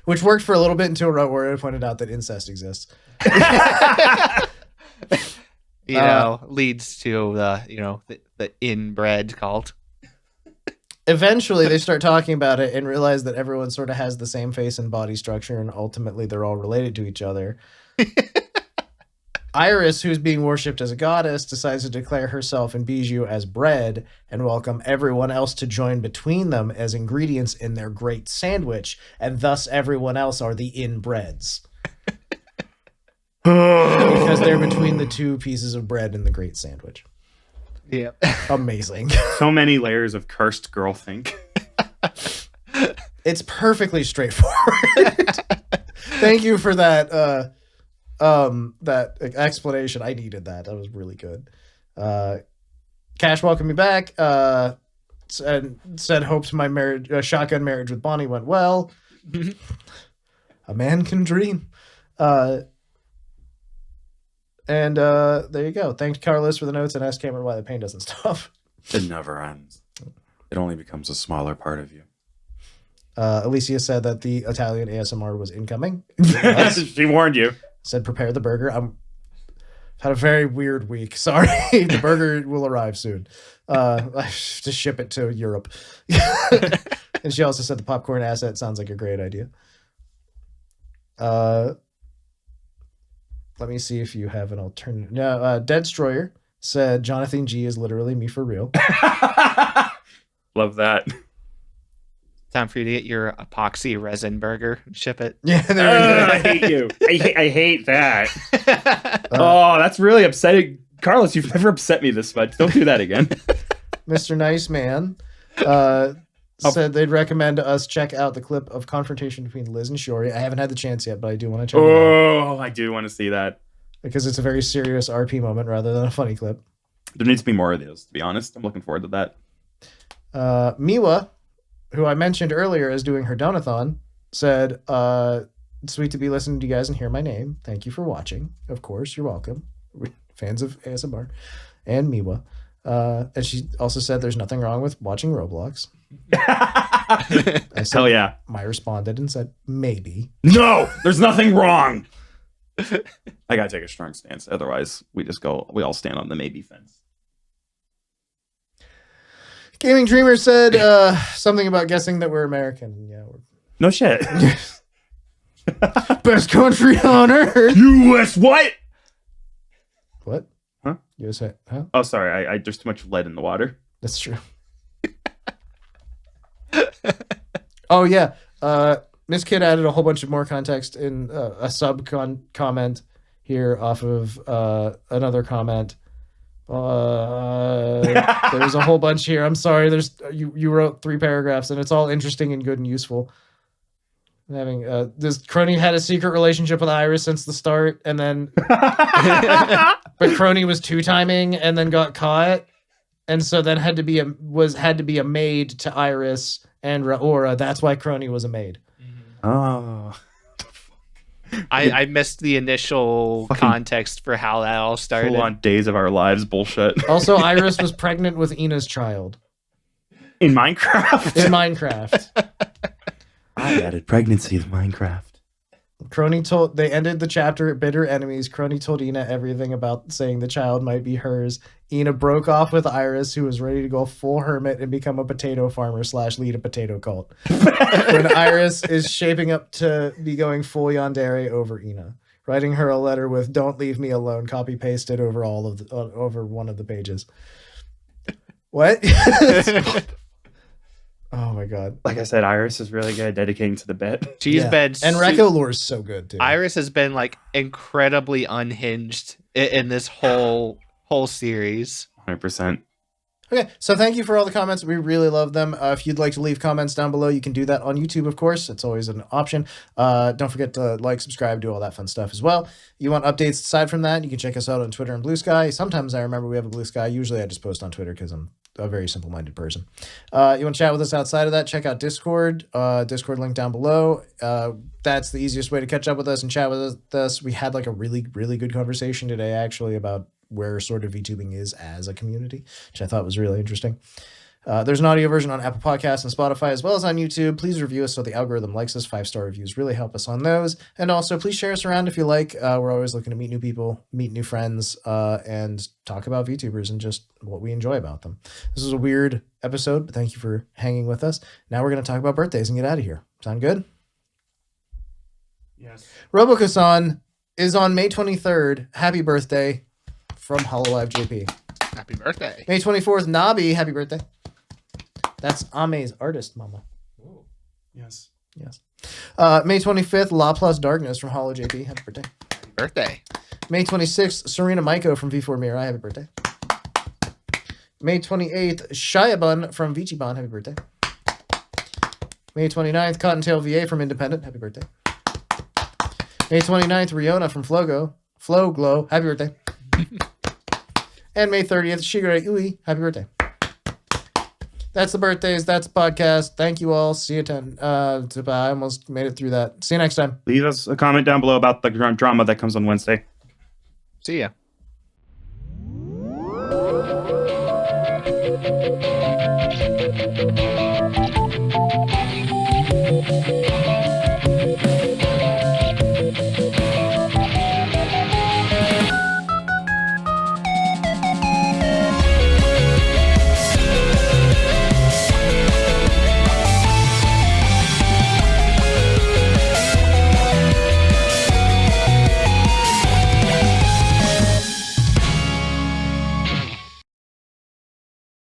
Which worked for a little bit until Rotwara pointed out that incest exists. Leads to the inbred cult. Eventually, they start talking about it and realize that everyone sort of has the same face and body structure, and ultimately they're all related to each other. Iris, who's being worshipped as a goddess, decides to declare herself and Bijou as bread and welcome everyone else to join between them as ingredients in their great sandwich, and thus everyone else are the inbreds. Because they're between the two pieces of bread in the great sandwich. Yeah. Amazing. So many layers of cursed girl think. It's perfectly straightforward. Thank you for that that explanation. I needed that. That was really good. Cash welcomed me back. Said hopes my marriage, shotgun marriage with Bonnie went well. A man can dream. And there you go. Thanked Carlos for the notes and asked Cameron why the pain doesn't stop. It never ends. It only becomes a smaller part of you. Alicia said that the Italian ASMR was incoming. She warned you. Said prepare the burger. I've had a very weird week. Sorry. The burger will arrive soon. I have to ship it to Europe. And she also said the popcorn asset sounds like a great idea. Let me see if you have an alternative. No, Dead Destroyer said Jonathan G is literally me for real. Love that. Time for you to get your epoxy resin burger and ship it. Yeah, there I hate you. I hate that. Oh, that's really upsetting. Carlos, you've never upset me this much. Don't do that again. Mr. Nice Man, said they'd recommend us check out the clip of confrontation between Liz and Shiori. I haven't had the chance yet, but I do want to check it out. Oh, I do want to see that. Because it's a very serious RP moment rather than a funny clip. There needs to be more of those, to be honest. I'm looking forward to that. Miwa, who I mentioned earlier as doing her Donothon, said, sweet to be listening to you guys and hear my name. Thank you for watching. Of course, you're welcome. We're fans of ASMR and Miwa. And she also said there's nothing wrong with watching Roblox. I said, Hell yeah. I responded and said, maybe. No, there's nothing wrong. I gotta take a strong stance. Otherwise, we all stand on the maybe fence. Gaming Dreamer said something about guessing that we're American. Yeah, we're No shit. best country on earth. U.S. what? What? Huh? USA? Huh? Oh, sorry. I there's too much lead in the water. That's true. Oh yeah. Miss Kid added a whole bunch of more context in a comment here off of another comment. There's a whole bunch here. I'm sorry. You wrote 3 paragraphs and it's all interesting and good and useful. Having this Crony had a secret relationship with Iris since the start, and then but Crony was 2-timing and then got caught, and so then had to be a maid to Iris and Raora. That's why Crony was a maid. Oh. I missed the initial context for how that all started. Full on Days of Our Lives bullshit. Also, Iris was pregnant with Ina's child In Minecraft? in Minecraft. I added pregnancy to Minecraft. Crony they ended the chapter at Bitter Enemies. Crony told Ina everything about saying the child might be hers. Ina broke off with Iris, who was ready to go full hermit and become a potato farmer / lead a potato cult. When Iris is shaping up to be going full yandere over Ina, writing her a letter with "Don't leave me alone" copy pasted over over one of the pages. What? Oh my god! Like I said, Iris is really good at dedicating to the bit. She's been and Rekko lore is so good too. Iris has been like incredibly unhinged in this whole series. 100%. Okay, so thank you for all the comments. We really love them. If you'd like to leave comments down below, you can do that on YouTube, of course. It's always an option. Don't forget to like, subscribe, do all that fun stuff as well. You want updates aside from that, you can check us out on Twitter and Blue Sky. Sometimes I remember we have a Blue Sky. Usually I just post on Twitter because I'm a very simple-minded person. You want to chat with us outside of that, check out Discord. Discord link down below. That's the easiest way to catch up with us and chat with us. We had like a really, really good conversation today, actually, about where sort of VTubing is as a community, which I thought was really interesting. There's an audio version on Apple Podcasts and Spotify, as well as on YouTube. Please review us so the algorithm likes us. 5-star reviews really help us on those. And also, please share us around if you like. We're always looking to meet new people, meet new friends, and talk about VTubers and just what we enjoy about them. This is a weird episode, but thank you for hanging with us. Now we're going to talk about birthdays and get out of here. Sound good? Yes. Roboco-san is on May 23rd. Happy birthday from HoloLive JP. Happy birthday. May 24th, Nabi. Happy birthday. That's Ame's artist, mama. Yes. Yes. May 25th, La Plus Darkness from Holo JP. Happy birthday. Happy birthday. May 26th, Serena Maiko from V4 Mirai. Happy birthday. May 28th, Shiabun from Vichiban. Happy birthday. May 29th, Cottontail VA from Independent. Happy birthday. May 29th, Riona from Flow Glow. Happy birthday. And May 30th, Shigure Ui. Happy birthday. That's the birthdays. That's the podcast. Thank you all. See you 10. I almost made it through that. See you next time. Leave us a comment down below about the drama that comes on Wednesday. See ya. Thank you.